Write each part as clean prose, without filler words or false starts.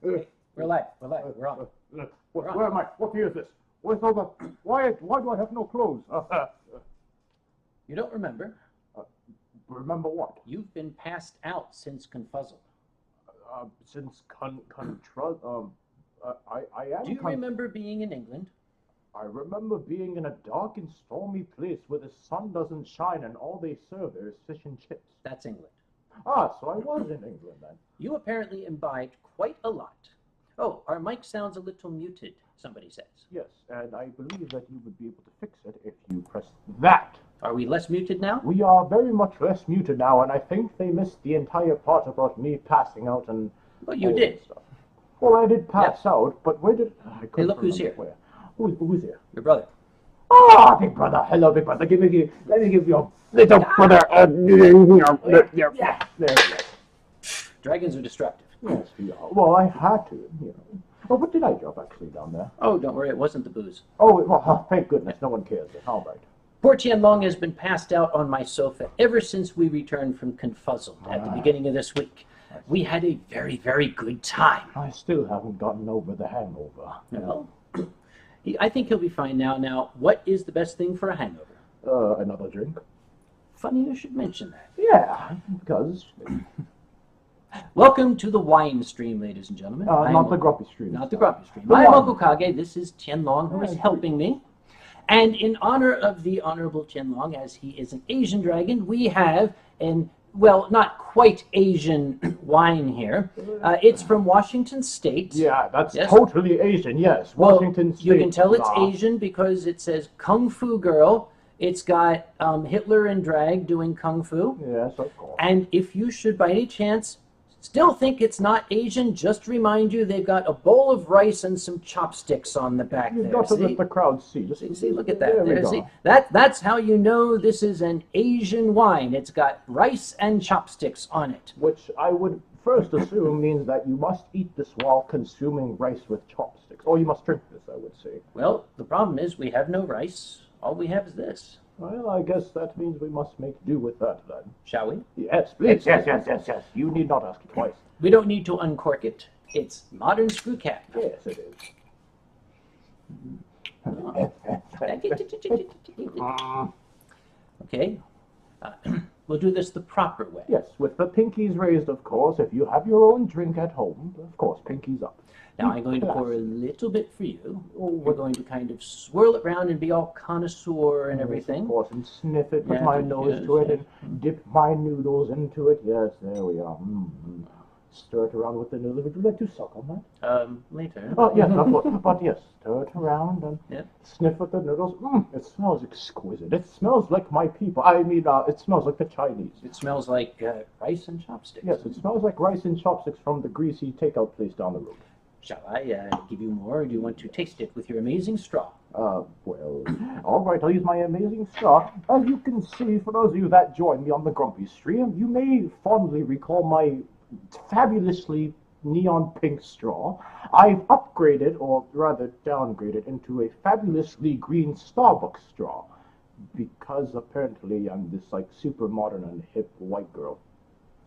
We're live. We're on. Where am I? What year is this? Where's all the... Why do I have no clothes? You don't remember? Remember what? You've been passed out since Confuzzle. Since I am... Do you remember being in England? I remember being in a dark and stormy place where the sun doesn't shine and all they serve there is fish and chips. That's England. Ah, so I was in England then. You apparently imbibed quite a lot. Oh, our mic sounds a little muted, somebody says. Yes, and I believe that you would be able to fix it if you press that. Are we less muted now? We are very much less muted now, and I think they missed the entire part about me passing out and... Well, you did. Stuff. Well, I did pass out, but where did... Hey, look who's here. Where. Who's here? Your brother. Ah, big brother. Hello, big brother. Let me give you a little brother. There we go. Dragons are destructive. Yes, we are. Well, I had to, Oh, what did I drop actually down there? Oh, don't worry, it wasn't the booze. Oh, well, thank goodness. No one cares. All right. Poor Tien Long has been passed out on my sofa ever since we returned from Confuzzle at the beginning of this week. We had a very, very good time. I still haven't gotten over the hangover. Well, I think he'll be fine now. Now, what is the best thing for a hangover? Another drink. Funny you should mention that. Yeah, because... Welcome to the Winestream, ladies and gentlemen. Not the Grumpy Stream. Not the Grumpy Stream. I'm Uncle Kage. This is Tien Long, who is helping me. And in honor of the Honorable Tien Long, as he is an Asian dragon, we have well, not quite Asian wine here. It's from Washington State. Yeah, that's totally Asian, yes. Well, Washington State. You can tell it's Asian because it says Kung Fu Girl. It's got Hitler in drag doing Kung Fu. Yes, of course. And if you should by any chance still think it's not Asian, just to remind you, they've got a bowl of rice and some chopsticks on the back there. You've got to let the crowd see. See, look at that. There, see? That's how you know this is an Asian wine. It's got rice and chopsticks on it. Which I would first assume means that you must eat this while consuming rice with chopsticks. Or you must drink this, I would say. Well, the problem is we have no rice. All we have is this. Well, I guess that means we must make do with that, then. Shall we? Yes, please. Yes. You need not ask twice. We don't need to uncork it. It's modern screw cap. Yes, it is. Okay. We'll do this the proper way. Yes, with the pinkies raised, of course. If you have your own drink at home, of course, pinkies up. Now, I'm going to pour a little bit for you. We're going to kind of swirl it around and be all connoisseur and everything. Of course, and sniff it, put my nose to it, and dip my noodles into it. Yes, there we are. Stir it around with the noodles. Would you like to suck on that? Later. Oh, yes, of course. But yes, stir it around and sniff with the noodles. It smells exquisite. It smells like my people. I mean, it smells like the Chinese. It smells like rice and chopsticks. Yes, it smells like rice and chopsticks from the greasy takeout place down the road. Shall I give you more, or do you want to taste it with your amazing straw? Well, all right, I'll use my amazing straw. As you can see, for those of you that joined me on the Grumpy Stream, you may fondly recall my fabulously neon pink straw. I've upgraded, or rather downgraded, into a fabulously green Starbucks straw, because apparently I'm this, super modern and hip white girl.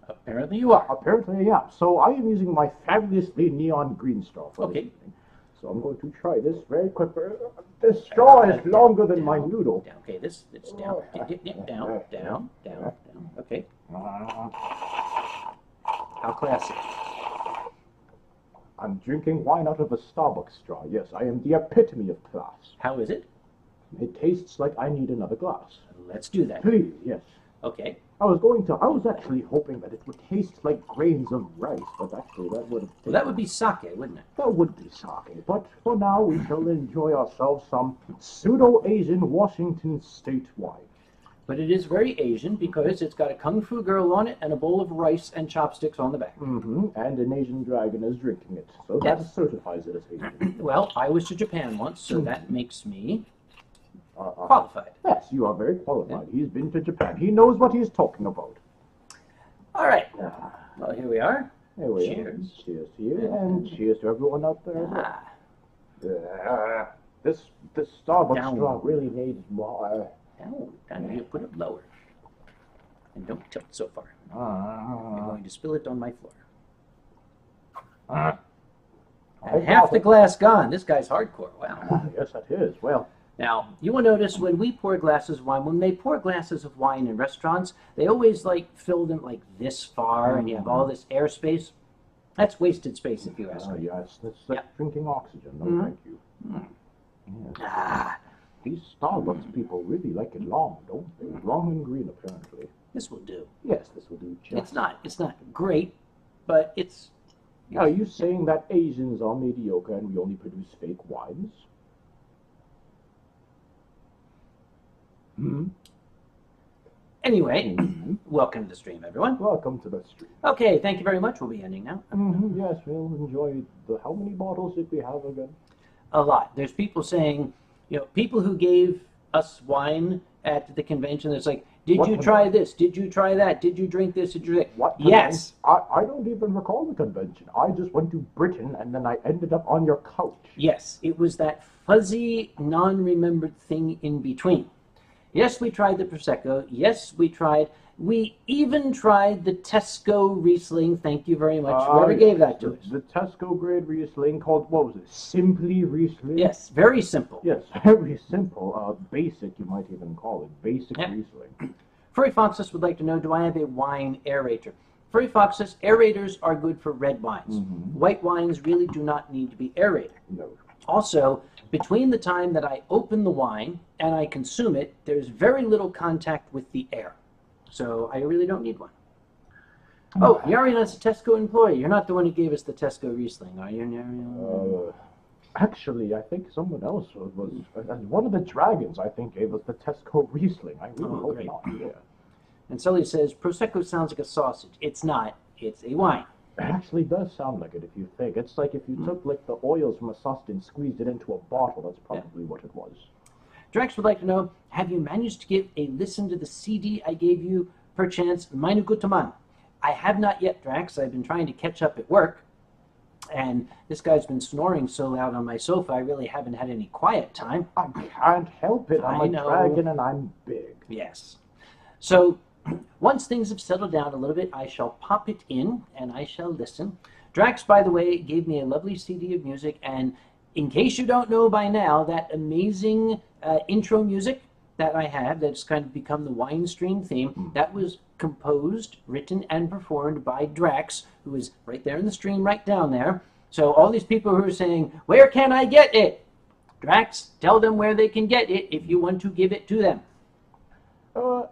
Apparently you are. Apparently I am. So I am using my fabulously neon green straw for this evening. So I'm going to try this very quickly. This straw is longer than my noodle. Okay, it's down. Down. Okay. How classy. I'm drinking wine out of a Starbucks straw. Yes, I am the epitome of class. How is it? It tastes like I need another glass. Let's do that. Please, yes. Okay. I was actually hoping that it would taste like grains of rice, but actually that would have... Well, that would be sake, wouldn't it? That would be sake, but for now we shall enjoy ourselves some pseudo-Asian Washington State wine. But it is very Asian because it's got a Kung Fu Girl on it and a bowl of rice and chopsticks on the back. And an Asian dragon is drinking it, so that certifies it as Asian. Well, I was to Japan once, so that makes me... qualified. Yes, you are very qualified. He's been to Japan. He knows what he's talking about. All right. Well, here we are. Here we are. Cheers to you, and cheers to everyone out there. This Starbucks straw really needs more. Down. You put it lower. And don't tilt so far. I'm going to spill it on my floor. And half the glass gone. This guy's hardcore. Wow. Yes, that is. Well, Now, you will notice when we pour glasses of wine, when they pour glasses of wine in restaurants, they always like fill them like this far, and you have all this airspace. That's wasted space, if you ask me. yes, that's drinking oxygen. No, thank you. Yes. Ah, These Starbucks people really like it long, don't they? Long and green, apparently. this will do. Yes, this will do just. It's not great, but it's. Are you saying that Asians are mediocre and we only produce fake wines? Anyway, welcome to the stream, everyone. Welcome to the stream. Okay, thank you very much. We'll be ending now. Yes, we'll enjoy the. How many bottles did we have again? A lot. There's people saying, people who gave us wine at the convention. It's like, did you try this? Did you try that? Did you drink this? Did you drink? What? Yes. I don't even recall the convention. I just went to Britain and then I ended up on your couch. Yes, it was that fuzzy, non-remembered thing in between. Yes, we tried the Prosecco. Yes, we even tried the Tesco Riesling. Thank you very much. Whoever gave that to us. The Tesco grade Riesling called, what was it? Simply Riesling? Yes, very simple. Yes, very simple. Basic, you might even call it. Basic Riesling. Furry Foxes would like to know, do I have a wine aerator? Furry Foxes, aerators are good for red wines. White wines really do not need to be aerated. No. Also, between the time that I open the wine and I consume it, there's very little contact with the air. So I really don't need one. Oh, Yarian's a Tesco employee. You're not the one who gave us the Tesco Riesling, are you, Yarian? Actually, I think someone else was one of the dragons, I think, gave us the Tesco Riesling. I really hope great. not. Yeah. And Sully says, Prosecco sounds like a sausage. It's not. It's a wine. It actually does sound like it if you think. It's like if you took like the oils from a sausage and squeezed it into a bottle. That's probably what it was. Drax would like to know, have you managed to give a listen to the CD I gave you, perchance, Meine Gute Mann? I have not yet, Drax. I've been trying to catch up at work. And this guy's been snoring so loud on my sofa, I really haven't had any quiet time. I can't help it. I'm I a know. dragon and I'm big. Yes. So, once things have settled down a little bit, I shall pop it in and I shall listen. Drax, by the way, gave me a lovely CD of music, and in case you don't know by now, that amazing intro music that I have that's kind of become the Winestream theme, that was composed, written, and performed by Drax, who is right there in the stream, right down there. So all these people who are saying, where can I get it? Drax, tell them where they can get it if you want to give it to them.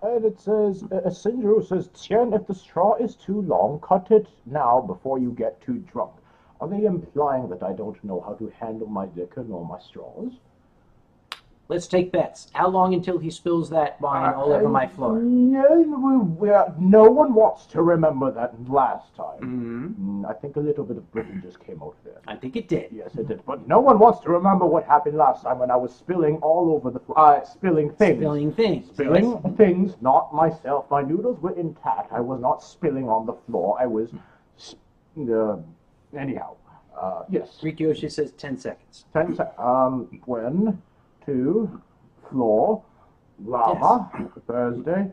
And it says, Sindru says, Tien, if the straw is too long, cut it now before you get too drunk. Are they implying that I don't know how to handle my liquor nor my straws? Let's take bets. How long until he spills that wine all over my floor? Yeah, no one wants to remember that last time. I think a little bit of Britain just came out there. I think it did. Yes, it did. But no one wants to remember what happened last time when I was spilling all over the floor. Spilling things. Spilling things. Spilling Yes. things, not myself. My noodles were intact. I was not spilling on the floor. I was... anyhow. Yes. Rikyoshi says 10 seconds. 10 seconds. When... to floor, lava, Thursday.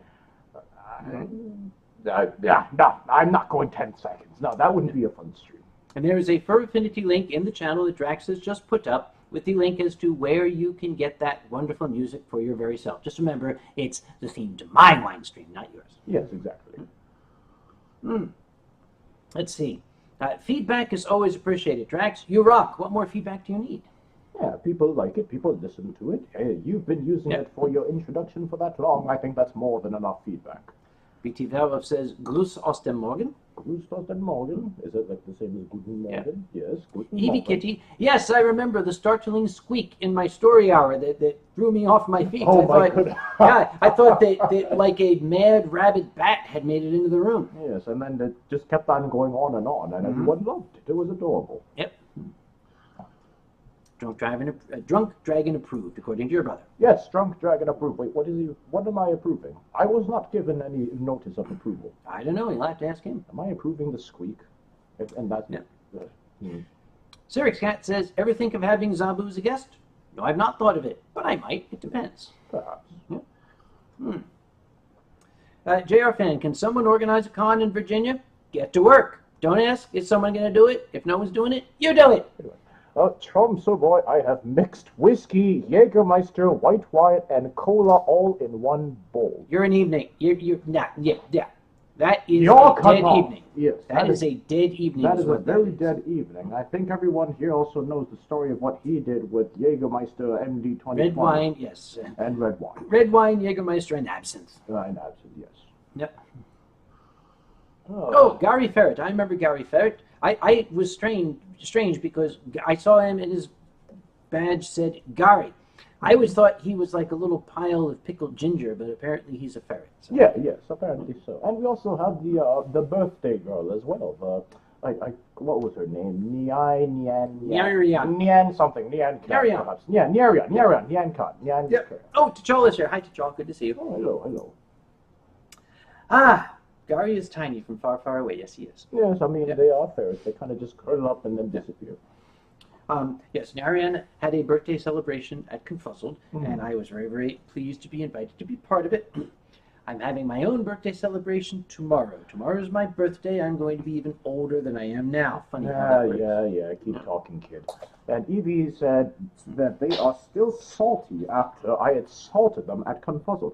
No, I'm not going 10 seconds. No, that wouldn't be a fun stream. And there is a Fur Affinity link in the channel that Drax has just put up with the link as to where you can get that wonderful music for your very self. Just remember, it's the theme to my wine stream, not yours. Yes, exactly. Let's see. Feedback is always appreciated. Drax, you rock. What more feedback do you need? Yeah, people like it. People listen to it. Hey, you've been using it for your introduction for that long. I think that's more than enough feedback. BT Valve says, Gruß aus dem Morgen. Gruß aus dem Morgen. Is it like the same as Guten Morgen? Yes, Guten Evie Morgen. Kitty. Yes, I remember the startling squeak in my story hour that threw me off my feet. Oh, I my thought, goodness. yeah, I thought that like a mad rabid bat had made it into the room. Yes, and then it just kept on going on, and everyone loved it. It was adorable. Yep. Drunk Dragon approved, according to your brother. Yes, Drunk Dragon approved. Wait, what am I approving? I was not given any notice of approval. I don't know. You'll have to ask him. Am I approving the squeak? And that's... Yeah. Sirix Cat says, ever think of having Zabu as a guest? No, I've not thought of it, but I might. It depends. Perhaps. Yeah. JR Fan, can someone organize a con in Virginia? Get to work. Don't ask, is someone going to do it? If no one's doing it, you do it. Chum, so boy, I have mixed whiskey, Jägermeister, white wine, and cola all in one bowl. You're an evening. You're not. Yeah. That is You're a cut dead off. evening. Yes, That is a dead evening. that is a what that very is. dead evening. I think everyone here also knows the story of what he did with Jägermeister MD-2020. Red wine, yes. And red wine. Red wine, Jägermeister, and absinthe. And absinthe, yes. Yep. Oh, Oh, Gary Ferret. I remember Gary Ferret. I was strange because I saw him and his badge said Gary. I always thought he was like a little pile of pickled ginger, but apparently he's a ferret. So. yeah, yes, apparently so. And we also have the birthday girl as well. What was her name? Nian something. Nian Kat, Nyarian. perhaps. Yeah, Nian Kat. Nian Yep. Kat. Oh, T'Challa's here. Hi, T'Challa. Good to see you. Oh, hello. Ah, Gary is tiny from far, far away. Yes, he is. Yes, I mean, they are ferrets. They kind of just curl up and then disappear. Yes, Narayan had a birthday celebration at Confuzzled, Mhm. and I was very, very pleased to be invited to be part of it. I'm having my own birthday celebration tomorrow. Tomorrow's my birthday. I'm going to be even older than I am now. Funny how that works. Yeah. Keep talking, kid. And Evie said that they are still salty after I had salted them at Confuzzled.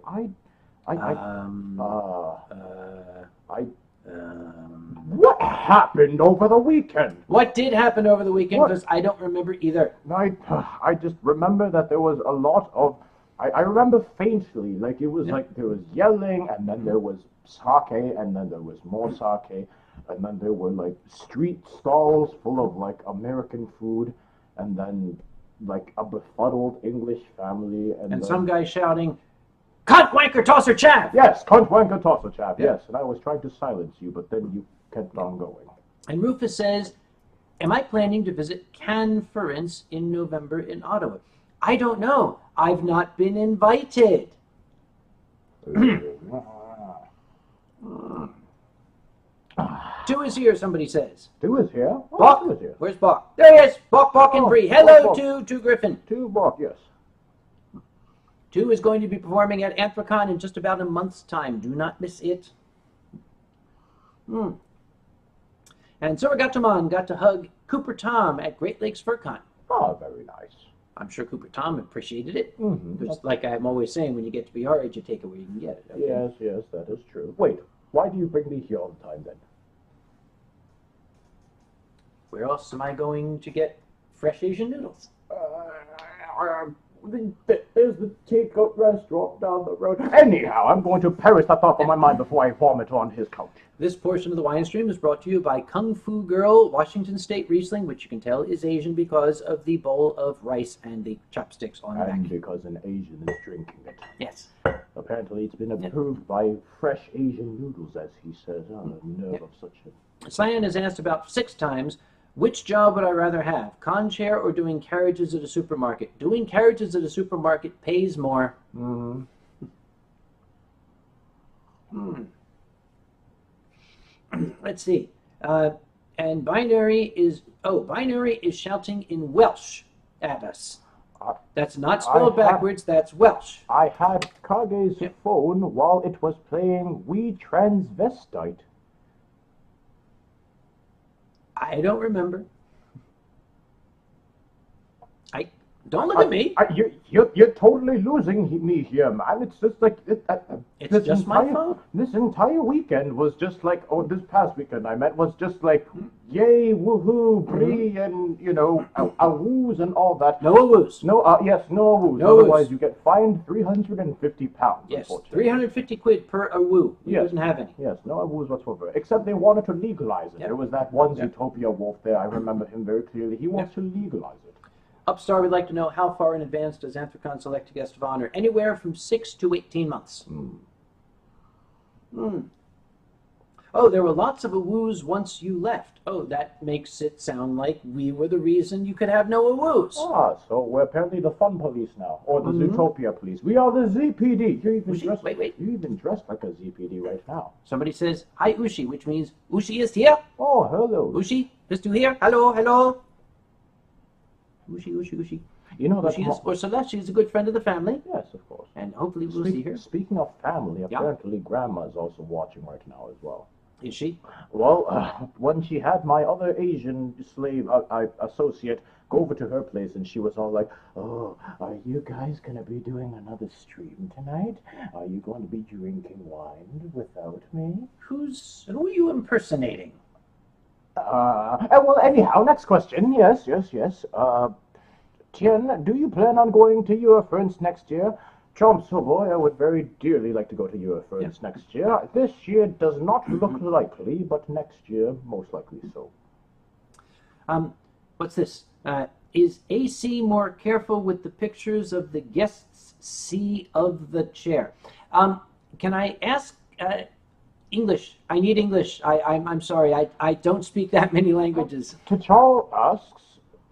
What happened over the weekend? What did happen over the weekend? What? Because I don't remember either. I just remember that there was a lot of. I remember faintly, like it was like there was yelling, and then there was sake, and then there was more sake, and then there were like street stalls full of like American food, and then like a befuddled English family, and And then, some guy shouting, "Cunt, wanker, tosser, chav!" yes, cunt wanker tosser chap, Yeah. yes, and I was trying to silence you, but then you kept on going. And Rufus says, am I planning to visit Conference in November in Ottawa? I don't know. I've not been invited. Two is here, somebody says. Two is here. Oh, Bach? Two is here. Where's Bach? There he is. Bach and Oh, Bree. Hello Bach. to Griffin. Two Bach, yes. Two is going to be performing at Anthrocon in just about a month's time. Do not miss it. And Suragatamon got to hug Cooper Tom at Great Lakes FurCon. Oh, very nice. I'm sure Cooper Tom appreciated it. Mm-hmm. Because, like I'm always saying, when you get to be our age, you take it where you can get it. Okay? Yes, that is true. Wait, why do you bring me here all the time then? Where else am I going to get fresh Asian noodles? There's the takeout restaurant down the road. Anyhow, I'm going to perish that thought from my mind before I vomit on his couch. This portion of the Winestream is brought to you by Kung Fu Girl Washington State Riesling, which you can tell is Asian because of the bowl of rice and the chopsticks on the And back. because an Asian is drinking it. Yes. Apparently it's been approved by fresh Asian noodles, as he says. Oh, the nerve of such a... Cyan has asked about 6 times, which job would I rather have, con chair or doing carriages at a supermarket? Doing carriages at a supermarket pays more. Let's see. And Binary is shouting in Welsh at us. That's not spelled backwards, that's Welsh. I had Kage's phone while it was playing We Transvestite. I don't remember. Don't look at me. You're totally losing me here, man. It's just like It's just my phone. This entire weekend was just like, this past weekend I meant was just like, yay, woohoo, Bree, and a woos and all that. No woos. No, yes, no woos. No Otherwise, woos. you get fined £350. Yes, unfortunately. 350 quid per a woo. He Yes. doesn't have any. Yes, no woos whatsoever. Except they wanted to legalize it. Yep. There was that one Yep. Zootopia wolf there. I remember him very clearly. He wants to legalize it. Upstar would like to know how far in advance does Anthrocon select a guest of honor? Anywhere from 6 to 18 months. Oh, there were lots of awoos once you left. Oh, that makes it sound like we were the reason you could have no awoos. So we're apparently the fun police now, or the Zootopia police. We are the ZPD. You're even Ushi, dressed. wait. You're even dressed like a ZPD right now. Somebody says, hi Ushi, which means Ushi is here. Oh, hello. Ushi, is to here. Hello. Ushi. You know that. Ushi is, or Celeste, she's a good friend of the family. Yes, of course. And hopefully we'll see her. Speaking of family, apparently Grandma's also watching right now as well. Is she? Well, when she had my other Asian slave associate go over to her place, and she was all like, "Oh, are you guys gonna be doing another stream tonight? Are you going to be drinking wine without me?" Who are you impersonating? Well, anyhow, next question. Yes. Tien, do you plan on going to your friends next year? Chomp, so boy, I would very dearly like to go to your friends next year. This year does not look likely, but next year, most likely so. What's this? Is AC more careful with the pictures of the guests? C of the chair. Can I ask English? I need English. I'm sorry. I don't speak that many languages. T'Chall asks,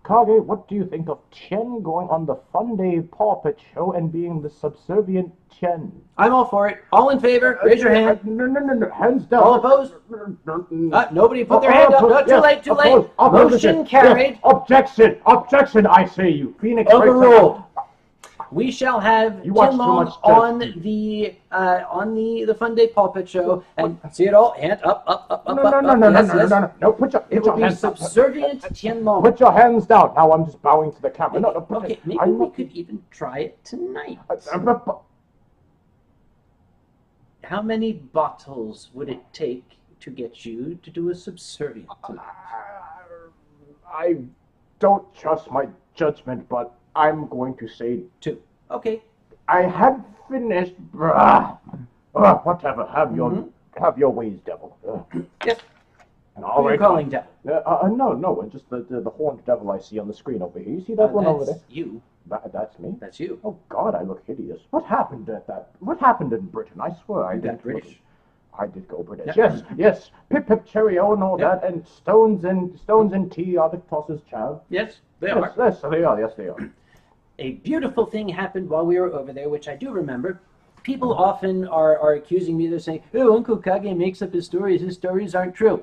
Kage, what do you think of Tien going on the Fun Day Paw Pit show and being the subservient Tien? I'm all for it. All in favor? Raise your hand. No. Hands down. All opposed? Nobody put their hand up. No, too late. Motion carried. Objection, I say you. Phoenix. Overruled. We shall have You watch Tien too Long much on Judge the Fun Day Paw Pit show, and see it all. Hand up. No. Put your It will be hands up. subservient Tien Long. Put your hands down. Now I'm just bowing to the camera. No, Okay, maybe we could even try it tonight. How many bottles would it take to get you to do a subservient tonight? I don't trust my judgment, but I'm going to say 2. Okay. I had finished. Whatever. Have your ways, devil. Yes. All Who are you calling devil? No. Just the horned devil I see on the screen over here. You see that one over there? You. That's me. That's you. Oh God, I look hideous. What happened What happened in Britain? I swear I did. British. I did go British. Yeah. Yes. Pip cheerio and all that, and stones and tea are the tossers, child. Yes, they are. Yes, they are. Yes, they are. A beautiful thing happened while we were over there, which I do remember. People often are accusing me. They're saying, "Oh, Uncle Kage makes up his stories. His stories aren't true."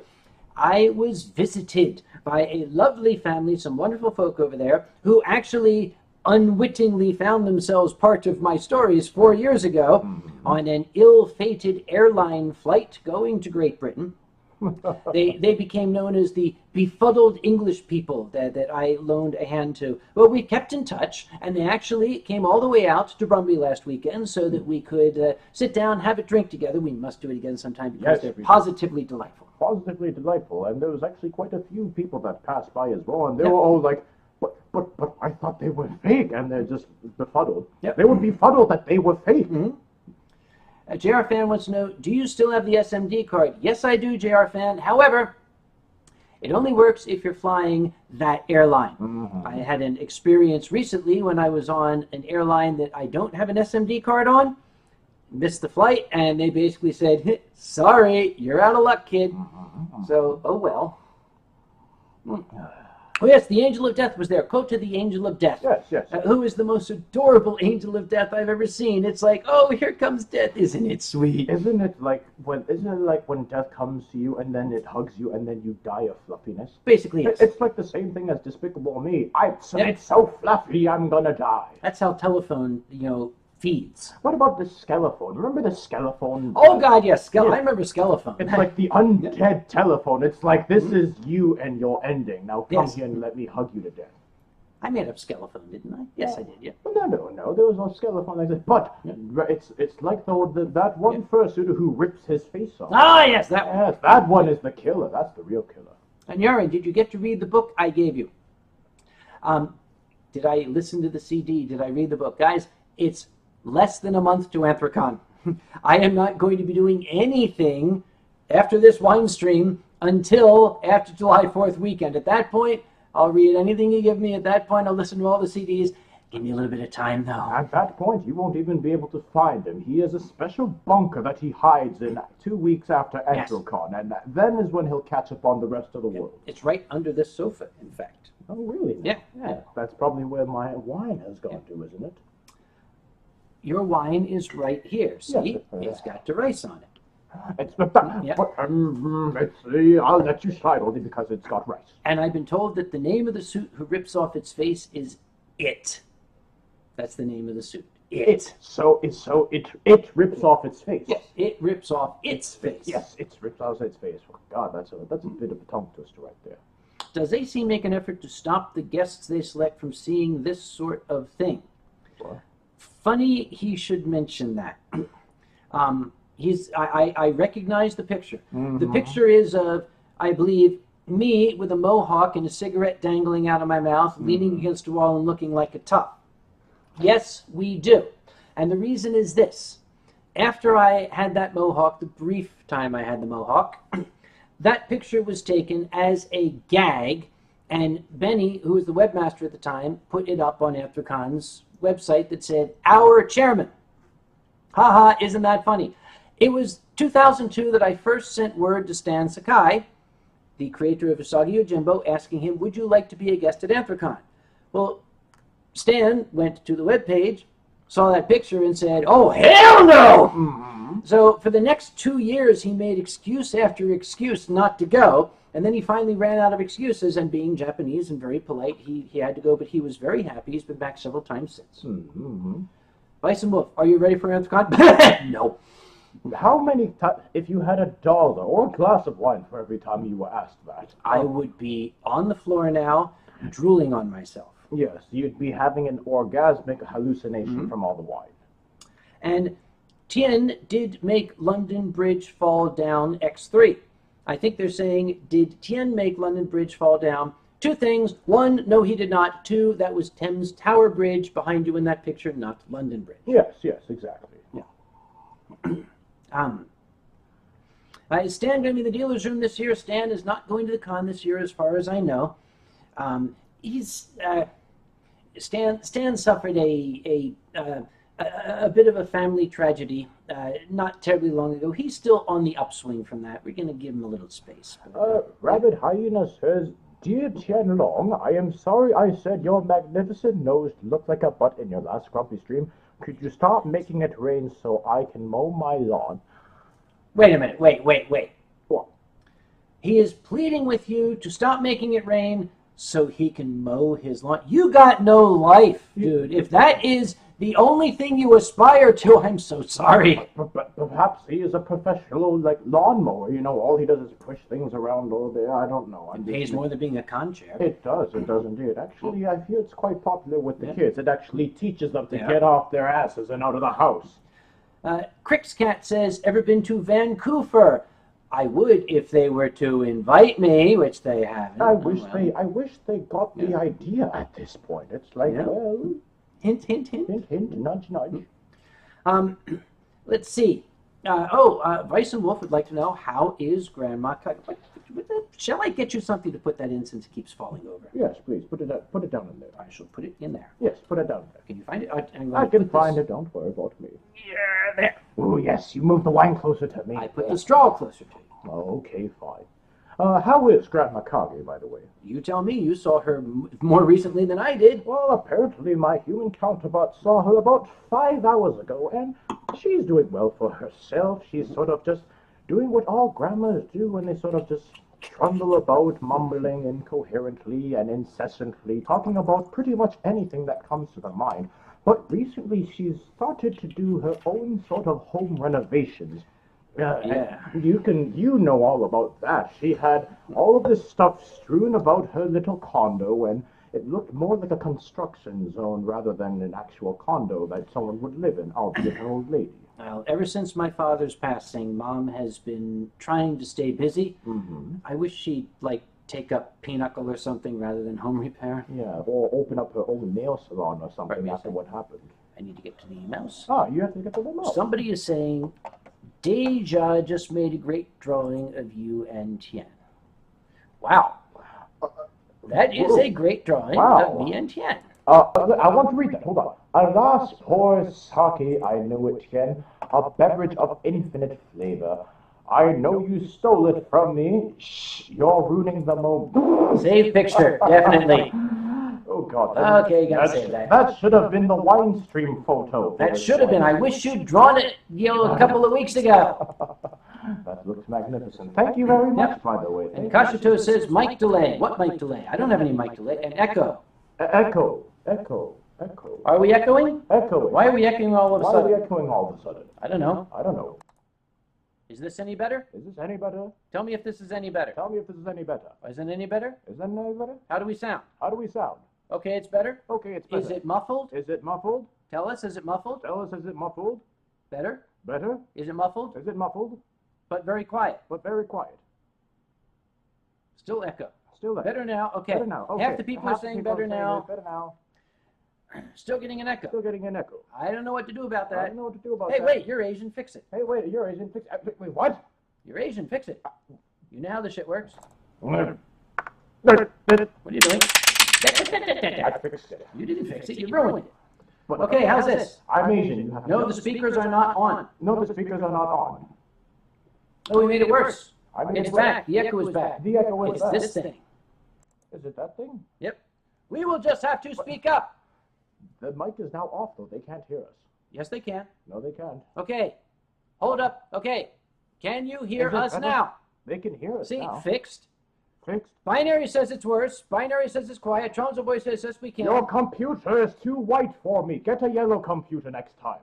I was visited by a lovely family, some wonderful folk over there, who actually unwittingly found themselves part of my stories 4 years ago on an ill-fated airline flight going to Great Britain. They became known as the befuddled English people that I loaned a hand to. Well, we kept in touch, and they actually came all the way out to Brumby last weekend so that we could sit down, have a drink together. We must do it again sometime because they're positively delightful. Positively delightful, and there was actually quite a few people that passed by as well, and they were all like, but I thought they were fake, and they're just befuddled. Yep. They were befuddled that they were fake. JR Fan wants to know, do you still have the SMD card? Yes, I do, JR Fan. However, it only works if you're flying that airline. I had an experience recently when I was on an airline that I don't have an SMD card on, missed the flight, and they basically said, sorry, you're out of luck, kid. So, oh well. Oh yes, the Angel of Death was there. Quote to the Angel of Death. Yes. Who is the most adorable Angel of Death I've ever seen. It's like, oh, here comes death. Isn't it sweet? Isn't it like when death comes to you and then it hugs you and then you die of fluffiness? Basically, yes. It's like the same thing as Despicable Me. It's so fluffy, I'm gonna die. That's how telephone, feeds. What about the Skelephone? Remember the Skelephone? Oh God, yes, I remember Skelephone. It's like the undead telephone. It's like, this is you and your ending. Now come here and let me hug you to death. I made up Skelephone, didn't I? Yes, I did. Yeah. No. There was no Skelephone like this. But it's like that one fursuiter who rips his face off. Ah, yes, that one. Yes, that one is the killer. That's the real killer. And Yara, did you get to read the book I gave you? Did I listen to the CD? Did I read the book? Guys, it's less than a month to Anthrocon. I am not going to be doing anything after this Winestream until after July 4th weekend. At that point, I'll read anything you give me. At that point, I'll listen to all the CDs. Give me a little bit of time, though. At that point, you won't even be able to find him. He has a special bunker that he hides in 2 weeks after Anthrocon, and then is when he'll catch up on the rest of the world. It's right under this sofa, in fact. Oh, really? Yeah. That's probably where my wine has gone to, isn't it? Your wine is right here. See? It's got the rice on it. It's I'll let you slide only because it's got rice. And I've been told that the name of the suit who rips off its face is It. That's the name of the suit. it. It rips off its face. Yes, it rips off its face. Yes, it rips off its face. God, that's a bit of a tongue twister right there. Does AC make an effort to stop the guests they select from seeing this sort of thing? What? Funny he should mention that. I recognize the picture. The picture is of, I believe, me with a mohawk and a cigarette dangling out of my mouth, leaning against a wall and looking like a tough. Yes, we do. And the reason is this. After I had that mohawk, the brief time I had the mohawk, that picture was taken as a gag, and Benny, who was the webmaster at the time, put it up on Anthrocon's website that said, "Our chairman." Haha, isn't that funny? It was 2002 that I first sent word to Stan Sakai, the creator of Usagi Yojimbo, asking him, would you like to be a guest at Anthrocon? Well, Stan went to the webpage, saw that picture, and said, oh, hell no! So for the next 2 years, he made excuse after excuse not to go, and then he finally ran out of excuses, and being Japanese and very polite, he had to go, but he was very happy. He's been back several times since. Bison Wolf, are you ready for Anthrocon? No. How many times, if you had $1 or a glass of wine for every time you were asked that? I would be on the floor now, drooling on myself. Yes, you'd be having an orgasmic hallucination from all the wine. And Tien did make London Bridge fall down X3. I think they're saying, did Tien make London Bridge fall down? 2 things. 1, no, he did not. 2, that was Thames Tower Bridge behind you in that picture, not London Bridge. Yes, exactly. Yeah. Is Stan going to be in the dealer's room this year? Stan is not going to the con this year, as far as I know. Stan suffered a bit of a family tragedy not terribly long ago. He's still on the upswing from that. We're going to give him a little space. Rabbit Hyena says, Dear Tien Long, I am sorry I said your magnificent nose looked like a butt in your last Grumpy stream. Could you stop making it rain so I can mow my lawn? Wait a minute. Wait. What? He is pleading with you to stop making it rain so he can mow his lawn. You got no life, dude. If that is the only thing you aspire to, I'm so sorry. But perhaps he is a professional, lawnmower. You know, all he does is push things around all day. I don't know. It pays more than being a con chair. It does indeed. Actually, I hear it's quite popular with the kids. It actually teaches them to get off their asses and out of the house. Crick's Cat says, ever been to Vancouver? I would if they were to invite me, which they haven't. I wish they got the idea at this point. It's like, well... Hint, hint, nudge, nudge. Let's see. Vice and Wolf would like to know, how is Grandma Kage? Shall I get you something to put that in since it keeps falling over? Yes, please. Put it down in there. I shall put it in there. Yes, put it down there. Can you find it? I can find it. Don't worry about me. Yeah, there. Oh, yes. You move the wine closer to me. I put the straw closer to you. Oh, okay, fine. How is Grandma Kage, by the way? You tell me. You saw her more recently than I did. Well, apparently my human counterpart saw her about 5 hours ago, and she's doing well for herself. She's sort of just doing what all grandmas do when they sort of just trundle about, mumbling incoherently and incessantly, talking about pretty much anything that comes to their mind. But recently she's started to do her own sort of home renovations. You know all about that. She had all of this stuff strewn about her little condo, and it looked more like a construction zone rather than an actual condo that someone would live in, albeit an old lady. Well, ever since my father's passing, Mom has been trying to stay busy. I wish she'd, take up pinochle or something rather than home repair. Yeah, or open up her own nail salon or something after what happened. I need to get to the emails. You have to get to the emails. Somebody is saying, Deja just made a great drawing of you and Tien. Wow. That is a great drawing of me and Tien. I want to read that. Hold on. Alas, poor sake, I know it, Tien, a beverage of infinite flavor. I know you stole it from me. Shh, you're ruining the moment. Save picture, definitely. Oh, God. Okay, you gotta save that. That should have been the Winestream photo. That should have been. I wish you'd drawn it, a couple of weeks ago. That looks magnificent. Thank you very much, by the way. And Kashito says, mic delay. What mic delay? I don't have any mic delay. And echo. Echo. Echo. Are we echoing? Echoing. Why are we echoing all of a Why are we sudden? echoing all of a sudden? I don't know. I don't know. Is this any better? Is this any better? Tell me if this is any better. Tell me if this is any better. Isn't it any better? Is that any better? How do we sound? How do we sound? Okay, it's better. Okay, it's better. Is it muffled? Is it muffled? Tell us, is it muffled? Tell us, is it muffled? Better? Better? Is it muffled? Is it muffled? But very quiet. But very quiet. Still echo. Still there. Better now. Okay. Better now. Okay. Half the people are saying better now. Better now. Still getting an echo. Still getting an echo. I don't know what to do about I that. don't know what to do about Hey, that. wait, you're Asian. Fix it. Hey, wait, you're Asian. Wait, what? You're Asian. Fix it. You know how this shit works. I What are you doing? fixed it. You didn't fix it. You ruined it. But, Okay, how's this? I'm Asian. You have No, the speakers are not on. No, the speakers are not on. Oh, we made it worse. I mean, It's back. The echo is back. The echo is It's back. this thing. Is it that thing? Yep. We will just have to speak up. The mic is now off, though. They can't hear us. Yes, they can. No, they can't. Okay. Hold up. Okay. Can you hear Is it us better? now? They can hear us See, now. fixed. Fixed. Binary says it's worse. Binary says it's quiet. Tronzo Boy says yes, we can. Your computer is too white for me. Get a yellow computer next time.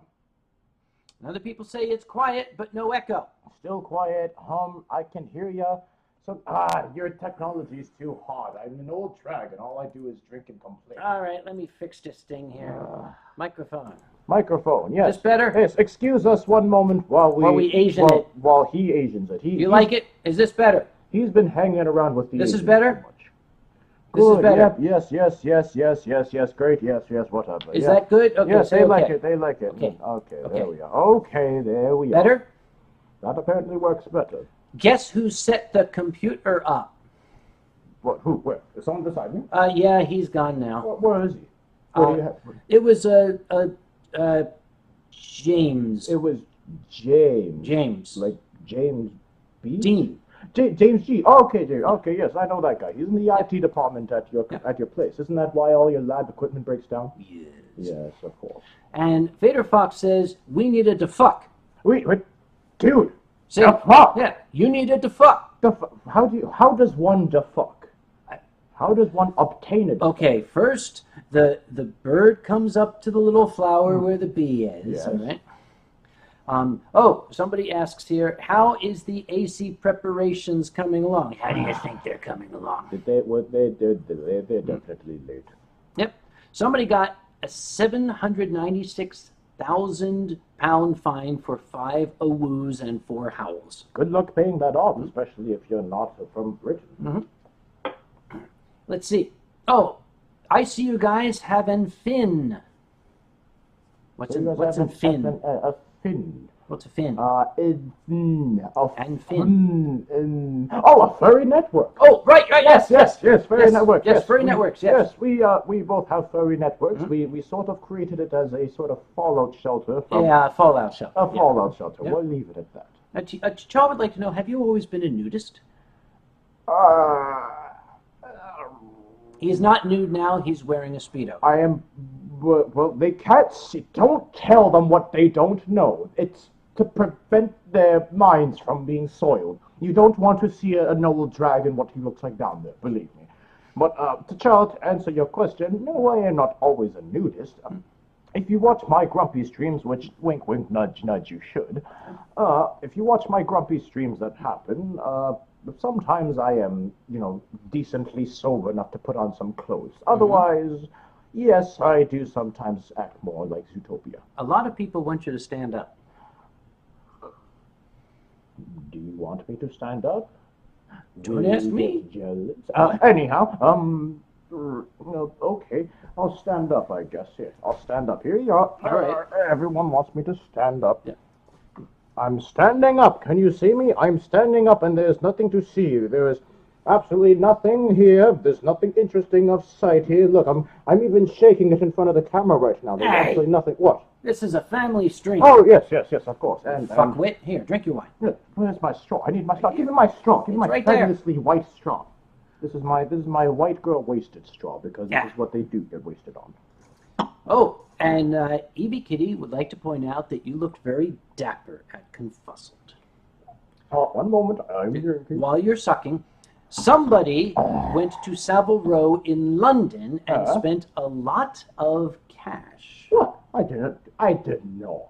And other people say it's quiet, but no echo. Still quiet. I can hear ya. So, your technology is too hard. I'm an old dragon. All I do is drink and complain. All right, let me fix this thing here. Microphone. Microphone, yes. This better? Yes, excuse us one moment while we Asian it. While he Asians it. You like it? Is this better? He's been hanging around with the This is Asians better? too much. This is Good, better. Yep, yes, great, yes, whatever. Is yeah. that good? Okay, Yes, say they okay. like it, they like it. Okay. Okay, Okay. there we are. Okay, there we are. Better? That apparently works better. Guess who set the computer up? What, who, where? Is someone beside me? Yeah, he's gone now. Where is he? Where do you have? It was James. It was James. James. Like James B? Dean. James G. Oh, okay, James. Okay, yes, I know that guy. He's in the IT department at your place. Isn't that why all your lab equipment breaks down? Yes. Yes, of course. And Vader Fox says we needed to fuck. Wait, dude. See? Fuck. Yeah, you needed to fuck. How does one defuck? How does one obtain it? Okay, first the bird comes up to the little flower where the bee is. Yes. All right. Somebody asks here, how is the AC preparations coming along? How do you think they're coming along? They're definitely late. Yep. Somebody got a 796,000 fine for 5 awoos and 4 howls. Good luck paying that off, especially if you're not from Britain. Mm-hmm. Let's see. Oh, I see you guys have an fin. What's in fin? A fin. What's a fin? And fin. A furry network. Oh, right, yes, furry yes, network. Yes, furry networks, yes. Yes, we both have furry networks. We sort of created it as a sort of fallout shelter. Fallout shelter. A fallout shelter. Yeah. We'll leave it at that. Char would like to know, have you always been a nudist? He's not nude now, he's wearing a Speedo. I am. Well, they can't see. Don't tell them what they don't know. It's to prevent their minds from being soiled. You don't want to see an old dragon, what he looks like down there, believe me. But to answer your question, no, I am not always a nudist. If you watch my grumpy streams, which, wink, wink, nudge, nudge, you should. If you watch my grumpy streams that happen, sometimes I am, decently sober enough to put on some clothes. Otherwise, yes, I do sometimes act more like Zootopia. A lot of people want you to stand up. Do you want me to stand up? Don't ask me. Jealous? Anyhow, okay, I'll stand up, I guess. Here, I'll stand up. Here you are. All right. Everyone wants me to stand up. Yeah. I'm standing up. Can you see me? I'm standing up, and there's nothing to see. There is absolutely nothing here. There's nothing interesting of sight here. Look, I'm even shaking it in front of the camera right now. There's Hey. actually nothing. What? This is a family stream. Oh, yes, of course. And Fuckwit. Here, drink your wine. look, where's my straw? I need my straw. Give me my straw. Give me my right there. fabulously white straw. This is my white girl wasted straw because Yeah. this is what they do get wasted on. Oh, and Evie Kitty would like to point out that you looked very dapper at Confuzzled. One moment. I'm here. While you're sucking, somebody went to Savile Row in London and spent a lot of cash. What? I did not.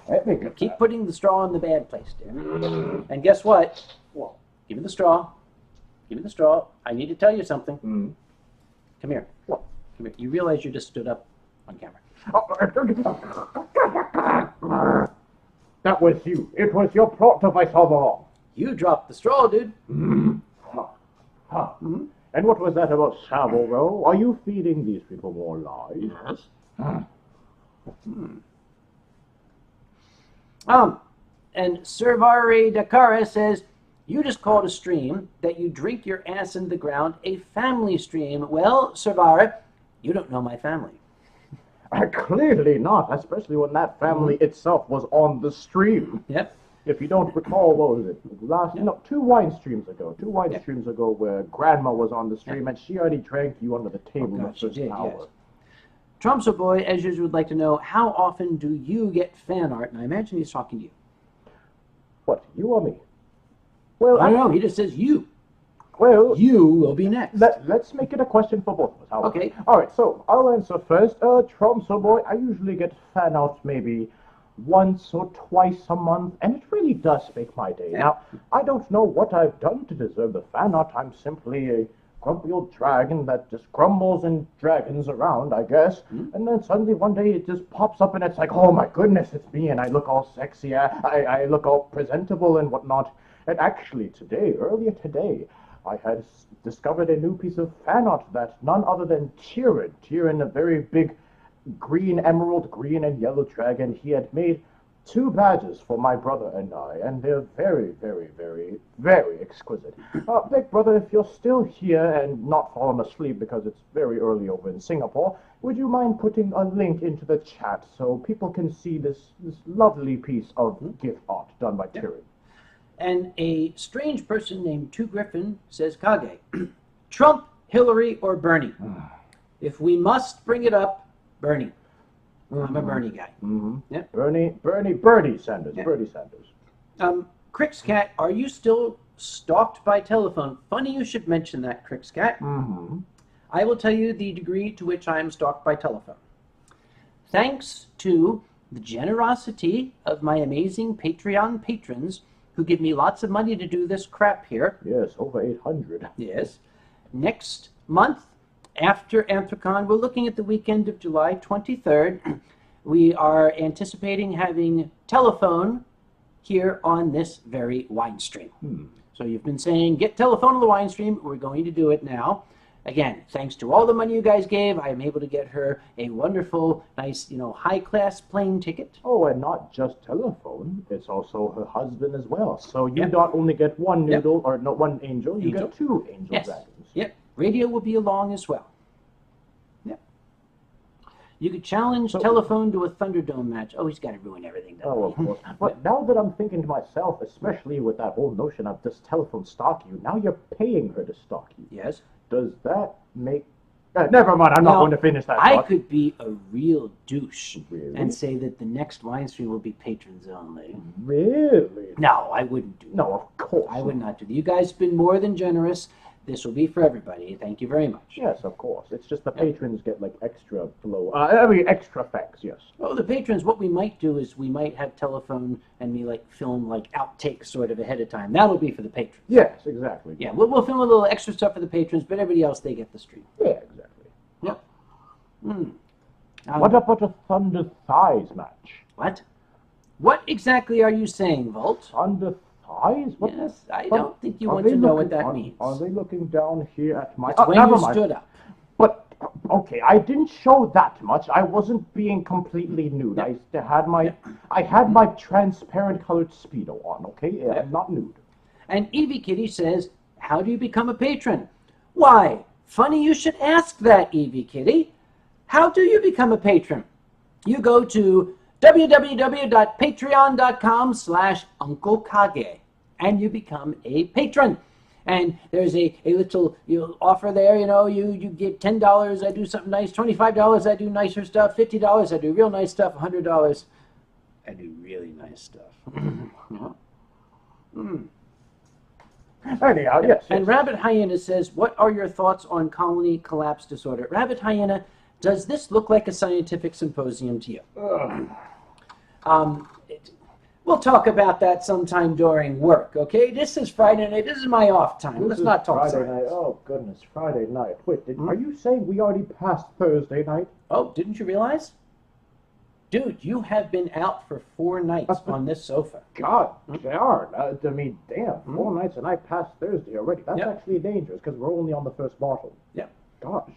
Let me get Keep that. putting the straw in the bad place, dear. And guess what? What? Give me the straw. Give me the straw. I need to tell you something. Hmm. Come here. What? Come here. You realize you just stood up on camera. That was you. It was your plot device all along. You dropped the straw, dude. Huh. And what was that about Savile Row? Are you feeding these people more lies? Yes. And Servare Dakara says, you just called a stream that you drink your ass in the ground a family stream. Well, Servare, you don't know my family. Clearly not, especially when that family itself was on the stream. Yep. If you don't recall, what was it? 2 wine streams ago. 2 wine streams ago where Grandma was on the stream and she already drank you under the table in the first hour. Yes. Trumpso Boy, as usual, would like to know, how often do you get fan art? And I imagine he's talking to you. What, you or me? Well, I don't know. He just says you. Well, You will be next. let's make it a question for both of us. How about Okay. that? All right, so I'll answer first. Trumpso Boy, I usually get fan out maybe once or twice a month, and it really does make my day. Now, I don't know what I've done to deserve the fan art. I'm simply a grumpy old dragon that just grumbles and dragons around, I guess. And then suddenly one day it just pops up and it's like, oh my goodness, it's me, and I look all sexy, I look all presentable and whatnot. And actually earlier today, I had discovered a new piece of fan art that none other than Tyrion, a very big green, emerald green and yellow dragon, he had made 2 badges for my brother and I, and they're very, very, very, very exquisite. Big brother, if you're still here and not fallen asleep because it's very early over in Singapore, would you mind putting a link into the chat so people can see this lovely piece of gift art done by Tyrion? And a strange person named Two Griffin says, Kage, Trump, Hillary, or Bernie? If we must bring it up, Bernie. I'm a Bernie guy. Yep. Bernie Sanders. Yeah. Bernie Sanders. Crix Cat, are you still stalked by telephone? Funny you should mention that, Crix Cat. I will tell you the degree to which I am stalked by telephone. Thanks to the generosity of my amazing Patreon patrons who give me lots of money to do this crap here. Yes, over 800. Yes. Next month, after Anthrocon, we're looking at the weekend of July 23rd. We are anticipating having telephone here on this very Winestream. So you've been saying, get telephone on the Winestream. We're going to do it now. Again, thanks to all the money you guys gave, I am able to get her a wonderful, nice, high-class plane ticket. Oh, and not just telephone, it's also her husband as well. So you not only get one noodle, or no, one angel, you get 2 angel dragons. Yep. Radio will be along as well. Yep. You could challenge telephone to a Thunderdome match. Oh, he's got to ruin everything, doesn't Oh, of course. But now that I'm thinking to myself, especially with that whole notion of this telephone stalk you, now you're paying her to stalk you. Yes. Does that make... never mind, I'm not going to finish that I thought. could be a real douche Really? and say that the next wine stream will be patrons only. Really? No, I wouldn't do that. No, of course. I would not do that. You guys have been more than generous. This will be for everybody. Thank you very much. Yes, of course. It's just the patrons get like extra flow. Extra thanks, yes. Oh, the patrons, what we might do is we might have telephone and me film outtakes sort of ahead of time. That'll be for the patrons. Yes, exactly. Yeah, we'll film a little extra stuff for the patrons, but everybody else, they get the stream. Yeah, exactly. Yep. What about a Thunder Thighs match? What? What exactly are you saying, Volt? Thunder Thighs? What? Yes, I don't think you want to know what that means. Are they looking down here at my... It's when never you mind. stood up. But, okay, I didn't show that much. I wasn't being completely nude. Yep. I had my transparent colored Speedo on, okay? I'm not nude. And Evie Kitty says, how do you become a patron? Why, funny you should ask that, Evie Kitty. How do you become a patron? You go to www.patreon.com/Uncle Kage and you become a patron. And there's a little offer there, you get $10, I do something nice, $25, I do nicer stuff, $50, I do real nice stuff, $100, I do really nice stuff. Anyhow, yes. And Rabbit Hyena says, what are your thoughts on colony collapse disorder? Rabbit Hyena, does this look like a scientific symposium to you? We'll talk about that sometime during work, okay? This is Friday night. This is my off time. Let's not talk Friday science. night. Oh, goodness, Friday night. Wait, are you saying we already passed Thursday night? Oh, didn't you realize? Dude, you have been out for 4 nights on this sofa. God darn. I mean, damn, 4 nights and I passed Thursday already. That's actually dangerous because we're only on the first bottle. Yeah. Gosh.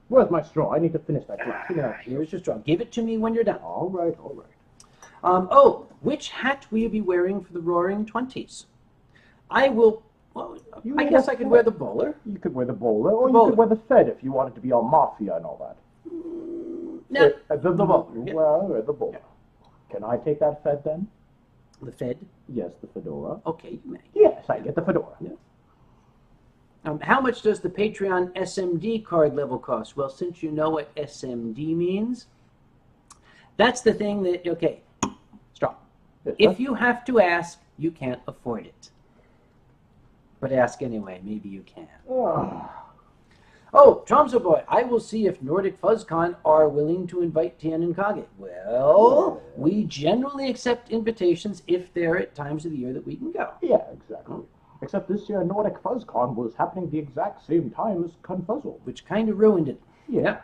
Where's my straw? I need to finish that glass. Give me that. Here's your straw. Give it to me when you're done. All right, all right. Which hat will you be wearing for the Roaring Twenties? I will. Well, I guess I could wear the bowler. You could wear the bowler, or you could wear the Fed if you wanted to be all mafia and all that. No. The bowler. Yeah. Well, the bowler. Yeah. Can I take that Fed then? The Fed? Yes, the fedora. Okay, you may. Yes, I get the fedora. Yeah. How much does the Patreon SMD card level cost? Well, since you know what SMD means, that's the thing that, okay, stop. Yes, If you have to ask, you can't afford it. But ask anyway, maybe you can. Oh, Tromso Boy, I will see if Nordic FuzzCon are willing to invite Tien and Kage. Well, we generally accept invitations if they're at times of the year that we can go. Yeah, exactly. Except this year Nordic FuzzCon was happening the exact same time as Confuzzle. Which kind of ruined it. Yeah.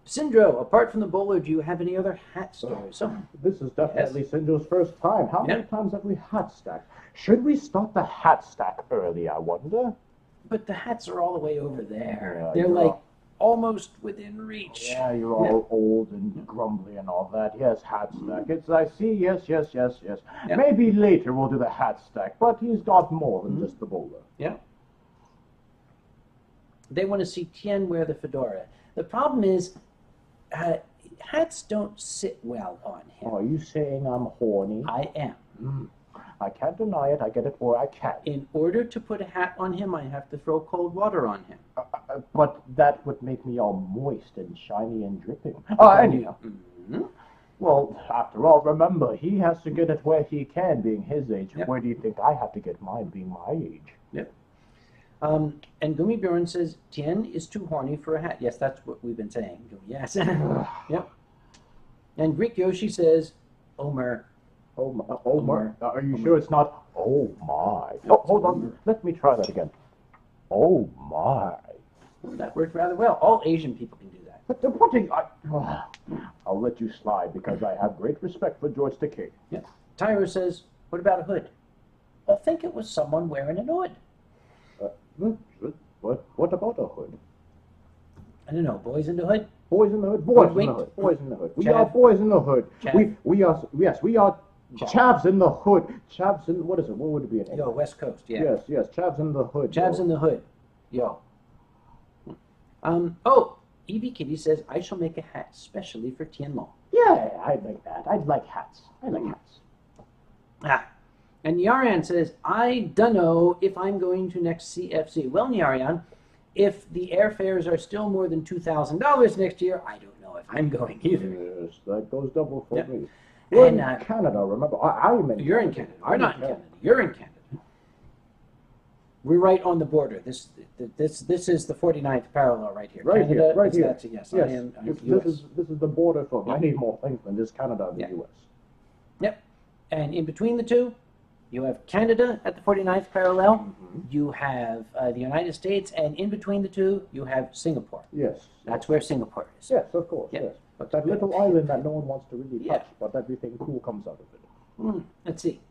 Sindro, apart from the bowler, do you have any other hat stories? This is definitely Sindro's first time. How many times have we hat stacked? Should we start the hat stack early, I wonder? But the hats are all the way over there. Yeah, They're like almost within reach. Yeah, you're all old and grumbly and all that. Yes, hat stack. I see. Yes. Yeah. Maybe later we'll do the hat stack, but he's got more than just the bowler. Yeah. They want to see Tien wear the fedora. The problem is, hats don't sit well on him. Are you saying I'm horny? I am. I can't deny it. I get it where I can. In order to put a hat on him, I have to throw cold water on him. But that would make me all moist and shiny and dripping. Anyhow. Well, after all, remember, he has to get it where he can, being his age. Where do you think I have to get mine, being my age? Yep. And Gummy Bjorn says, Tien is too horny for a hat. Yes, that's what we've been saying. Yes. Yep. And Greek Yoshi says, Omer. Omer. Are you sure it's not, oh my? Oh, hold on. Let me try that again. Oh my. Well, that worked rather well. All Asian people can do that. I'll let you slide because I have great respect for George Takei. Yeah. Tyro says, what about a hood? I think it was someone wearing a hood. What about a hood? I don't know. Boys in the hood? Boys in the hood. Boys in the hood. Boys in the hood. We are boys in the hood. We are. Yes, we are. Chavs in the hood. Chavs in. What is it? What would it be in English? Yo, West Coast. Yeah. Yes. Chavs in the hood. Chavs in the hood. Yo. Oh, Evie Kitty says, I shall make a hat specially for Tien Long. Yeah, I'd like that. I'd like hats. And Nyaran says, I dunno if I'm going to next CFC. Well, Nyaran, if the airfares are still more than $2,000 next year, I don't know if I'm going either. Yes, that goes double for me. We're in Canada, remember? I'm in You're in Canada. You're not in Canada. You're in Canada. We're right on the border. This is the 49th parallel right here. Right Canada, here, right here. Yes, yes. I am this is the border for many more things than just Canada and the U.S. Yep. And in between the two, you have Canada at the 49th parallel. You have the United States, and in between the two, you have Singapore. Yes. That's where Singapore is. Yes, of course. Yes. But that little island that no one wants to really touch, but everything cool comes out of it. Let's see.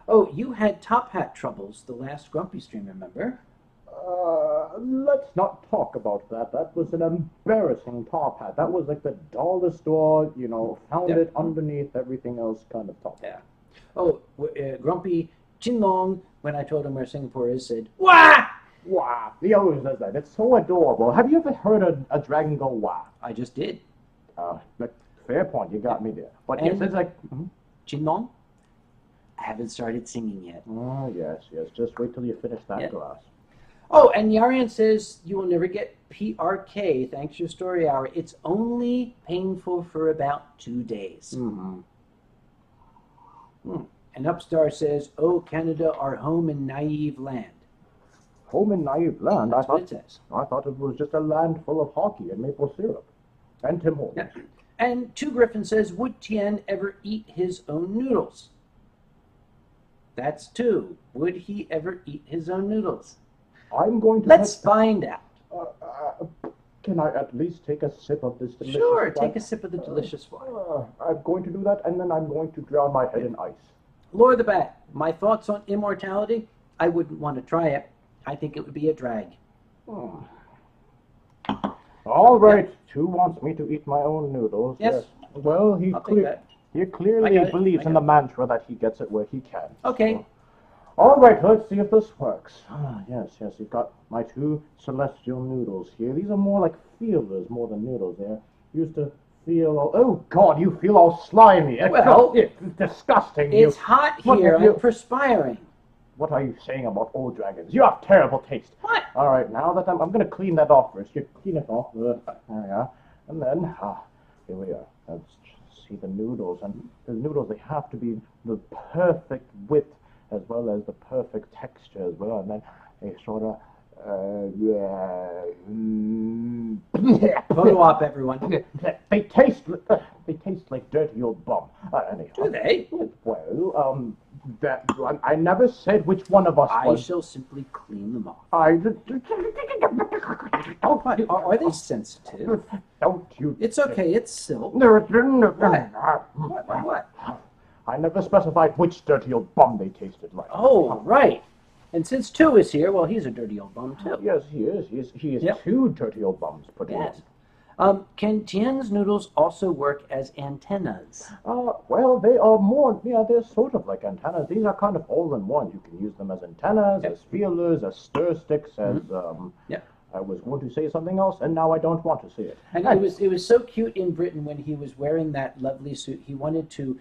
Oh, you had top hat troubles the last Grumpy stream, remember? Let's not talk about that. That was an embarrassing top hat. That was like the dullest door, found it underneath everything else kind of top hat. Oh, Grumpy Tien Long, when I told him where Singapore is, said, Wah! Wah! He always does that. It's so adorable. Have you ever heard a dragon go wah? I just did. Fair point. You got me there. But yes, it's like... Tien Long? I haven't started singing yet. Oh, yes. Just wait till you finish that glass. Oh, and Yarian says you will never get PRK thanks to your story hour. It's only painful for about 2 days. And And Upstar says, "Oh, Canada, our home in naive land." Home in naive land. That's what it says. I thought it was just a land full of hockey and maple syrup. And Tim Hortons. Yeah. And Two Griffin says, "Would Tien ever eat his own noodles?" That's two. Would he ever eat his own noodles? I'm going to... Let's find out. Can I at least take a sip of this delicious Sure, wine? take a sip of the delicious wine. I'm going to do that, and then I'm going to drown my head in ice. Lure the bat. My thoughts on immortality? I wouldn't want to try it. I think it would be a drag. All right, Two wants me to eat my own noodles. Yes. Well, he I'll take that. clearly I got it. believes in the mantra that he gets it where he can. Okay. So. All right, let's see if this works. Yes, you've got my two celestial noodles here. These are more like feelers more than noodles. They're used to feel all... Oh, God, you feel all slimy. Well, it's disgusting. It's hot What here. have you- I'm perspiring. What are you saying about old dragons? You have terrible taste. What? All right, now that I'm going to clean that off first. You clean it off. There we are. And then, here we are. Let's see the noodles. And the noodles, they have to be the perfect width as well as the perfect texture as well. And then they sort of... Photo op, everyone. They taste like dirty old bum. Anyhow. Do they? Well, I never said which one of us I was. shall simply clean them off. Don't, Are they sensitive? don't you... It's okay. It's silk. What? I never specified which dirty old bum they tasted like. Oh, right. And since Two is here, well, he's a dirty old bum, too. Yes, he is. He is Yep. two dirty old bums put in. Yes. Can Tien's noodles also work as antennas? Well, they are more, they're sort of like antennas. These are kind of all-in-one. You can use them as antennas, Yep. as feelers, as stir sticks, as, Yep. I was going to say something else, and now I don't want to say it. And it was so cute in Britain when he was wearing that lovely suit. He wanted to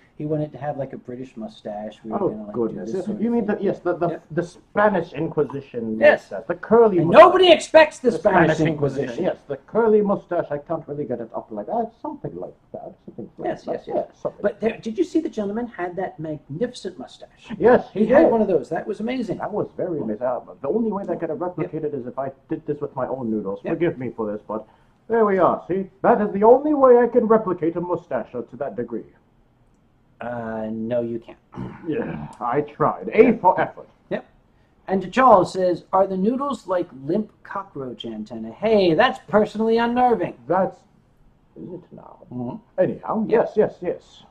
have like a British mustache. We were Oh, gonna, like, goodness. do this sort You of mean thing. the Spanish Inquisition Yes. mustache, the curly And mustache. nobody expects the The Spanish Inquisition. Yes, the curly mustache. I can't really get it up like that. Something like that. Something like Yes, that. yes, yes. Something. But did you see the gentleman had that magnificent mustache? Yes, He did. had one of those. That was amazing. That was very amazing. The only way that could have replicated is if I did this with my own noodles. Yep. Forgive me for this, but there we are. See, that is the only way I can replicate a mustache to that degree. No, you can't. Yeah, I tried. A for effort. Yep. And to Charles says, "Are the noodles like limp cockroach antenna?" Hey, that's personally unnerving. That's... Is it now? Mm-hmm. Anyhow, Yep. yes.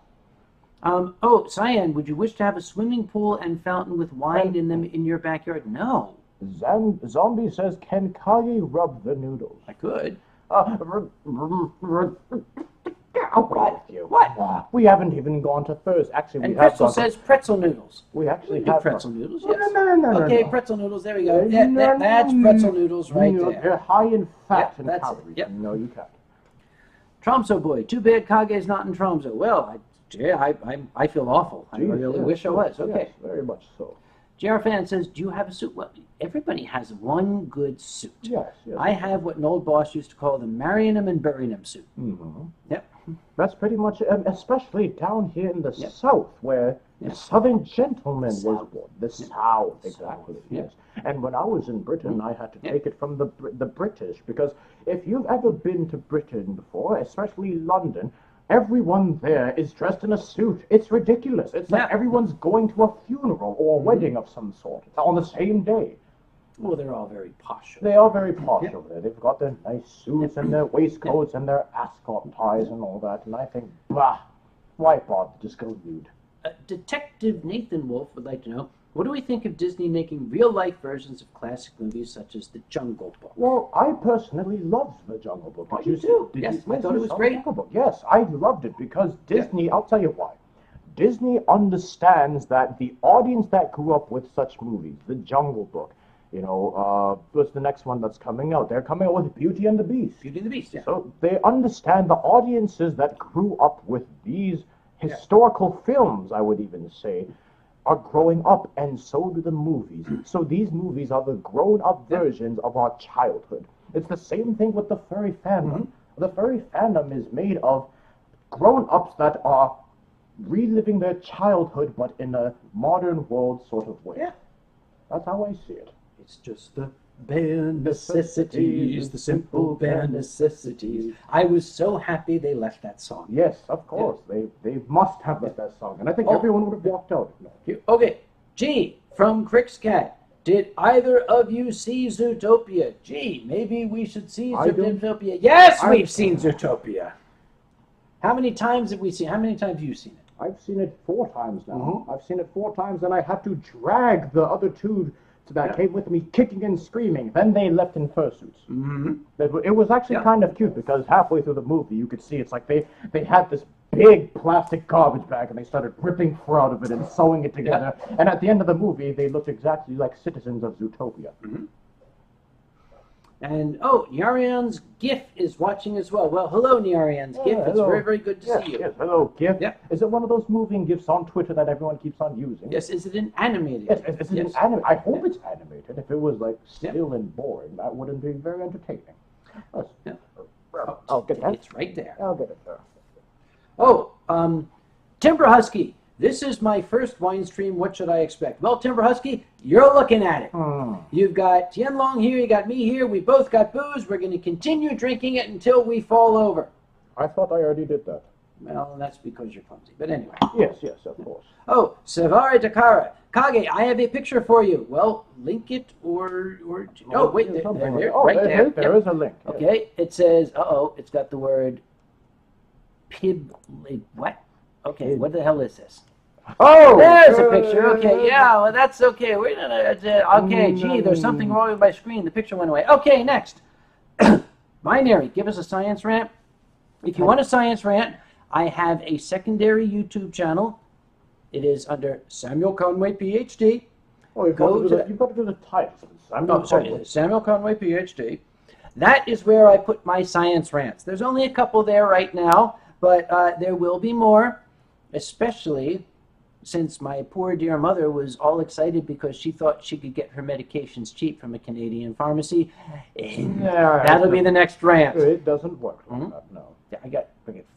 Oh, Cyan, would you wish to have a swimming pool and fountain with wine in them in your backyard? No. Zombie says, can Kage rub the noodles? I could. What? We haven't even gone to Thursday. Actually, And we have Pretzel gone says pretzel noodles. We actually We do have pretzel noodles, No, yes. no. Okay, no. pretzel noodles, there we go. Yeah, that's pretzel noodles right No, there. They're high in fat Yep, and that's it. calories. Yep. No, you can't. Tromso boy, too bad Kage's not in Tromso. Well, I feel awful. I really wish I was. Okay. Yes, very much so. JR Fan says, "Do you have a suit?" Well, everybody has one good suit. Yes. I have what an old boss used to call the marrying him and burying him suit. Mm-hmm. Yep. That's pretty much it, especially down here in the Yep. South, where Yep. the Southern gentleman was South. born. The Yep. South, exactly. Yep. Yes. And when I was in Britain, I had to Yep. take it from the British, because if you've ever been to Britain before, especially London, everyone there is dressed in a suit. It's ridiculous. It's like Yeah. everyone's going to a funeral or a wedding of some sort on the same day. Well, they're all very posh. They are very posh Yep. over there. They've got their nice suits and their waistcoats and their ascot ties and all that. And I think, bah, why bother? Just go nude. Detective Nathan Wolf would like to know, what do we think of Disney making real-life versions of classic movies such as The Jungle Book? Well, I personally loved The Jungle Book. Oh, Did you see- do? did Yes, you- I thought it was saw The great. Jungle Book. Yes, I loved it because Disney, I'll tell you why. Disney understands that the audience that grew up with such movies, The Jungle Book, what's the next one that's coming out? They're coming out with Beauty and the Beast. Beauty and the Beast, yeah. So they understand the audiences that grew up with these historical films, I would even say, are growing up, and so do the movies. So these movies are the grown-up versions of our childhood. It's the same thing with the furry fandom. The furry fandom is made of grown-ups that are reliving their childhood, but in a modern world sort of way. Yeah. That's how I see it. It's just the bare necessities, the simple bare necessities. I was so happy they left that song. Yes, of course. They must have that song, and I think everyone would have walked out. Okay, G from Crick's Cat. Did either of you see Zootopia? Gee, maybe we should see Zootopia. Yes, we've seen Zootopia. How many times have we seen? How many times have you seen it? I've seen it 4 times now. I've seen it 4 times, and I had to drag the other 2 that came with me kicking and screaming. Then they left in fursuits. It was actually kind of cute because halfway through the movie you could see it's like they had this big plastic garbage bag and they started ripping fur out of it and sewing it together. And at the end of the movie they looked exactly like citizens of Zootopia. And Nyarian's GIF is watching as well. Well, hello, Nyarian's GIF. It's very, very good to see you. Yes, hello, GIF. Yeah. Is it one of those moving GIFs on Twitter that everyone keeps on using? Yes, is it an animated? Yes, is it an animated? I hope it's animated. If it was like still and boring, that wouldn't be very entertaining. I'll get that. It's right there. I'll get it there. Timber Husky. This is my first Winestream. What should I expect? Well, Timber Husky, you're looking at it. You've got Tien Long here, you got me here. We both got booze. We're going to continue drinking it until we fall over. I thought I already did that. Well, that's because you're clumsy. But anyway. Yes, of course. Savari Takara. Kage, I have a picture for you. Well, link it or wait, there, right there. There is a link. Okay, it says, it's got the word pib, what? Okay, what the hell is this? Oh! There's a picture. Okay, yeah, well, that's okay. Okay, gee, there's something wrong with my screen. The picture went away. Okay, next. Binary, give us a science rant. If you want a science rant, I have a secondary YouTube channel. It is under Samuel Conway, PhD. Oh, you've got to do the title. Samuel Conway, PhD. That is where I put my science rants. There's only a couple there right now, but there will be more. Especially since my poor dear mother was all excited because she thought she could get her medications cheap from a Canadian pharmacy. That'll be the next rant. It doesn't work like that, no. I got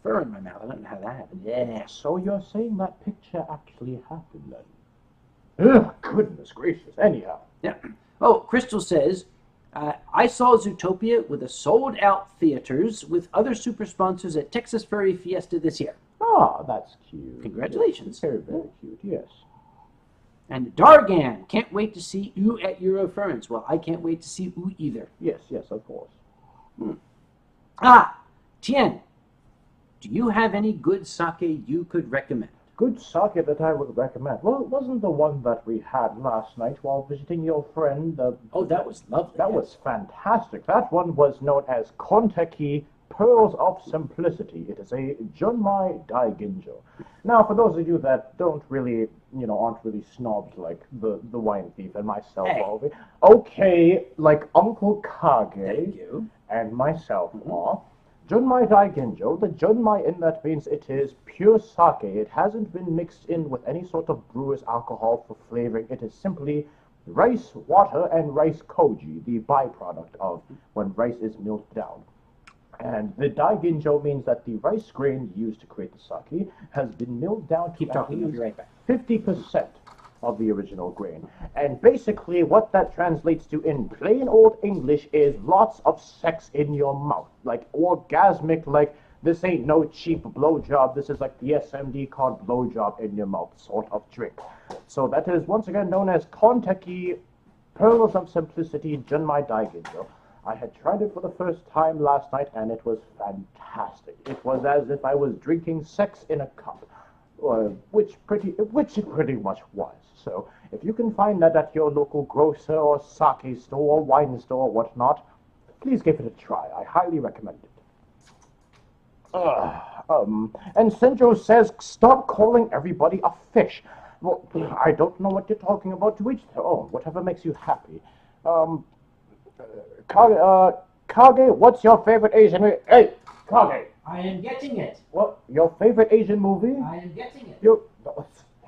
fur in my mouth. I don't know how that happened. Yeah. So you're saying that picture actually happened then? Ugh, goodness gracious. Anyhow. Yeah. Crystal says, I saw Zootopia with a sold-out theaters with other super sponsors at Texas Furry Fiesta this year. Ah, that's cute. Congratulations. Very, very cute, yes. And Dargan, can't wait to see you at Eurofurence. Well, I can't wait to see you either. Yes, of course. Tien, do you have any good sake you could recommend? Good sake that I would recommend? Well, it wasn't the one that we had last night while visiting your friend. That was lovely. That was fantastic. That one was known as Konteki Pearls of Simplicity. It is a Junmai Daiginjo. Now, for those of you that don't really, aren't really snobs like the wine thief and myself, okay, like Uncle Kage and myself are, Junmai Daiginjo, the Junmai in that means it is pure sake. It hasn't been mixed in with any sort of brewer's alcohol for flavoring. It is simply rice, water, and rice koji, the byproduct of when rice is milled down. And the Daiginjo means that the rice grain used to create the sake has been milled down to at least 50% of the original grain. And basically what that translates to in plain old English is lots of sex in your mouth. Like orgasmic, like this ain't no cheap blowjob, this is like the SMD called blowjob in your mouth sort of drink. So that is once again known as Konteki Pearls of Simplicity Junmai Daiginjo. I had tried it for the first time last night, and it was fantastic. It was as if I was drinking sex in a cup, which it pretty much was. So, if you can find that at your local grocer or sake store or wine store or whatnot, please give it a try. I highly recommend it. And Senjo says, stop calling everybody a fish. Well, I don't know what you're talking about. To each their own. Whatever makes you happy. Kage, what's your favorite Asian movie? Hey, Kage! I am getting it. What? Your favorite Asian movie? I am getting it.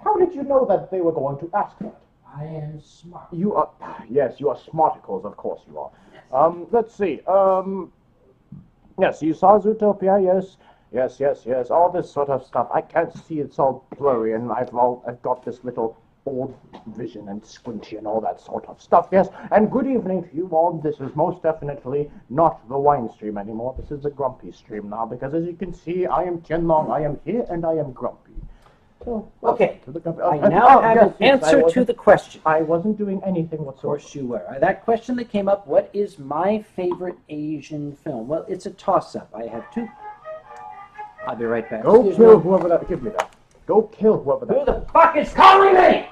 How did you know that they were going to ask that? I am smart. You are... Yes, you are smarticles, of course you are. Yes. Let's see. Yes, you saw Zootopia, yes. Yes, yes, yes. All this sort of stuff. I can't see. It's all blurry, and I've got this little old vision and squinty and all that sort of stuff. Yes. And good evening to you all. This is most definitely not the Winestream anymore. This is the Grumpy Stream now, because as you can see, I am Tien Long. I am here, and I am grumpy. So, Okay. to the grumpy. I now have yes, an yes, answer to the question. I wasn't doing anything Of whatsoever. course you were. That question that came up, what is my favorite Asian film? Well, it's a toss-up. I have two. I'll be right back. Go Excuse kill me. whoever that. Give me that. Go kill whoever that. Who the fuck is calling me?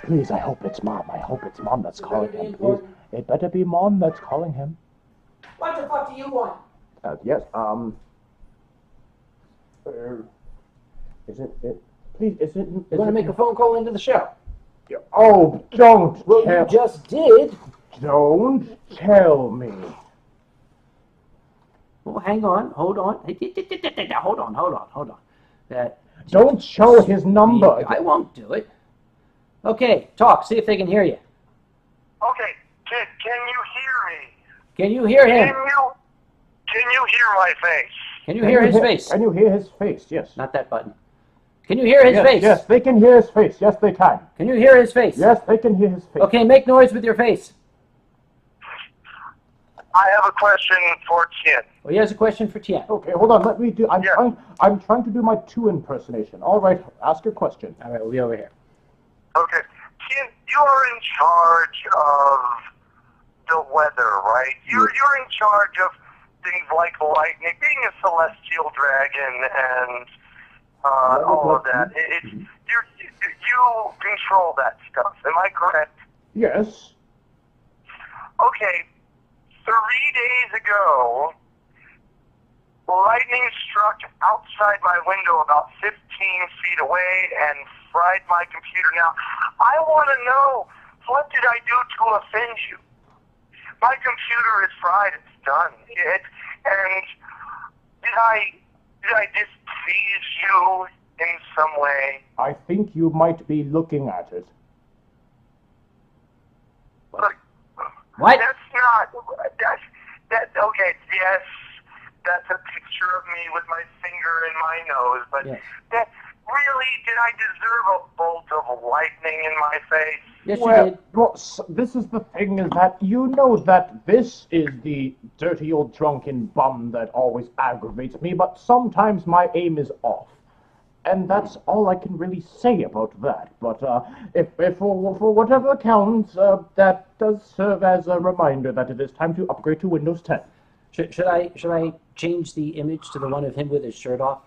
Please, I hope it's Mom. I hope it's Mom that's It calling better be him. Please. important. It better be Mom that's calling him. What the fuck do you want? Yes, is it, please, is it... You want to make a phone call into the show? Oh, don't Well, tell... you just did. Don't tell me. Well, hang on. Hold on. Hold on. Don't show his number. I won't do it. Okay, talk. See if they can hear you. Okay, can you hear me? Can you hear him? Can you hear my face? Can you hear his face? Can you hear his face? Yes. Not that button. Can you hear his Yes, face? yes, they can hear his face. Yes, they can. Can you hear his face? Yes, they can hear his face. Okay, make noise with your face. I have a question for Tien. Well, here's a question for Tien. Okay, hold on. Let me do... Yeah. I'm trying to do my 2 impersonation. All right, ask your question. All right, we'll be over here. Okay, Tien, you are in charge of the weather, right? You're in charge of things like lightning, being a celestial dragon, and all of that. You control that stuff. Am I correct? Yes. Okay, 3 days ago, lightning struck outside my window about 15 feet away and fried my computer. Now, I want to know, what did I do to offend you? My computer is fried. It's done. And did I displease you in some way? I think you might be looking at it. Look, What? That's not. Okay, yes, that's a picture of me with my finger in my nose, but Yes. that really, did I deserve a bolt of lightning in my face? Yes, you did. Well, this is the thing, is that you know that this is the dirty old drunken bum that always aggravates me, but sometimes my aim is off. And that's all I can really say about that. But if for whatever counts, that does serve as a reminder that it is time to upgrade to Windows 10. Should I change the image to the one of him with his shirt off?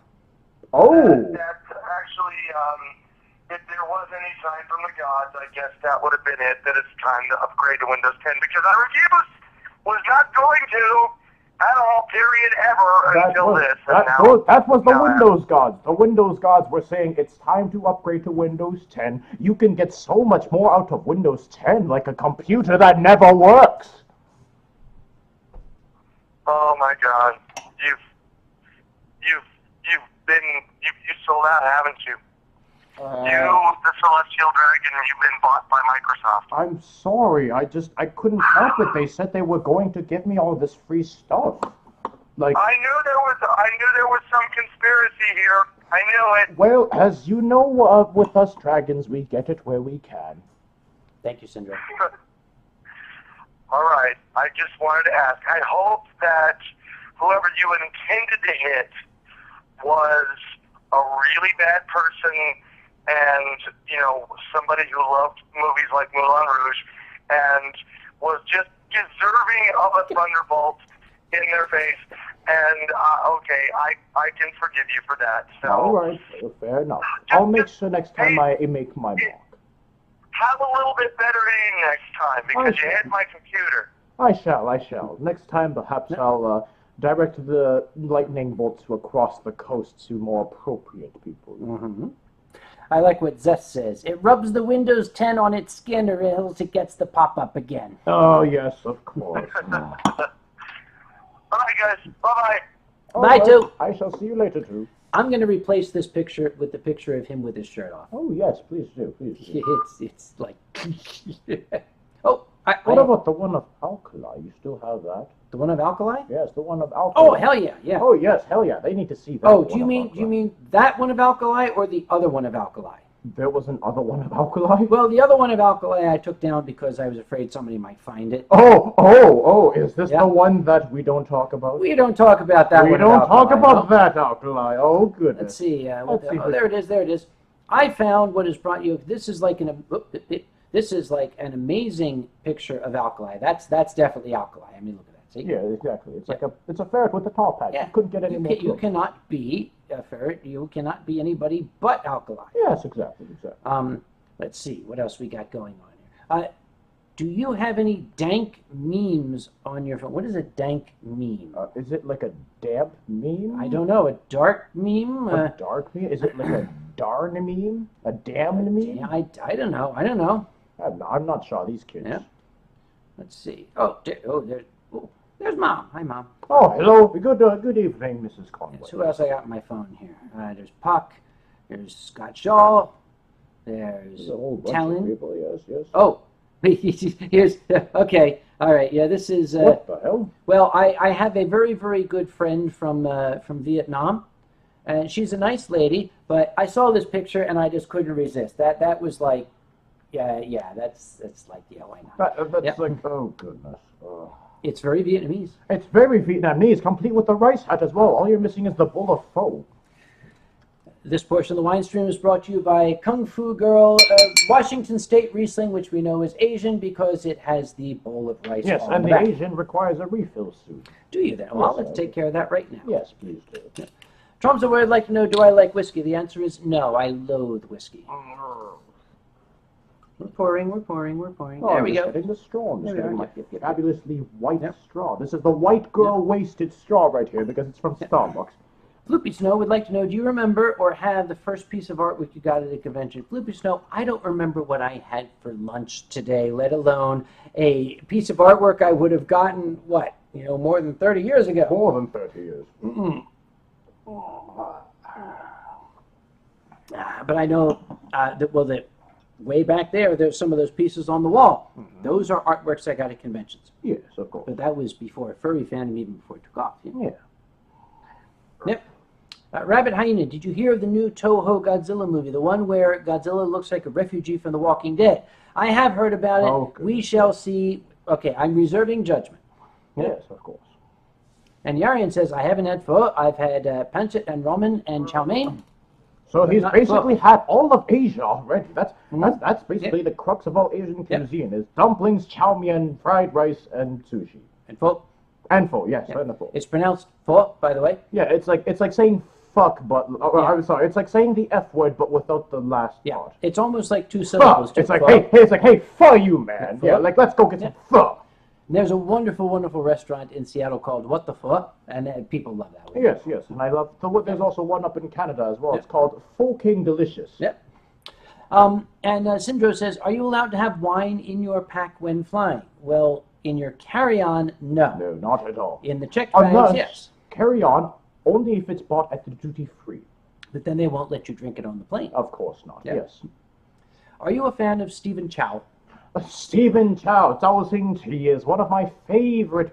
Oh! That's actually, if there was any sign from the gods, I guess that would have been it, that it's time to upgrade to Windows 10, because I refused, was not going to, at all, period, ever, until this. And That was the now Windows gods. The Windows gods were saying it's time to upgrade to Windows 10. You can get so much more out of Windows 10, like a computer that never works. Oh my God, you sold out, haven't you? You, the Celestial Dragon, you've been bought by Microsoft. I'm sorry. I couldn't help it. They said they were going to give me all this free stuff. Like, I knew there was some conspiracy here. I knew it. well, as you know, with us dragons, we get it where we can. Thank you, Syndrome. All right. I just wanted to ask. I hope that whoever you intended to hit was a really bad person and, somebody who loved movies like Moulin Rouge and was just deserving of a thunderbolt in their face. And, okay, I can forgive you for that. So All right, fair enough. I'll make sure next time I make my mark. have a little bit better aim next time, because you hit my computer. I shall. Next time, perhaps I'll direct the lightning bolts across the coast to more appropriate people. Mm-hmm. I like what Zeth says. It rubs the Windows 10 on its skin or else it gets the pop-up again. Oh, yes, of course. Bye, guys. Bye-bye. All Bye, right, too. I shall see you later, too. I'm going to replace this picture with the picture of him with his shirt off. Oh, yes, please do, please do. It's like... Oh, What about the one of alkali? You still have that? the one of alkali? Yes, the one of alkali. Oh, hell yeah, yeah. Oh, yes, hell yeah. They need to see that. Oh, do you mean that one of alkali or the other one of alkali? There was another one of alkali? Well, the other one of alkali I took down because I was afraid somebody might find it. Oh, is this the one that we don't talk about? We don't talk about that one. We don't talk about that alkali. Oh, goodness. Let's see. There it is. There it is. I found what has brought you. This is like an amazing picture of alkali. That's definitely alkali. I mean, look at that. See? Yeah, exactly. It's like it's a ferret with a top hat. Yeah. You couldn't get any more. You cannot be a ferret. You cannot be anybody but alkali. Yes, exactly. Let's see what else we got going on here. Do you have any dank memes on your phone? What is a dank meme? Is it like a damp meme? I don't know. A dark meme? A dark meme? Is it like a darn meme? A damned meme? Yeah, I don't know. I don't know. I'm not sure. These kids. Yeah. Let's see. There's Mom. Hi, Mom. Oh, hello. Good evening, Mrs. Conway. Yes, who else I got on my phone here? There's Puck. There's Scott Shaw. There's a whole bunch Talon. of people. Yes. Oh, here's okay. All right. Yeah, this is. What the hell? Well, I have a very, very good friend from Vietnam, and she's a nice lady. But I saw this picture and I just couldn't resist. That was like, yeah. That's like, yeah, why not? That's like, oh goodness. It's very Vietnamese. It's very Vietnamese, complete with the rice hat as well. All you're missing is the bowl of pho. This portion of the Winestream is brought to you by Kung Fu Girl Washington State Riesling, which we know is Asian because it has the bowl of rice. Yes, on and the back. Asian requires a refill suit. Do you then? Well, let's take care of that right now. Yes, please do. Yeah. Trump's would like to know, do I like whiskey? The answer is no, I loathe whiskey. We're pouring. Oh, There we go. Getting the straw. I'm just There we getting are. my fabulously white Yep. straw. This is the white girl wasted straw right here because it's from Starbucks. Floopy Snow would like to know, do you remember or have the first piece of artwork you got at a convention? Floopy Snow, I don't remember what I had for lunch today, let alone a piece of artwork I would have gotten, more than 30 years ago. More than 30 years. But I know that way back there's some of those pieces on the wall. Mm-hmm. Those are artworks I got at conventions. Yes, of course. But that was before Furry Fandom, even before it took off. Yeah. Yep. Rabbit Hyena, did you hear of the new Toho Godzilla movie, the one where Godzilla looks like a refugee from The Walking Dead? I have heard about it. Oh, we shall see. Okay, I'm reserving judgment. Yes, of course. And Yarian says, I haven't had pho. I've had pancit and ramen and chow mein. So he's not basically pho. had all of Asia already. That's basically the crux of all Asian cuisine is dumplings, chow mein, fried rice, and sushi. And pho. And pho, yes, and the pho. It's pronounced pho, by the way. Yeah, it's like saying fuck, but I'm sorry, it's like saying the F word, but without the last part. It's almost like two syllables. Fuck. It's like, hey, pho you, man. Pho. Yeah, like let's go get some pho. And there's a wonderful, wonderful restaurant in Seattle called What the Pho, and people love that one. Yes, and I love. There's also one up in Canada as well. It's called Pho King Delicious. Yep. And Sindro says, are you allowed to have wine in your pack when flying? Well, in your carry-on, no. No, not at all. In the checked bags, Unless yes. carry on only if it's bought at the duty free. But then they won't let you drink it on the plane. Of course not. Yeah. Yes. Are you a fan of Stephen Chow? Stephen Chow, Zhao Xing Ti is one of my favorite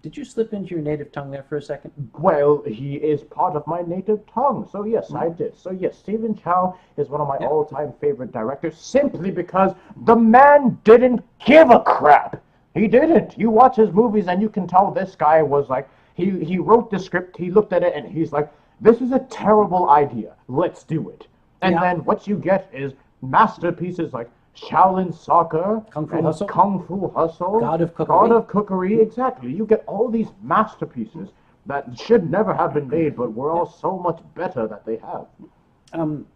Did you slip into your native tongue there for a second? Well, he is part of my native tongue, so yes, I did. So yes, Stephen Chow is one of my all-time favorite directors, simply because the man didn't give a crap. He didn't. You watch his movies and you can tell this guy was like, he wrote the script, he looked at it, and he's like, this is a terrible idea. Let's do it. And then what you get is masterpieces like Shaolin Soccer, Kung Fu Hustle, God of Cookery. God of Cookery, exactly. You get all these masterpieces that should never have been made, but were all so much better that they have. I'm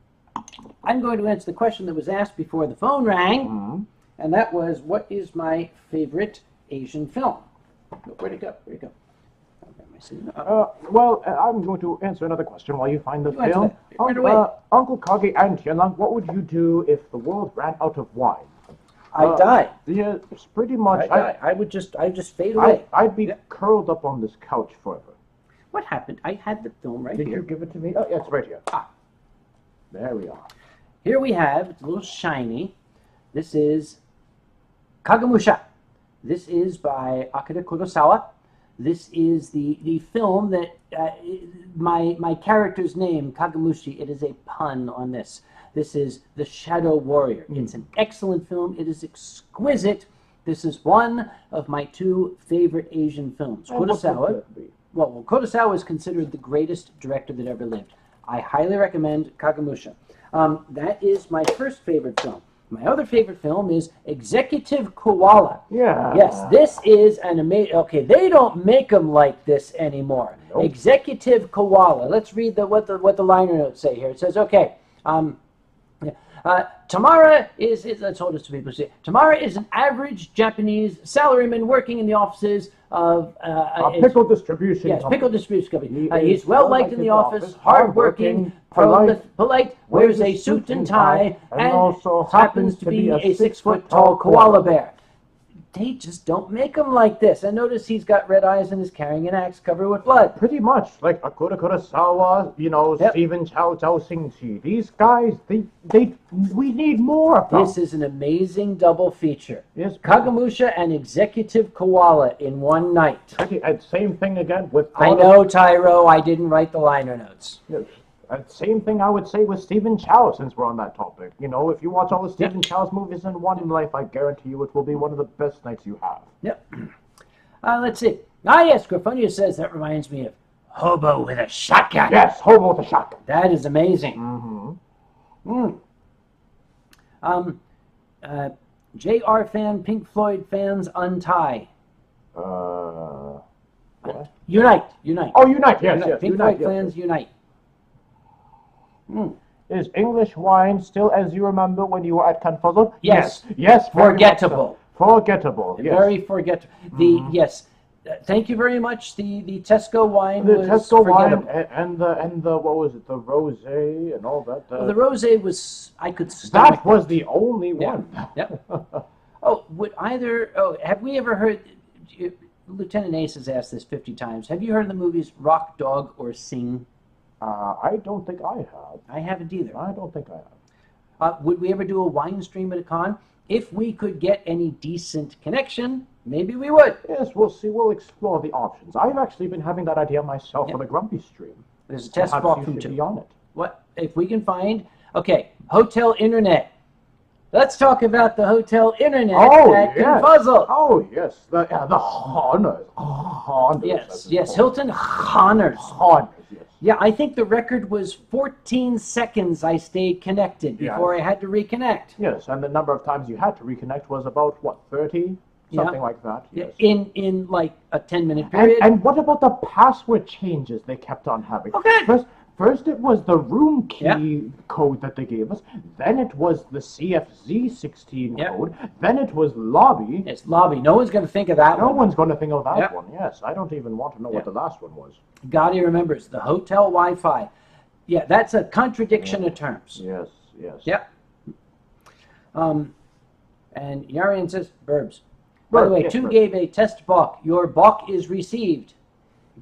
going to answer the question that was asked before the phone rang, and that was, what is my favorite Asian film? Where'd it go? Well, I'm going to answer another question while you find the answer film. that. Right away. Uncle Kage and Tien Long, what would you do if the world ran out of wine? I'd die. Yeah, it's pretty much. I'd just fade away. I'd be curled up on this couch forever. What happened? I had the film right Did here. you give it to me? Oh, yeah, it's right here. There we are. Here we have, it's a little shiny. This is Kagemusha. This is by Akira Kurosawa. This is the film that my character's name, Kagemushi, it is a pun on this. This is The Shadow Warrior. It's an excellent film. It is exquisite. This is one of my two favorite Asian films. Kurosawa. Well, Kurosawa is considered the greatest director that ever lived. I highly recommend Kagemusha. That is my first favorite film. My other favorite film is Executive Koala. Yeah. Yes, this is an amazing... Okay, they don't make them like this anymore. Nope. Executive Koala. Let's read what the liner notes say here. It says, okay, Tamara is let's hold this to people see. Tamara is an average Japanese salaryman working in the offices of a pickle distribution yes, company. pickle distribution company. He He's well liked in the office, hardworking, polite, wears a suit and tie, and also happens to be a 6-foot-tall koala bear. They just don't make him like this. And notice he's got red eyes and is carrying an axe covered with blood. Pretty much, like Akira Kurosawa, Stephen Chow Sing-chi. These guys, we need more of them. This is an amazing double feature. Yes. Kagemusha and Executive Koala in one night. Same thing again with... I know, Tyro, I didn't write the liner notes. Yes. Same thing I would say with Stephen Chow, since we're on that topic. If you watch all the Stephen Chow's movies in one life, I guarantee you it will be one of the best nights you have. Yep. Let's see. Yes, Griffonia says that reminds me of Hobo with a Shotgun. Yes, Hobo with a Shotgun. That is amazing. JR fan, Pink Floyd fans, untie. What? Unite. Oh, Unite, yes. Pink Unite, Floyd fans, unite. Is English wine still as you remember when you were at Confuzzled? Yes. Yes. Forgettable. Forgettable. Yes. Very forgettable. Yes. Thank you very much. The Tesco wine The was Tesco wine forgettable. and the what was it? The rosé and all that. Well, the rosé was I could stomach. That was the only one. Yep. Have we ever heard? Lieutenant Ace has asked this 50 times. Have you heard of the movies Rock, Dog, or Sing? I don't think I have. I haven't either. I don't think I have. Would we ever do a wine stream at a con? If we could get any decent connection, maybe we would. Yes, we'll see. We'll explore the options. I've actually been having that idea myself for the Grumpy stream. There's a test Perhaps walk you from should two. be on it. What if we can find? Okay, hotel internet. Let's talk about the hotel internet at Confuzzle. Oh yes, the Honors. Yes, Hilton Honors. Honors, yes. Yeah, I think the record was 14 seconds I stayed connected before I had to reconnect. Yes, and the number of times you had to reconnect was about, 30? Something like that, yes. In like a 10-minute period. And what about the password changes they kept on having? Okay. First it was the room key code that they gave us. Then it was the CFZ16 code. Then it was lobby. It's lobby. No one's going to think of that one. No one's going to think of that one, yes. I don't even want to know what the last one was. Gotti remembers the hotel Wi-Fi. Yeah, that's a contradiction of terms. Yes. Yep. And Yarian says, Burbs. By the way, two gave a test balk. Your balk is received.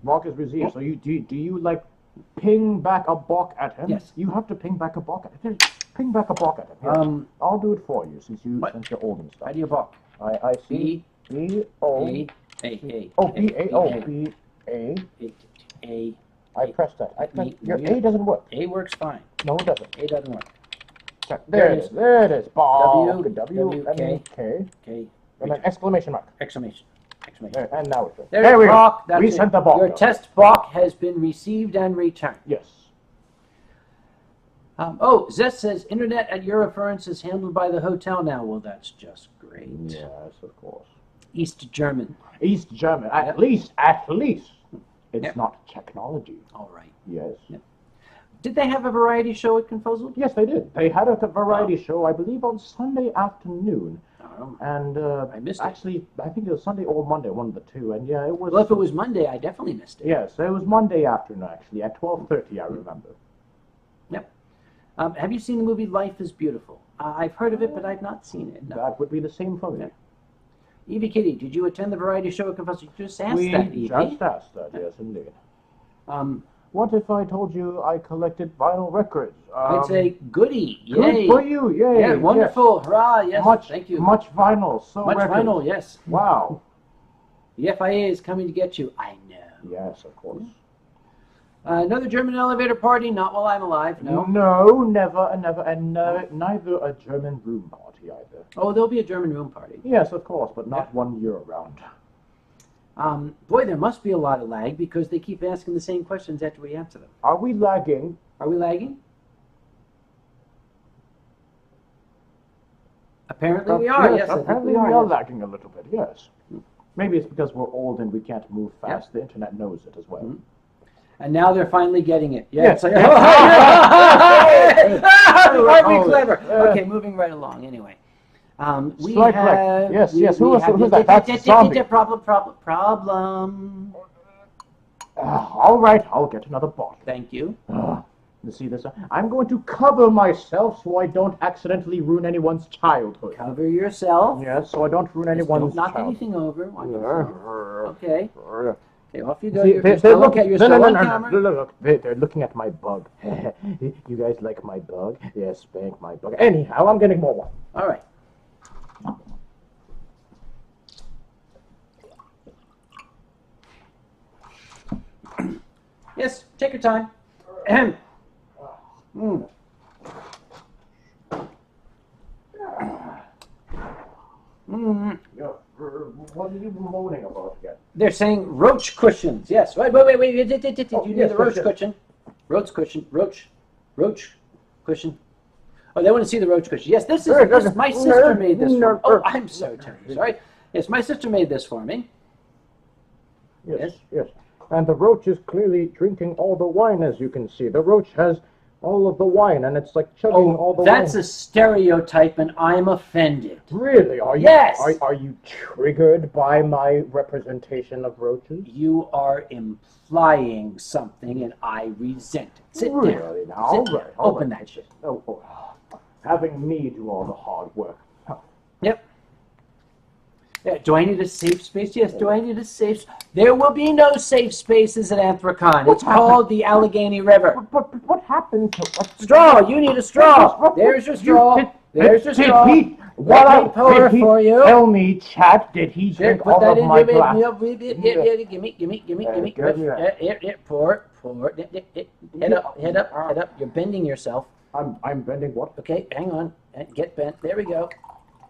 Balk is received. So do you like ping back a balk at him? Yes. You have to ping back a balk at him. Ping back a balk at him. Yes. I'll do it for you since you're old and stuff. How do you balk? I see. B-O. A. Oh, B-A-O. B-A. A. I pressed that. Your A doesn't work. A works fine. No, it doesn't. A doesn't work. There it is. There it is. Balk. W, K. K. And then exclamation mark. Exclamation. There, and now it's There we go. We sent the balk. Your test balk has been received and returned. Yes. Zest says, internet at your reference is handled by the hotel now. Well, that's just great. Yes, of course. East German. East German. At least. It's not technology. All right. Yes. Yep. Did they have a variety show at Confuzzled? Yes, they did. They had a variety show, I believe, on Sunday afternoon. And I missed it. Actually, I think it was Sunday or Monday, one of the two. And yeah, it was. Well, if it was Monday, I definitely missed it. Yes, it was Monday afternoon, actually, at 12:30, I remember. Yep. Have you seen the movie Life is Beautiful? I've heard of it, but I've not seen it. No. That would be the same for me. Yep. Evie Kitty, did you attend the variety show at Confuzzled? You just asked that, Evie. We just asked that, yes, indeed. What if I told you I collected vinyl records? I'd say goody, Good yay. for you, yay. Yeah, wonderful, hurrah, yes, thank you. Much vinyl, so Much records. vinyl, yes. Wow. The FIA is coming to get you. I know. Yes, of course. Another German elevator party, not while I'm alive, no. No, never, and neither a German room party either. Oh, there'll be a German room party. Yes, of course, but not 1 year around. Boy, there must be a lot of lag because they keep asking the same questions after we answer them. Are we lagging? Are we lagging? Apparently we are, yes. Apparently we are lagging a little bit, yes. Maybe it's because we're old and we can't move fast. The internet knows it as well. Mm-hmm. And now they're finally getting it. Yeah, Yes. it's like, aren't we clever? Okay, moving right along. Anyway, we Strike have. right. Yes, we, yes. we Who's have that? That's a zombie. Problem. All right, I'll get another bottle. Thank you. You see this? I'm going to cover myself so I don't accidentally ruin anyone's childhood. Cover yourself. Yes, so I don't ruin anyone's Don't knock childhood. anything over. Wonderful. Okay. Okay, off you go. See, You're still okay. You're still on camera. Look, they're looking at my bug. You guys like my bug? Yes, spank my bug. Anyhow, I'm getting more wine. All right. Yes, take your time. Ahem. Mm. Mm. What are you moaning about again? They're saying roach cushions. Yes. Wait. You need the roach cushion. Roach cushion. Roach cushion. Oh, they want to see the roach cushion. Yes, this is my sister made this for me. Oh, I'm so terribly sorry. Yes, my sister made this for me. Yes. And the roach is clearly drinking all the wine, as you can see. The roach has all of the wine, and it's like chugging all the wine. That's a stereotype, and I'm offended. Really? Are you? Yes. Are you triggered by my representation of roaches? You are implying something, and I resent it. Sit Really? down. Now, Sit all down. right, all Open right. that shit. Oh, having me do all the hard work. Yep. Yeah, do I need a safe space? Yes. Do I need a safe? There will be no safe spaces at Anthrocon. It's called the Allegheny River. But what happened to Straw. You need a straw. There's your straw. There's your straw. Did he? What pour for you. Tell me, chat. Did he drink Put all that of in my your glass? Gimme. Here, pour. Head up. You're bending yourself. I'm bending what? Okay, hang on. Get bent. There we go.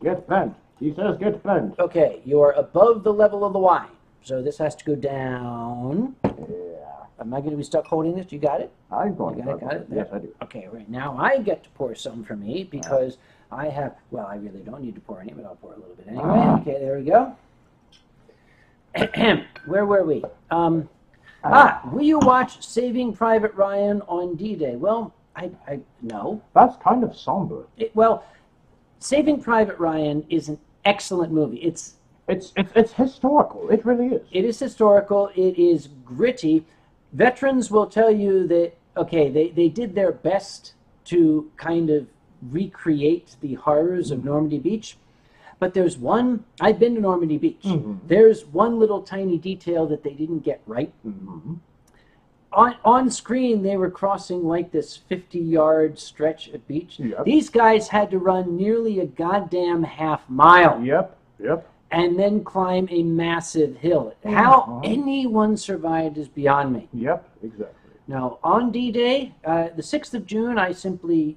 Get bent. He says get bent. Okay, you are above the level of the wine. So this has to go down. Yeah. Am I going to be stuck holding this? You got it? I'm going You got it? Yes, I do. Okay, right now I get to pour some for me because I have, well, I really don't need to pour any, but I'll pour a little bit anyway. Okay, there we go. Where were we? Will you watch Saving Private Ryan on D-Day? Well, I no. That's kind of somber. Saving Private Ryan is an excellent movie. It's historical. It really is. It is historical. It is gritty. Veterans will tell you that, okay, they did their best to kind of recreate the horrors of Normandy Beach. But there's one, I've been to Normandy Beach. Mm-hmm. There's one little tiny detail that they didn't get right. Mm-hmm. On screen, they were crossing like this 50-yard stretch at beach. Yep. These guys had to run nearly a goddamn half mile. Yep. And then climb a massive hill. How anyone survived is beyond me. Yep, exactly. Now, on D-Day, the 6th of June, I simply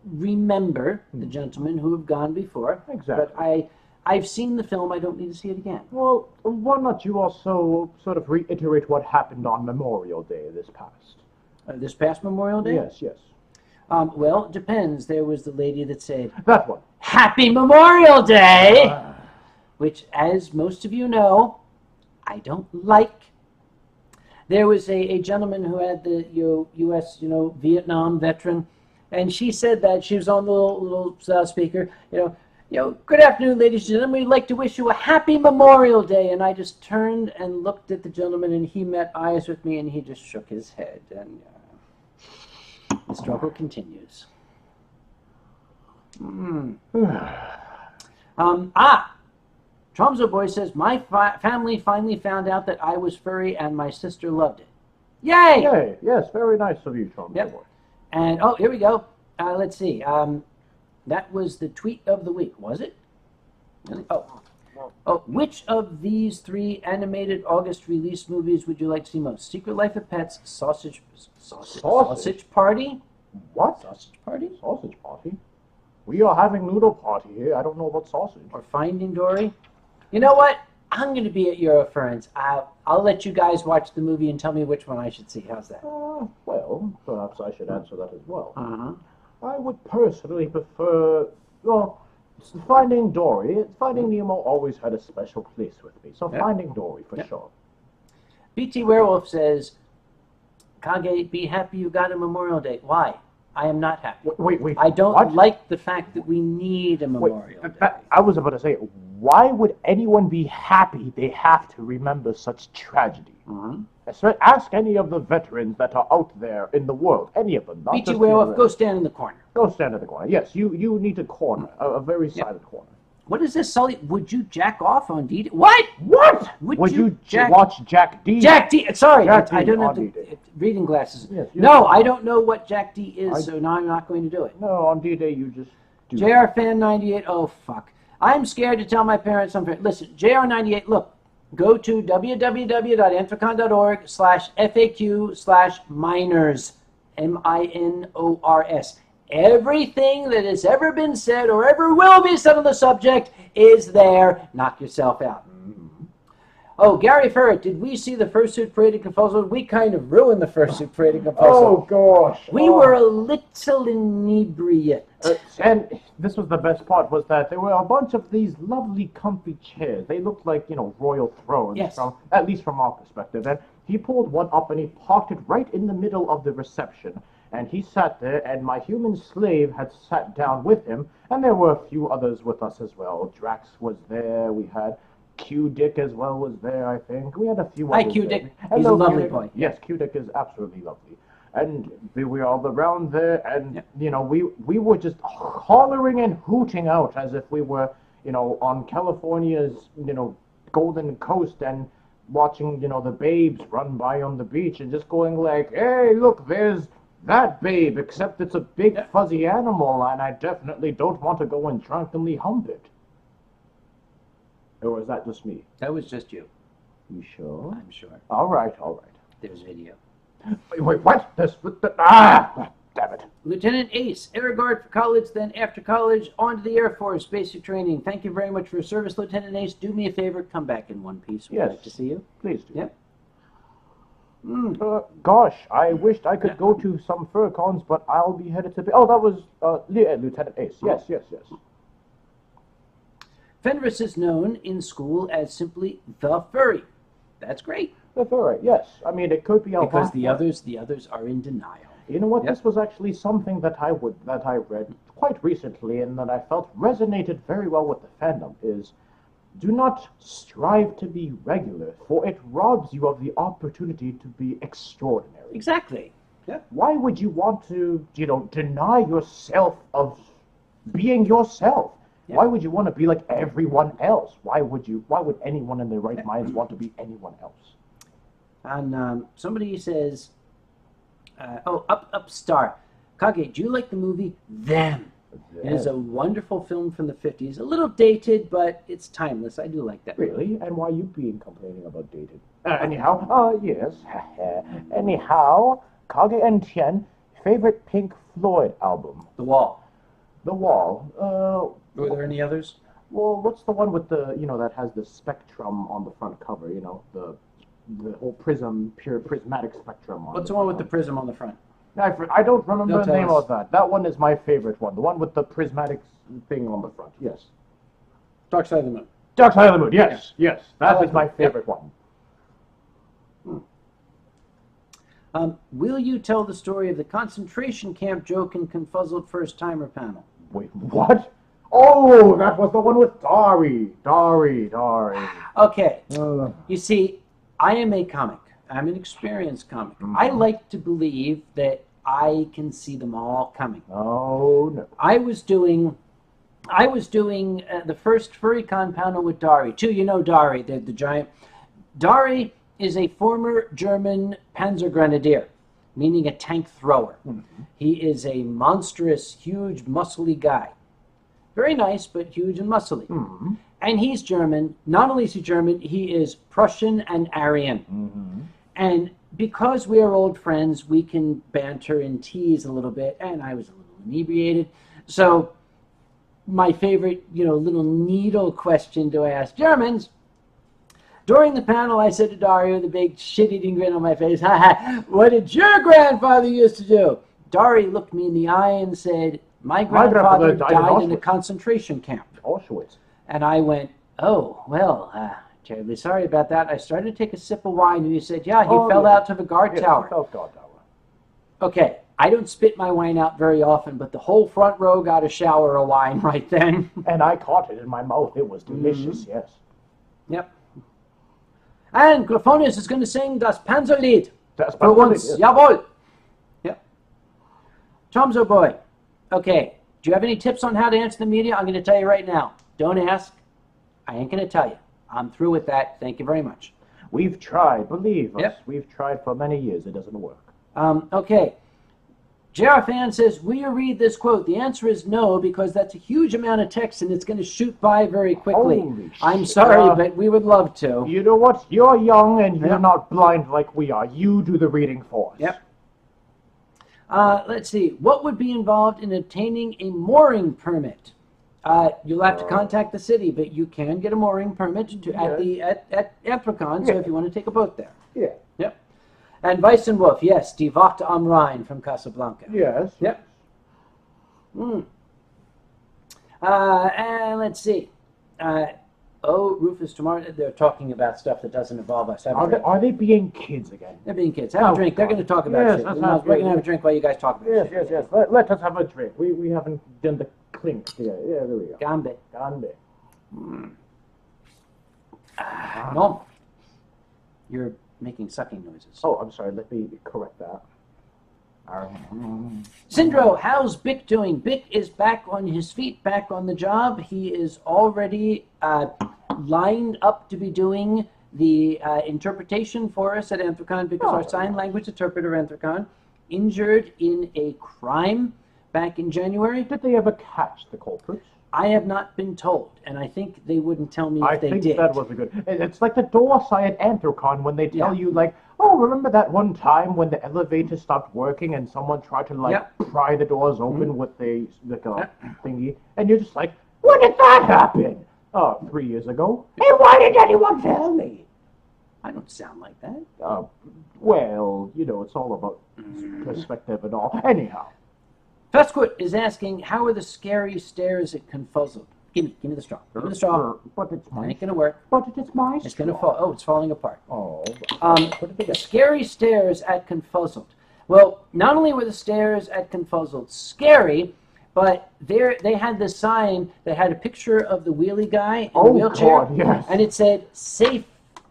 remember the gentlemen who have gone before. Exactly. But I've seen the film. I don't need to see it again. Well, why not you also sort of reiterate what happened on Memorial Day this past? This past Memorial Day? Yes. Well, it depends. There was the lady that said, that one. Happy Memorial Day! Which, as most of you know, I don't like. There was a gentleman who had the U.S., Vietnam veteran, and she said that she was on the little speaker, good afternoon, ladies and gentlemen. We'd like to wish you a happy Memorial Day. And I just turned and looked at the gentleman, and he met eyes with me, and he just shook his head. And the struggle continues. Tromso Boy says, my family finally found out that I was furry, and my sister loved it. Yay! Yay! Yes, very nice of you, Charlie Yep. boy. And oh, here we go. Let's see. That was the tweet of the week, was it? Oh, which of these 3 animated August release movies would you like to see most? Secret Life of Pets, Sausage Party? What? Sausage Party? Sausage party? We are having noodle party here. I don't know about sausage. Or Finding Dory? You know what? I'm going to be at Eurofurence. I'll let you guys watch the movie and tell me which one I should see. How's that? Well, perhaps I should answer that as well. Uh-huh. I would personally prefer, well, Finding Dory. Finding Nemo always had a special place with me, so Yep. Finding Dory for Yep. sure. BT Werewolf says, Kage, be happy you got a Memorial Day. Why? I am not happy. Wait. I don't what? like the fact that we need a Memorial Day. I was about to say, why would anyone be happy they have to remember such tragedy? Mhm. Ask any of the veterans that are out there in the world, any of them. Not BT just Werewolf, the- go stand in the corner. Go stand in the corner. Yes, you need a corner, a very silent corner. What is this, Sully? Would you jack off on D-Day? What? What? Would you watch Jack D? Jack D. Sorry, Jack I D don't have on the D-Day. reading glasses. Yes, you no, do. I don't know what Jack D is, so now I'm not going to do it. No, on D-Day you just do. JR Fan 98. Oh fuck! I'm scared to tell my parents I'm. Listen, JR 98. Look, go to www.anthrocon.org/FAQ/minors. MINORS. Everything that has ever been said or ever will be said on the subject is there. Knock yourself out. Oh, Gary Ferret, did we see the Fursuit Parade in Compulso? We kind of ruined the Fursuit Parade in Compulso. Oh gosh. We were a little inebriate. And this was the best part, was that there were a bunch of these lovely comfy chairs. They looked like, royal thrones, Yes. at least from our perspective. And he pulled one up and he parked it right in the middle of the reception. And he sat there, and my human slave had sat down with him, and there were a few others with us as well. Drax was there, we had Q-Dick as well was there, I think. We had a few Hi, others Q-Dick. there. He's a Hello, lovely Q-Dick. boy. Yes, Q-Dick is absolutely lovely. And we were all around there, and, we were just hollering and hooting out as if we were, on California's, Golden Coast and watching, the babes run by on the beach and just going like, hey, look, there's that babe, except it's a big fuzzy animal, and I definitely don't want to go and drunkenly hump it. Or is that just me? That was just you. You sure? I'm sure. All right. There's video. Wait, what? Damn it. Lieutenant Ace, Air Guard for college, then after college, on to the Air Force, basic training. Thank you very much for your service, Lieutenant Ace. Do me a favor, come back in one piece. We'd Yes. like to see you. Please do. Yep. Gosh, I wished I could go to some fur cons, but I'll be headed to... Oh, that was Lieutenant Ace. Yes. Fenris is known in school as simply the furry. That's great. That's all right, yes. I mean, it could be... Because the others are in denial. You know what? Yep. This was actually something that I read quite recently, and that I felt resonated very well with the fandom, is do not strive to be regular, for it robs you of the opportunity to be extraordinary. Exactly. Why would you want to, deny yourself of being yourself? Yeah. Why would you want to be like everyone else? Why would anyone in their right minds want to be anyone else? And somebody says, Upstar. Kage, do you like the movie Them? It is a wonderful film from the 50s. A little dated, but it's timeless. I do like that. Really? And why you being complaining about dated? Yes. Anyhow, Kage and Tien, favorite Pink Floyd album? The Wall. The Wall. Were there any others? Well, what's the one with the, that has the spectrum on the front cover, the whole prismatic spectrum on What's the one with the prism on the front? I don't remember Don't the name tell us. of that. That one is my favorite one. The one with the prismatic thing on the front. Yes. Dark Side of the Moon. Dark Side of the Moon. Yes. That like is my that. favorite one. Will you tell the story of the concentration camp joke in Confuzzled First Timer panel? Wait, what? Oh, that was the one with Dari. Okay. You see, I am a comic. I'm an experienced comic. I like to believe that I can see them all coming. Oh, no. I was doing the first FurryCon panel with Dari. Too, Dari, the giant. Dari is a former German Panzer Grenadier, meaning a tank thrower. He is a monstrous, huge, muscly guy. Very nice, but huge and muscly. And he's German. Not only is he German, he is Prussian and Aryan. And because we are old friends, we can banter and tease a little bit, and I was a little inebriated. So my favorite, little needle question to ask Germans. During the panel, I said to Dario, the big shit-eating grin on my face, what did your grandfather used to do? Dario looked me in the eye and said, my grandfather died in a concentration camp. Auschwitz. And I went, oh, well, terribly sorry about that. I started to take a sip of wine, and he said, yeah, he fell out of a guard tower. He fell guard tower. Okay, I don't spit my wine out very often, but the whole front row got a shower of wine right then. And I caught it in my mouth. It was delicious, yes. Yep. And Grafonius is going to sing Das Panzerlied. Das For once. Panzerlied, yes. Jawohl. Yep. Tomzo boy. Okay. Do you have any tips on how to answer the media? I'm going to tell you right now. Don't ask. I ain't going to tell you. I'm through with that. Thank you very much. We've tried, believe us. Yep. We've tried for many years. It doesn't work. Okay. JR Fan says, will you read this quote? The answer is no, because that's a huge amount of text and it's going to shoot by very quickly. Holy I'm shit. sorry, but we would love to. You know what? You're young and you're Yep. not blind like we are. You do the reading for us. Yep. Let's see. What would be involved in obtaining a mooring permit? You'll have to contact the city, but you can get a mooring permit at Anthrocon, so Yeah. if you want to take a boat there. Yeah. Yep. And Weissenwolf, yes, Die Wacht am Rhein from Casablanca. Yes. Yep. And let's see. Rufus, tomorrow they're talking about stuff that doesn't involve us. Are they being kids again? They're being kids. Have a drink. They're going to talk about Yes, shit. that We're sounds going to great. have a drink while you guys talk about Yes, shit. yes. Let us have a drink. We haven't done the clink here. Yeah, there we go. Gambe. Gande. No. You're making sucking noises. Oh, I'm sorry. Let me correct that. Sindro, how's Bick doing? Bick is back on his feet, back on the job. He is already lined up to be doing the interpretation for us at Anthrocon because our sign language interpreter, Anthrocon, injured in a crime back in January. Did they ever catch the culprits? I have not been told, and I think they wouldn't tell me if they did. I think that was a good... It's like the Dorsai at Anthrocon when they tell Yeah. you, like, oh, remember that one time when the elevator stopped working and someone tried to, like, pry the doors open with a thingy? And you're just like, when did that happen? 3 years ago. And why did anyone tell me? I don't sound like that. Well, it's all about perspective and all. Anyhow. Fesquit is asking, how are the scary stairs at Confuzzled? Give me the straw. Give me the straw. But it's That my... ain't gonna work. But it's my It's gonna fall. Oh, it's falling apart. Oh. The scary stairs at Confuzzled. Well, not only were the stairs at Confuzzled scary, but they had this sign that had a picture of the wheelie guy in a wheelchair. God, yes. And it said, safe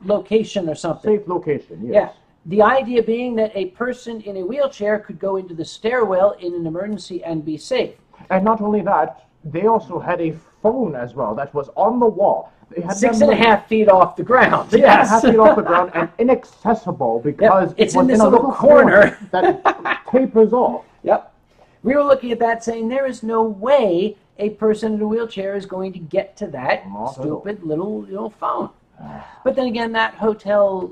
location or something. Safe location, yes. Yeah. The idea being that a person in a wheelchair could go into the stairwell in an emergency and be safe. And not only that, they also had a phone as well that was on the wall. They had 6.5 feet off the ground. 6.5 feet off the ground and inaccessible because it's it was in this a little corner that tapers off. Yep. We were looking at that saying there is no way a person in a wheelchair is going to get to that Not at stupid little phone. But then again, that hotel,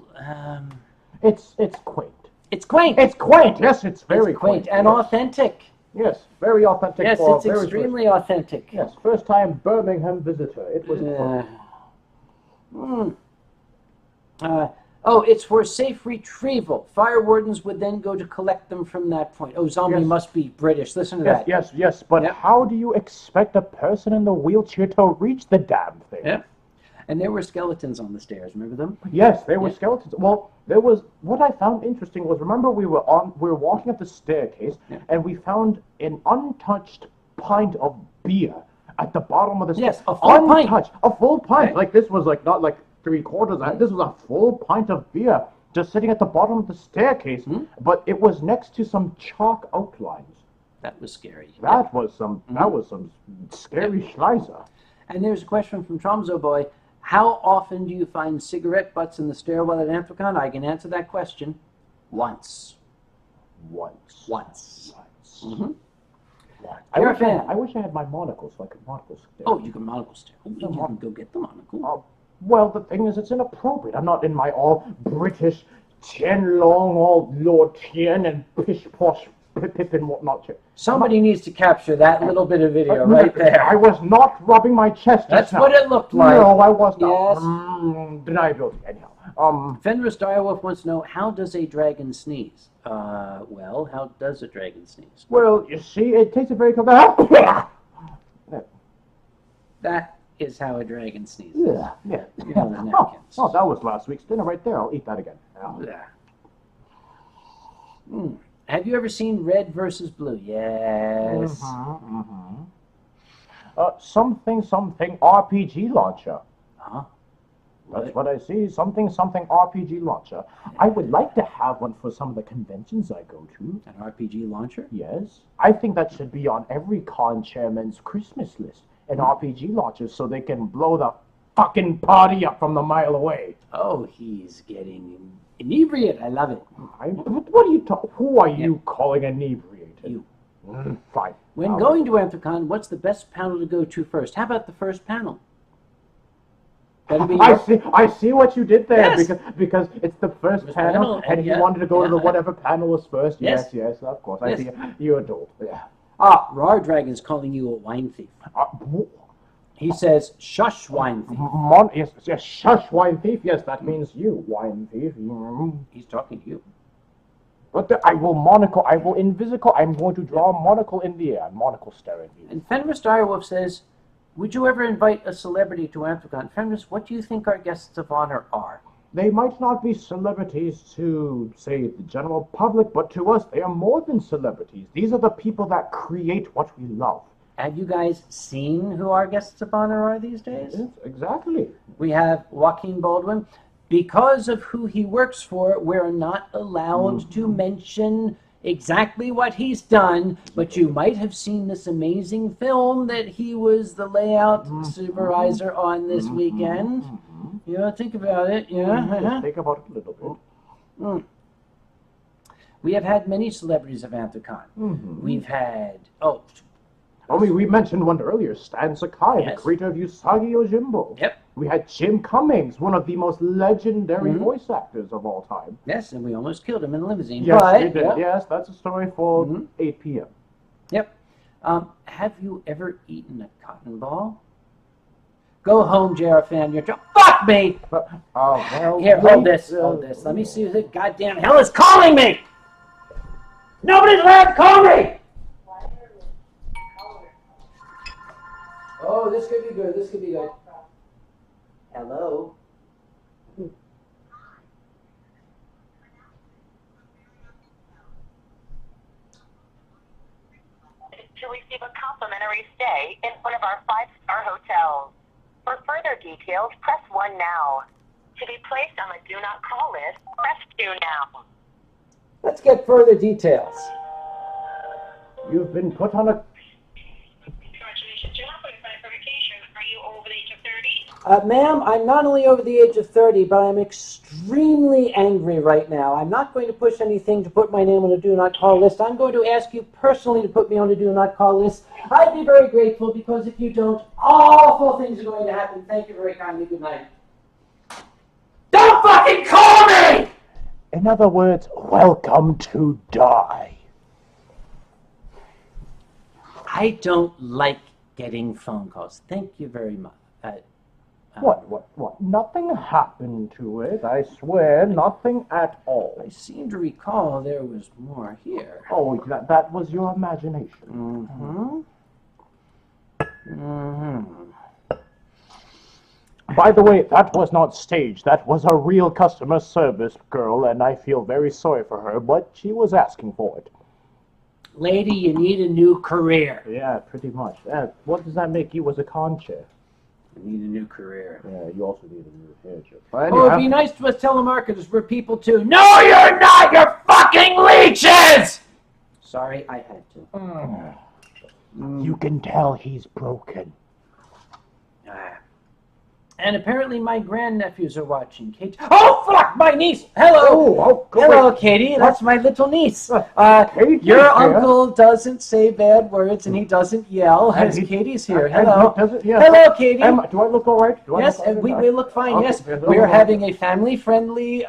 It's quaint. it's quaint. It's quaint. Yes, it's very It's quaint and yes. authentic. Yes, very authentic. Yes, for it's very extremely authentic. Yes, first time Birmingham visitor. It was. It's for safe retrieval. Fire wardens would then go to collect them from that point. Oh, zombie Yes. must be British. Listen to Yes, that. yes. But Yep. how do you expect a person in the wheelchair to reach the damn thing? Yep. And there were skeletons on the stairs. Remember them? Yes, there were Yeah. skeletons. Well, there was what I found interesting was remember we were walking up the staircase and we found an untouched pint of beer at the bottom of the Yes, stairs. a full pint. Untouched, a full pint. Okay. Like this was like not like 3/4. This was a full pint of beer just sitting at the bottom of the staircase, but it was next to some chalk outlines. That was scary. That was some scary schleiser. And there's a question from Tromso Boy. How often do you find cigarette butts in the stairwell at Anthrocon? I can answer that question. Once. Once. Mm-hmm. I wish I had my monocle so I could monocle stare. Oh, you can monocle stare. Oh, you can go get the monocle. Well, the thing is, it's inappropriate. I'm not in my all British Tien Long, all Lord Tien and pish posh pip and whatnot. Somebody needs to capture that little bit of video right there. I was not rubbing my chest. That's what it looked like. No, I was not. Yes. Deniability. Anyhow. Fenris Direwolf wants to know, how does a dragon sneeze? Well, how does a dragon sneeze? Well, you see, it takes a very cold. That is how a dragon sneezes. Yeah. You know the napkins. Oh, that was last week's dinner right there. I'll eat that again. Have you ever seen Red versus Blue? Yes. Something RPG launcher. Huh? That's what I see. Something RPG launcher. I would like to have one for some of the conventions I go to. An RPG launcher? Yes. I think that should be on every con chairman's Christmas list. An RPG launcher so they can blow the fucking party up from a mile away. Oh, he's getting inebriated. I love it. What are you who are you calling inebriated? You. Fine. When going to Anthrocon, what's the best panel to go to first? How about the first panel? I see what you did there. Yes. because it's the first panel and he wanted to go to the whatever panel was first. Yes, of course. I see you're adult. Yeah. Rar Dragon's calling you a wine thief. He says, shush, wine thief. Yes, shush, wine thief. Yes, that means you, wine thief. He's talking to you. But I will monocle, I will invisible, I'm going to draw a monocle in the air, monocle staring you. And Fenris Direwolf says, would you ever invite a celebrity to Anthrocon? Fenris, what do you think our guests of honor are? They might not be celebrities to, say, the general public, but to us, they are more than celebrities. These are the people that create what we love. Have you guys seen who our guests of honor are these days? Yes, exactly. We have Joaquin Baldwin. Because of who he works for, we're not allowed to mention exactly what he's done, but you might have seen this amazing film that he was the layout supervisor on this weekend. Yeah, think about it. Yeah. Think about it a little bit. We have had many celebrities of Anthrocon. We've had we mentioned one earlier, Stan Sakai, the creator of Usagi Yojimbo. Yep. We had Jim Cummings, one of the most legendary voice actors of all time. Yes, and we almost killed him in a limousine. Yes, but, we did. Yep. Yes, that's a story for 8 p.m. Yep. Have you ever eaten a cotton ball? Go home, Jarafan. You're fuck me! Well, here, hold this. Hold this. Let me see who the goddamn hell is calling me! Nobody's allowed to call me! Oh, this could be good. This could be good. Hello? To receive a complimentary stay in one of our 5-star hotels. For further details, press 1 now. To be placed on the do not call list, press 2 now. Let's get further details. You've been put on a... Congratulations, you're not qualified for vacation. Are you over the age of 30? Ma'am, I'm not only over the age of 30, but I'm extremely angry right now. I'm not going to push anything to put my name on a do not call list. I'm going to ask you personally to put me on a do not call list. I'd be very grateful, because if you don't, awful things are going to happen. Thank you very kindly. Good night. Don't fucking call me! In other words, welcome to die. I don't like getting phone calls. Thank you very much. What? Nothing happened to it, I swear, nothing at all. I seem to recall there was more here. Oh, that was your imagination. By the way, that was not staged. That was a real customer service girl, and I feel very sorry for her, but she was asking for it. Lady, you need a new career. Yeah, pretty much. What does that make you as a con chair? You need a new career. Yeah, you also need a new hair chip. Oh, it'd be nice to us telemarketers. We're people too. No, you're not! You're fucking leeches! Sorry, I had to. You can tell he's broken. and apparently my grandnephews are watching. Katie. Oh, fuck, my niece. Hello. Go Hello, wait. Katie. That's my little niece. Katie's Your here. uncle doesn't say bad words and he doesn't yell. And As he- Katie's here. and Hello. he doesn't- yes. Hello, Katie. Do I look all right? Yes, and we look fine. Okay, Yes, yes, we are okay. having a family-friendly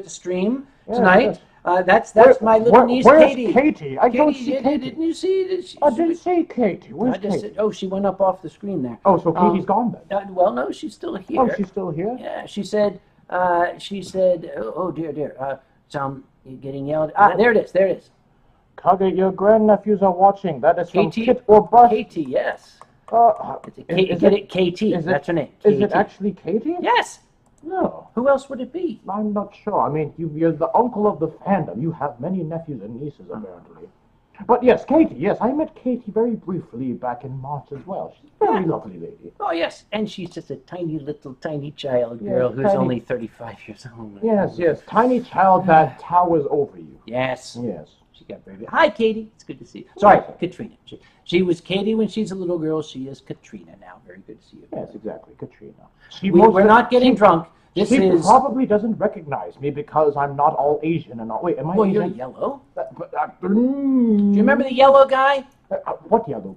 stream Yes, tonight. yes. That's my little niece, where's Katie. Katie? I don't see Katie. Didn't you see? I didn't see Katie. Where's I just Katie? said, oh, she went up off the screen there. Oh, so Katie's gone then? Well, no, she's still here. Oh, she's still here? Yeah, she said, oh dear, you're getting yelled. There it is. Kage, your grandnephews are watching. That is from Katie- Kit or Bus. Katie, yes. Is Katie, that's her name. Is Katie. it actually Katie? Yes. No. Who else would it be? I'm not sure. I mean, you're the uncle of the fandom. You have many nephews and nieces, apparently. But yes, Katie. Yes, I met Katie very briefly back in March as well. She's a very lovely lady. Oh, yes. And she's just a tiny child Yes, girl who's tiny- only 35 years old. Yes. Tiny child that towers over you. Yes. Yes. She got very. Hi, Katie. It's good to see you. Sorry, Yes. Katrina. She was Katie when she's a little girl. She is Katrina now. Very good to see you. Yes, exactly. Katrina. We're not getting drunk. This she is. probably doesn't recognize me because I'm not all Asian and all. Wait, am I Well, Asian? you're yellow. Do Do you remember the yellow guy? What yellow?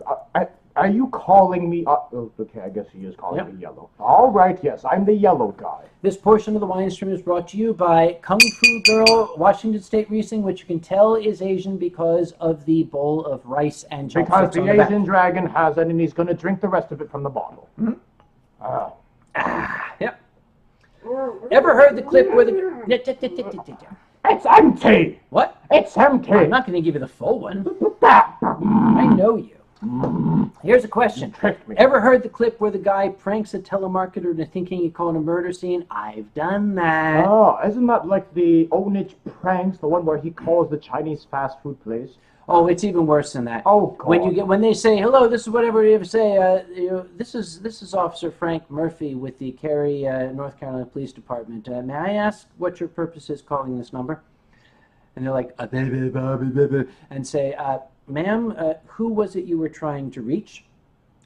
Are you calling me? Okay, I guess he is calling Yep. me yellow. All right, yes, I'm the yellow guy. This portion of the Winestream is brought to you by Kung Fu Girl Washington State Riesling, which you can tell is Asian because of the bowl of rice and Because chopsticks the on the back. Asian dragon has it, and he's going to drink the rest of it from the bottle. Yep. Ever heard the clip where the... It's empty. What? It's empty. I'm not going to give you the full one. I know you. Here's a question. Tricked me. Ever heard the clip where the guy pranks a telemarketer into thinking he called a murder scene? I've done that. Oh, isn't that like the Onich pranks, the one where he calls the Chinese fast food place? Oh, it's even worse than that. Oh, God. When they say hello, this is whatever you ever say. This is Officer Frank Murphy with the Cary, North Carolina Police Department. May I ask what your purpose is calling this number? And they're like, and say, ma'am, who was it you were trying to reach?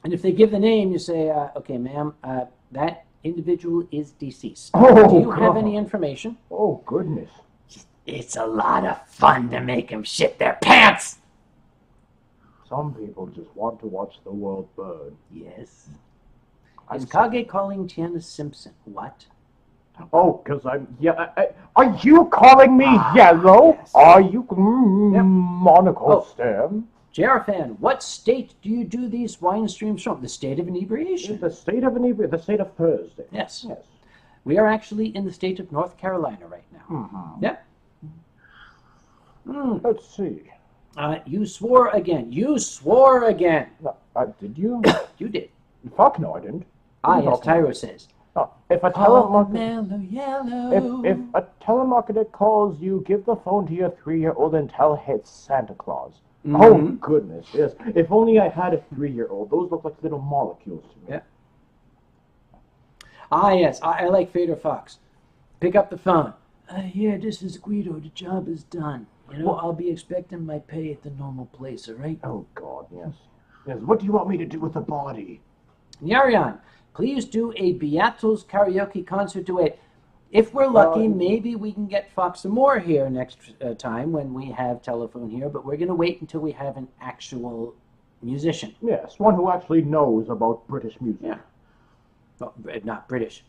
And if they give the name, you say, okay, ma'am, that individual is deceased. Oh, Do you have God. any information? Oh, goodness. It's a lot of fun to make them shit their pants. Some people just want to watch the world burn. Yes. I'm Is sorry. Kage calling Tiana Simpson? What? Oh, because are you calling me yellow? yes. Are you monocle Oh. stem? JR Fan, what state do you do these wine streams from? The state of inebriation. The state of the state of Thursday. Yes. Yes. We are actually in the state of North Carolina right now. Mm-hmm. Yep. Let's see. You swore again. You swore again. No, did you? You did. Fuck no, I didn't. Yes, Tyro says. No, if a Oh, telemarketer, mellow yellow. if a telemarketer calls you, give the phone to your 3-year-old and tell it's Santa Claus. Oh goodness, yes. If only I had a 3-year-old. Those look like little molecules to me. Yeah. Yes, I like Fader Fox. Pick up the phone. Yeah, this is Guido. The job is done. I'll be expecting my pay at the normal place, all right? Oh God, yes. Yes. What do you want me to do with the body? Yarian, please do a Beatles karaoke concert duet. If we're lucky, maybe we can get Fox some more here next time when we have telephone here, but we're going to wait until we have an actual musician. Yes, one who actually knows about British music. Yeah. Well, not British.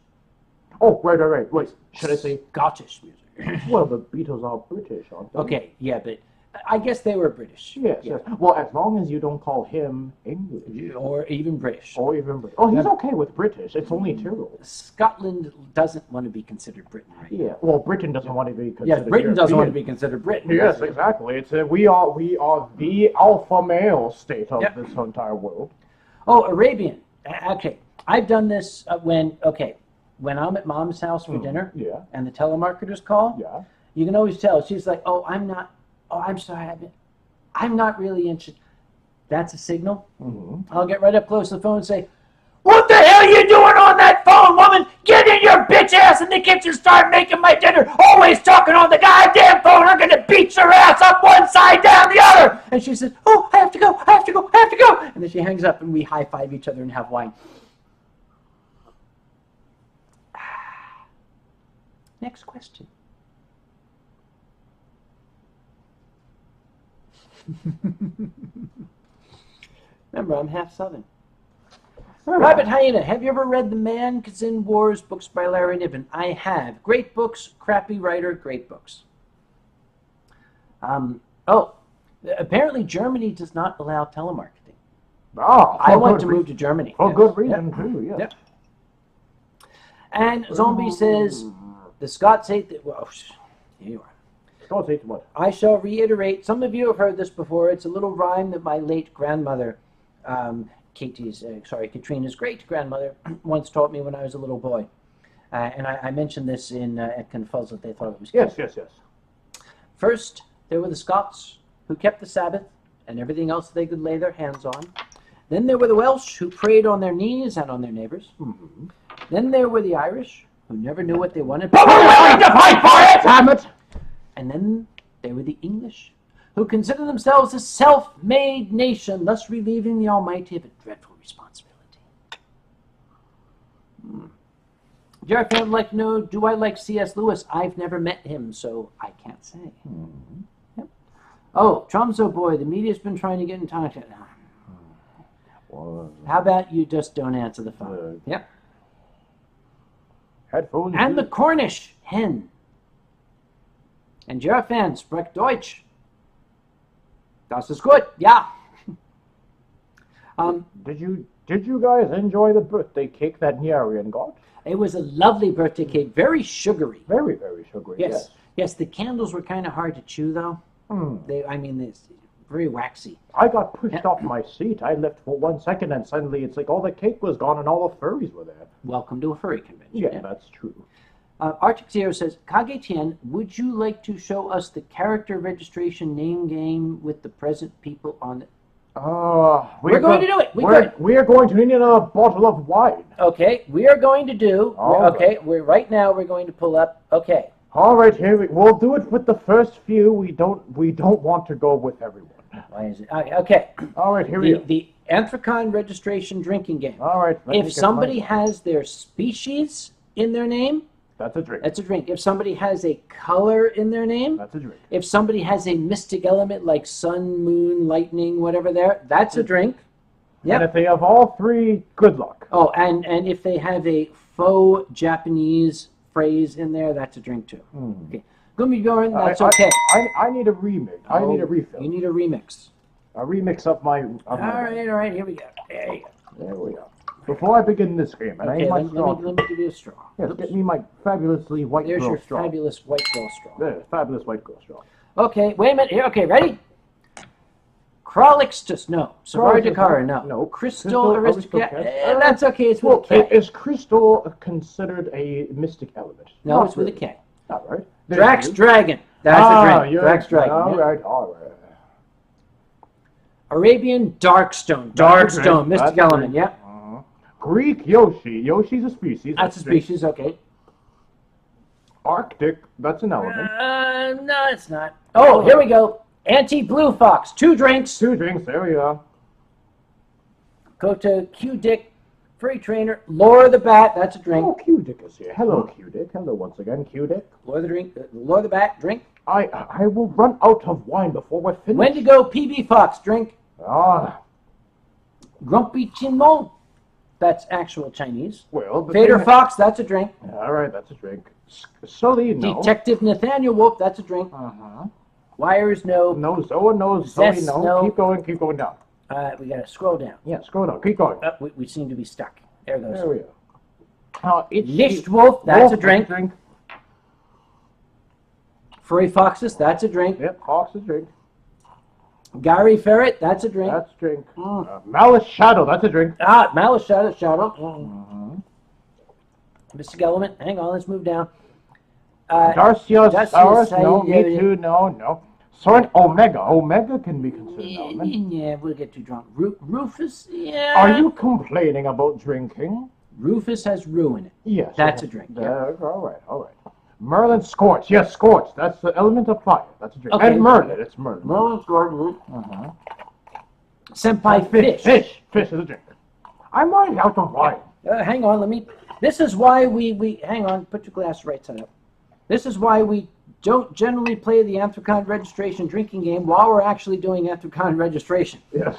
Oh, right. Wait, should I say? Scottish music. Well, the Beatles are British, aren't they? Okay, yeah, but I guess they were British. Yes, Yeah. yes. Well, as long as you don't call him English. Or even British. Or even British. Oh, he's okay with British. It's only Tyrol. Scotland doesn't want to be considered Britain, right? Yeah. Well, Britain doesn't want to be considered. Yes, Britain doesn't want to European. be considered Britain. Yes, exactly. It's we are the alpha male state of Yep. this entire world. Oh, Arabian. Okay, I've done this when I'm at Mom's house for dinner, Yeah. and the telemarketers call. Yeah. You can always tell. She's like, "Oh, I'm not. Oh, I'm sorry. I'm not really interested." That's a signal. Mm-hmm. I'll get right up close to the phone and say, "What the hell are you doing on that phone, woman? Get in your bitch ass in the kitchen, start making my dinner. Always talking on the goddamn phone. I'm gonna beat your ass up one side, down the other." And she says, "Oh, I have to go. And then she hangs up, and we high five each other and have wine. Next question. Remember, I'm half Southern. Rabbit Hyena, have you ever read The Man Kazin Wars books by Larry Niven? I have. Great books, crappy writer, great books. Apparently Germany does not allow telemarketing. Oh, I want to move to Germany. For Yes. good reason, Yep. too, yes. Yep. And Zombie says, the Scots hate the... Well, here you are. Scots hate what? I shall reiterate, some of you have heard this before, it's a little rhyme that my late grandmother, Katrina's great-grandmother, once taught me when I was a little boy. And I mentioned this at Confuzzle, they thought it was Yes, cute. yes, yes. First, there were the Scots, who kept the Sabbath, and everything else they could lay their hands on. Then there were the Welsh, who prayed on their knees and on their neighbors. Mm-hmm. Then there were the Irish, who never knew what they wanted. But we're willing to fight for it, damn it! And then there were the English, who considered themselves a self-made nation, thus relieving the Almighty of a dreadful responsibility. Jared fan would like to know, do I like C.S. Lewis? I've never met him, so I can't say. Mm-hmm. Yep. Oh, Tromso boy, the media's been trying to get in contact. How about you just don't answer the phone? Yep. Headphones. And the Cornish hen. And Jared fan, spricht Deutsch. Das ist gut, ja. Did you guys enjoy the birthday cake that Nyarian got? It was a lovely birthday cake, very sugary. Very, very sugary. Yes, yes. The candles were kind of hard to chew, though. It's very waxy. I got pushed off my seat. I left for 1 second, and suddenly it's like all the cake was gone and all the furries were there. Welcome to a furry convention. Yeah, that's true. Arctic Zero says, Kage Tien, would you like to show us the character registration name game with the present people on it? We're going to do it. We're going to need another bottle of wine. Okay, we are going to do. Okay. Right now we're going to pull up. Okay. All right, we'll do it with the first few. We don't want to go with everyone. Why is it? Okay. All right, here we go. The Anthrocon registration drinking game. All right. If somebody has their species in their name, that's a drink. That's a drink. If somebody has a color in their name, that's a drink. If somebody has a mystic element like sun, moon, lightning, whatever that's a drink. Yep. And if they have all three, good luck. Oh, and if they have a faux Japanese phrase in there, that's a drink too. Okay. Gummy Bjorn, that's okay. I need a remix. I need a refill. You need a remix. A remix of my... all right, here we go. There you go. There we go. Before I begin this game, and okay, I let me give you a straw. Yes, get me my fabulously white There's girl your straw. fabulous white girl straw. There's fabulous white girl straw. Okay, wait a minute. Here, okay, ready? Krolixtus, no. Savari Dakar, no. No. Crystal Aristocrat, that's okay, it's with a K. Is crystal considered a mystic element? No, it's with a K. All right. Drax Dragon, that's a drink. Drax Dragon. All right. Arabian Darkstone, mystic element, yeah. Greek Yoshi, Yoshi's a species. That's a species, okay. Arctic, that's an element. No, it's not. Oh, here we go. Anti-Blue Fox, 2 drinks. 2 drinks, there we are. Go to Q-Dick, Furry Trainer, Laura the Bat, that's a drink. Oh, Q-Dick is here. Hello, Q-Dick. Hello once again, Q-Dick. Laura the Bat, drink. I will run out of wine before we're finished. Wendigo PB Fox, drink. Grumpy Tien Long, that's actual Chinese. Well, Fader Fox, that's a drink. All right, that's a drink. Solino. Detective Nathaniel Wolf, that's a drink. Wires, no. No, Zoa, no. Zoe, no. Keep going down. We gotta scroll down. Yeah, scroll down. Keep going. We seem to be stuck. There goes. There we go. Licht Wolf, that's a drink. Furry Foxes, that's a drink. Yep, Fox is a drink. Gary Ferret, that's a drink. That's a drink. Malice Shadow, that's a drink. Malice Shadow. Mystic Element, hang on, let's move down. Darciosaurus, no. Me too, no. Soren Omega. Omega can be considered an element. Yeah, we'll get too drunk. Rufus, yeah. Are you complaining about drinking? Rufus has Rue in it. Yes. That's a drink. Yeah. All right. Merlin Scorch. Yes, Scorch. That's the element of fire. That's a drink. Okay. And Merlin. It's Merlin. Merlin Scorch. Senpai Fish. Fish is a drink. I'm already out of wine. Hang on, this is why we hang on, put your glass right side up. This is why we don't generally play the Anthrocon registration drinking game while we're actually doing Anthrocon registration. Yes.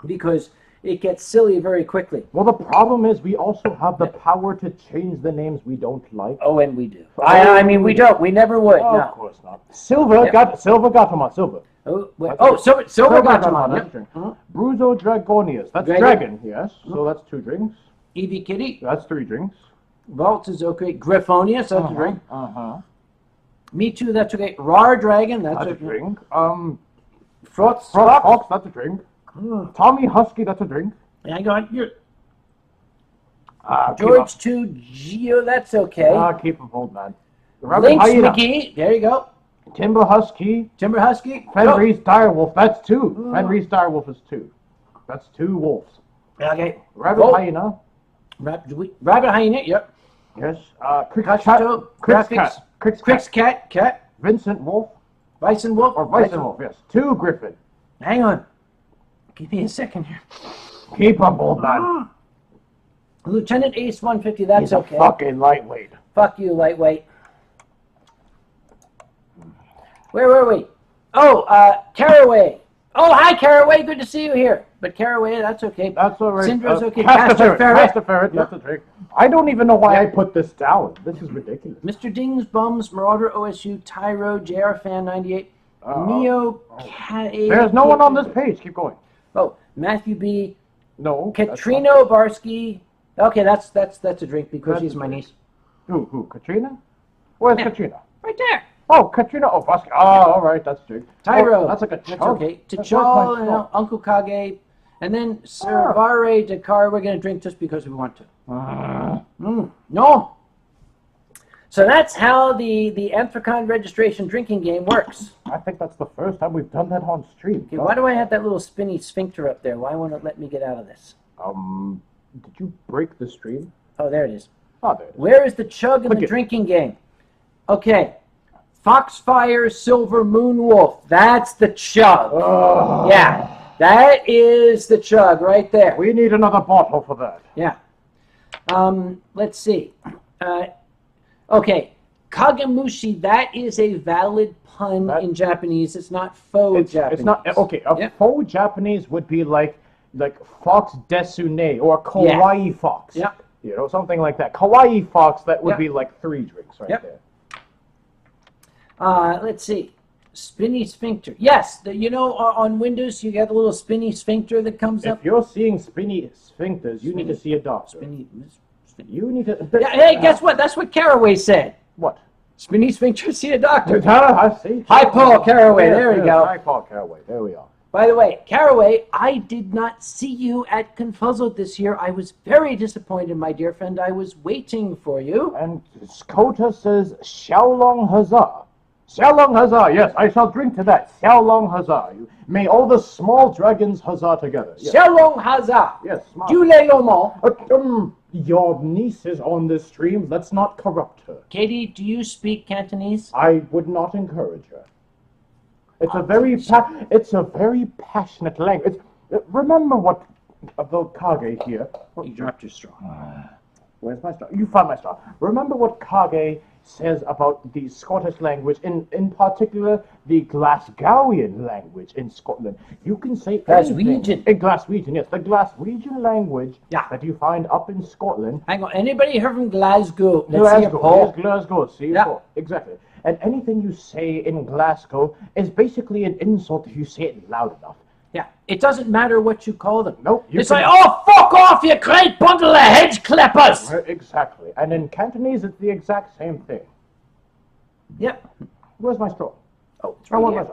Because it gets silly very quickly. Well, the problem is we also have the power to change the names we don't like. Oh, and we do. I mean, we don't. We never would. Oh, No. of course not. Silver, Yep. Silver Gatamon, Silver. Oh, Silver Gatamon. That's Yep. drink. Bruzo Dragonius, that's Dragon. dragon, yes. So that's 2 drinks. Eevee Kitty. That's 3 drinks. Vault is okay. Griffonius, that's a drink. Me Too, that's okay. Rar Dragon, that's That's a a drink. Frost Fox, that's a drink. Tommy Husky, that's a drink. Hang on. You're... Keep George 2 Geo, that's okay. keep him hold, man. Rabbit Lynx Hyena. McGee, there you go. Timber Husky. Timber Husky. Fenris Direwolf, that's 2. Fenris Direwolf is 2. That's 2 wolves. Okay. Rabbit Volt. Hyena. Rabbit Hyena, yep. Yes. Crix Kashito, Cat. Crix Cat. Vincent Wolf. Bison Wolf. Or Bison Wolf, yes. 2 Griffin. Hang on. Give me a second here. Keep him, old man. Lieutenant Ace 150, that's He's okay. a fucking lightweight. Fuck you, lightweight. Where were we? Oh, Caraway. Oh, hi, Caraway. Good to see you here. But Caraway, that's okay. That's all right. Syndra's okay. Castaferret, that's a trick. I don't even know why I put this down. This is ridiculous. Mr. Dings, Bums, Marauder, OSU, Tyro, JR Fan 98, Neo, There's no one on this page. Keep going. Oh, Matthew B, No. Katrino Barsky. Okay, that's a drink because she's my niece. Who? Katrina? Where's Yeah. Katrina? Right there. Oh, Katrina. Oh, Bosky. Oh, all right. That's true. Tyro. Oh, that's like a That's chug. okay. That's T'Chall, like my Uncle Kage, and then Servare Dakar. We're going to drink just because we want to. No. So that's how the Anthrocon registration drinking game works. I think that's the first time we've done that on stream. Okay, why do I have that little spinny sphincter up there? Why won't it let me get out of this? Did you break the stream? Oh, there it is. Oh, there it is. Where is the chug in Click the it. drinking game? Okay. Foxfire Silver Moonwolf. That's the chug. Oh. Yeah. That is the chug right there. We need another bottle for that. Yeah. Let's see. Okay. Kagamushi, that is a valid pun in Japanese. It's not faux Japanese. It's not okay. A Yep. faux Japanese would be like Fox Desune or Kawaii Fox. Yeah. You know, something like that. Kawaii Fox, that would Yep. be like 3 drinks right Yep. there. Let's see. Spinny sphincter. Yes, on Windows you got a little spinny sphincter that comes up. If you're seeing spinny sphincters, you need to see a doctor. Spinny. You need to. Yeah, hey, guess what? That's what Caraway said. What? Spinny sphincter, see a doctor. I see. Hi, Paul Caraway. Yes, There we yes, go. Hi, Paul Caraway. There we are. By the way, Caraway, I did not see you at Confuzzled this year. I was very disappointed, my dear friend. I was waiting for you. And Skota says, Xiaolong Huzzah. Xiaolong Huzzah. Yes, I shall drink to that. Xiaolong Huzzah. May all the small dragons huzzah together. Yes. Xiaolong Haza. Yes, smart. Du le Lomo. Your niece is on this stream. Let's not corrupt her. Katie, do you speak Cantonese? I would not encourage her. It's a very passionate language. Remember what the Kage here. You dropped your straw. Where's my straw? You found my straw. Remember what Kage says about the Scottish language, in particular the Glasgowian language in Scotland. You can say Glaswegian. Glaswegian, yes, the Glaswegian language that you find up in Scotland. Hang on, anybody heard from Glasgow? Let's see your poll. Glasgow, see your Yeah. poll. Exactly. And anything you say in Glasgow is basically an insult if you say it loud enough. Yeah, it doesn't matter what you call them. Nope. It's like, oh, fuck off, you great bundle of hedge clippers! Exactly. And in Cantonese, it's the exact same thing. Yep. Where's my straw? Oh, it's I right want here.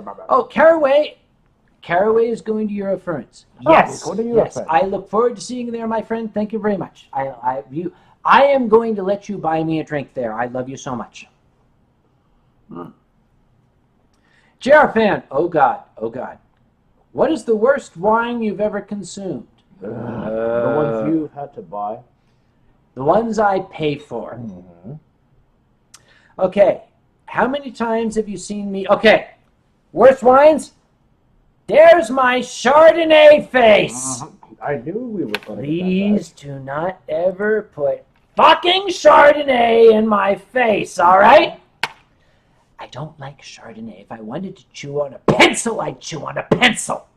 my straw. Oh, Caraway is going to Eurofurence. Yes, he's going to yes. Eurofurence. I look forward to seeing you there, my friend. Thank you very much. I am going to let you buy me a drink there. I love you so much. JR fan. Oh God. What is the worst wine you've ever consumed? The ones you've had to buy. The ones I pay for. Mm-hmm. Okay. How many times have you seen me? Okay. Worst wines? There's my Chardonnay face. I knew we were going to Please do not ever put fucking Chardonnay in my face, all right? I don't like Chardonnay. If I wanted to chew on a pencil, I'd chew on a pencil.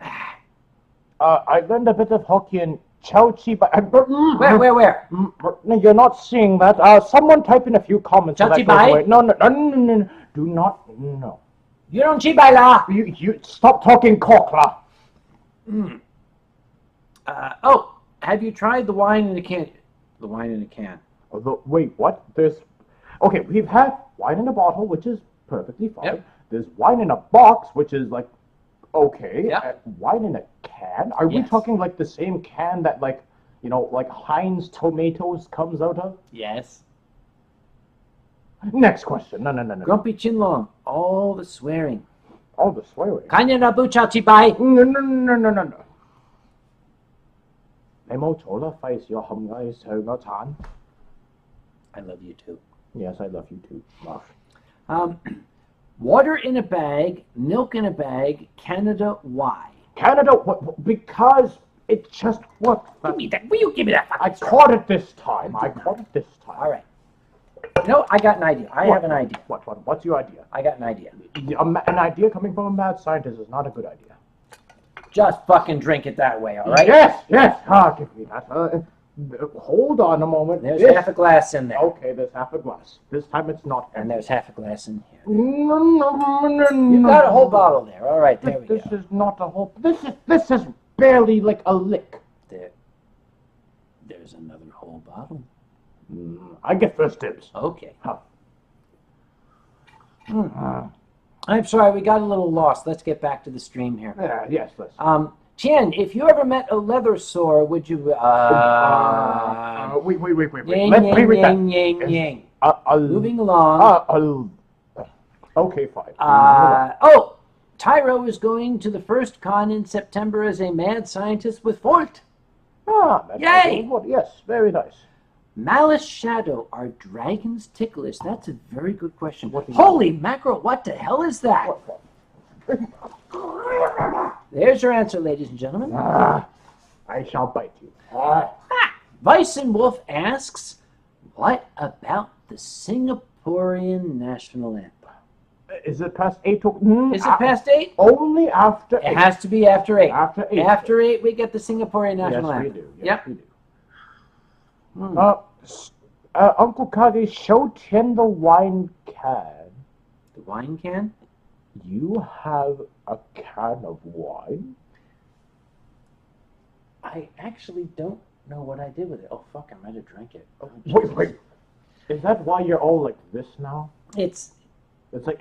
I learned a bit of Hokkien. Chow chi bai. Where? No, you're not seeing that. Someone type in a few comments. Chow so that chi goes bai? away. No. Do not. No. You don't chi bai la. You stop talking cock la. Oh, have you tried the wine in a can? The wine in a can. Wait, what? Okay, we've had wine in a bottle, which is perfectly fine. Yep. There's wine in a box, which is like, okay. Yep. Wine in a can? Are we Yes. talking like the same can that like Heinz tomatoes comes out of? Yes. Next question. No. Grumpy Tien Long. All the swearing. All the swearing. Kanya na bu chow chi bai. No. 你冇嘈啦，費事我冚家上咗鏟。 I love you too. Yes, I love you too. Water in a bag, milk in a bag, Canada, why? Canada, because it just worked. Give me that. Will you give me that? I caught it this time. All right. No, I got an idea. I have an idea. What's your idea? I got an idea. An idea coming from a mad scientist is not a good idea. Just fucking drink it that way, all right? Yes. Give me that. Hold on a moment. There's half a glass in there. Okay, there's half a glass. This time it's not. And there's half a glass in here. No. You've got a whole bottle there. All right, there we go. This is not a whole. This is barely like a lick. There's another whole bottle. I get first dibs. Okay. Huh. I'm sorry, we got a little lost. Let's get back to the stream here. Yes, let's. Tien, if you ever met a leather sore, would you... Wait. Yang, Let's reread that. yang. Moving along. Okay, fine. Tyro is going to the first con in September as a mad scientist with Volt. That's Yay! Yes, very nice. Malice Shadow, are dragons ticklish? That's a very good question. What do you Holy mackerel, what the hell is that? There's your answer, ladies and gentlemen. I shall bite you. Vice and Wolf asks, what about the Singaporean national anthem? Is it past 8? Is it past 8? Only after 8. It has to be after 8. After 8. After 8, we get the Singaporean national Yes, anthem. we do. Yep. We do. Uncle Kage, show Tien the wine can. The wine can? You have a can of wine? I actually don't know what I did with it. Oh, fuck, I might have drank it. Oh, Wait. Is that why you're all like this now? It's like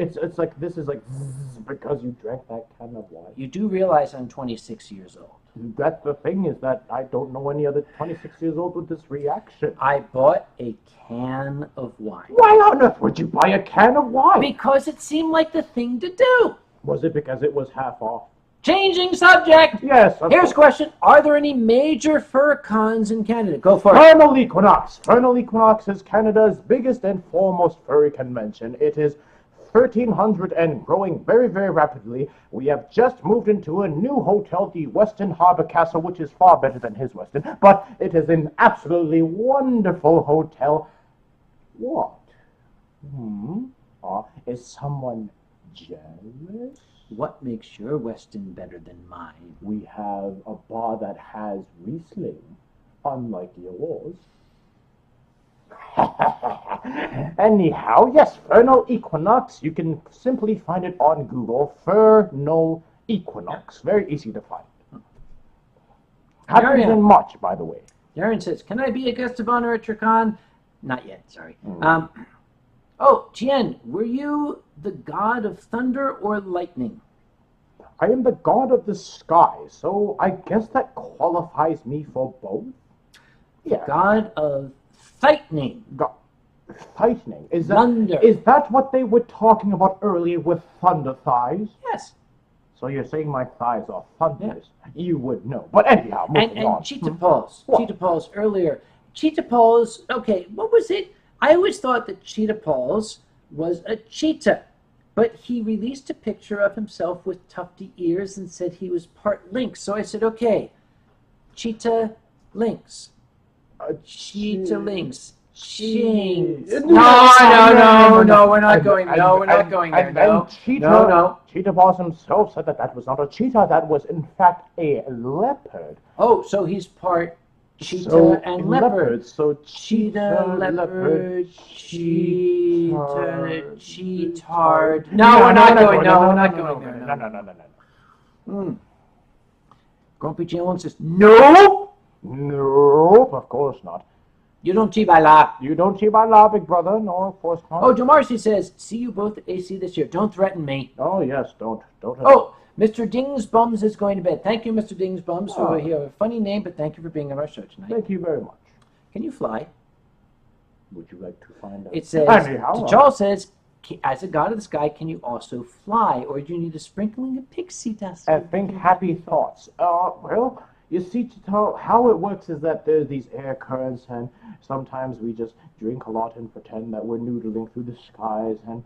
this is like zzz, because you drank that can of wine. You do realize I'm 26 years old. That's the thing, is that I don't know any other 26 years old with this reaction. I bought a can of wine. Why on earth would you buy a can of wine? Because it seemed like the thing to do. Was it because it was half off? Changing subject. Yes. Here's a question. Are there any major fur cons in Canada? Go for it. Vernal Equinox. Vernal Equinox is Canada's biggest and foremost furry convention. It is 1,300 and growing very, very rapidly. We have just moved into a new hotel, the Westin Harbour Castle, which is far better than his Westin, but it is an absolutely wonderful hotel. What? Is someone jealous? What makes your Westin better than mine? We have a bar that has Riesling, unlike yours. Anyhow, yes, Vernal Equinox. You can simply find it on Google. Vernal Equinox. Very easy to find. Happens in March, by the way. Darren says, can I be a guest of honor at your con? Not yet, sorry. Tien, were you the god of thunder or lightning? I am the god of the sky, so I guess that qualifies me for both. Yeah. God of lightning. Lightning. Is Thunder. that what they were talking about earlier with thunder thighs? Yes. So you're saying my thighs are thunderous? Yeah. You would know. But anyhow, moving on. And cheetah paws. Cheetah paws earlier. Cheetah paws, okay, what was it? I always thought that cheetah paws was a cheetah. But he released a picture of himself with tufty ears and said he was part lynx. So I said, okay, cheetah lynx. Cheetah-links. Chings. No, No, we're not going there. No, we're not going there. No, no. Cheetah Boss himself said that was not a cheetah. That was, in fact, a leopard. Oh, so he's part cheetah So, and leopard. So Cheetah, leopard, cheetah, cheetard. No, we're not going there. No. Grumpy Tien Long says, no. Nope, of course not. You don't cheat by law. You don't cheat by law, big brother. No, of course not. Oh, DeMarcy says, see you both at AC this year. Don't threaten me. Oh, yes, don't. Oh, Mr. Dingsbums is going to bed. Thank you, Mr. Dingsbums, for you have a funny name, but thank you for being on our show tonight. Thank you very much. Can you fly? Would you like to find out? It says, Anyhow, Charles says, as a god of the sky, can you also fly, or do you need a sprinkling of pixie dust? I think happy thoughts. Well, you see, how it works is that there's these air currents, and sometimes we just drink a lot and pretend that we're noodling through the skies, and,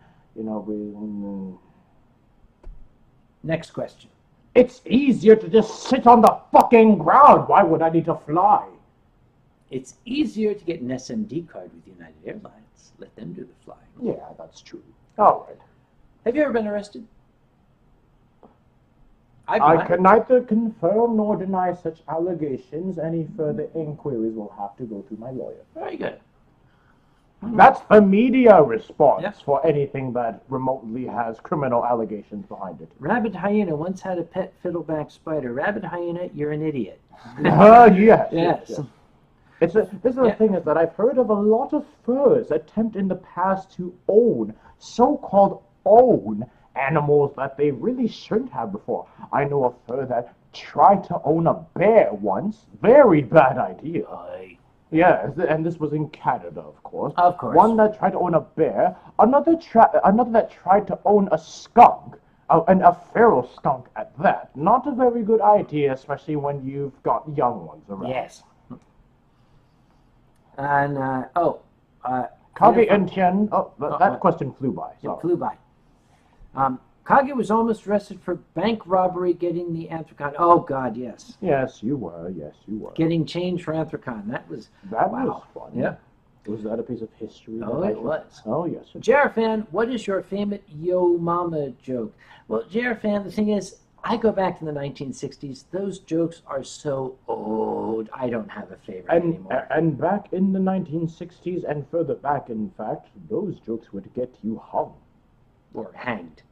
Next question. It's easier to just sit on the fucking ground. Why would I need to fly? It's easier to get an SMD card with United Airlines. Let them do the flying. Yeah, that's true. All right. Have you ever been arrested? I can neither confirm nor deny such allegations. Any further inquiries will have to go through my lawyer. Very good. That's the media response Yes. for anything that remotely has criminal allegations behind it. Rabbit Hyena once had a pet fiddleback spider. Rabbit Hyena, you're an idiot. Yes. This is the Yeah. thing is that I've heard of a lot of furs attempt in the past to own, so-called own, animals that they really shouldn't have before. I know a fur that tried to own a bear once. Very bad idea. Yeah, and this was in Canada, of course. Of course. One that tried to own a bear, another that tried to own a skunk, and a feral skunk at that. Not a very good idea, especially when you've got young ones around. Yes. And, Kage and Tien, that question flew by. It flew by. Kage was almost arrested for bank robbery getting the Anthracon. Oh, God, yes. Yes, you were. Getting change for Anthracon. That was was fun. Yeah. Was that a piece of history? Oh, it was. Oh, yes. Jarafan, what is your favorite Yo Mama joke? Well, Jarafan, the thing is, I go back to the 1960s. Those jokes are so old. I don't have a favorite anymore. And back in the 1960s and further back, in fact, those jokes would get you hung. Or hanged.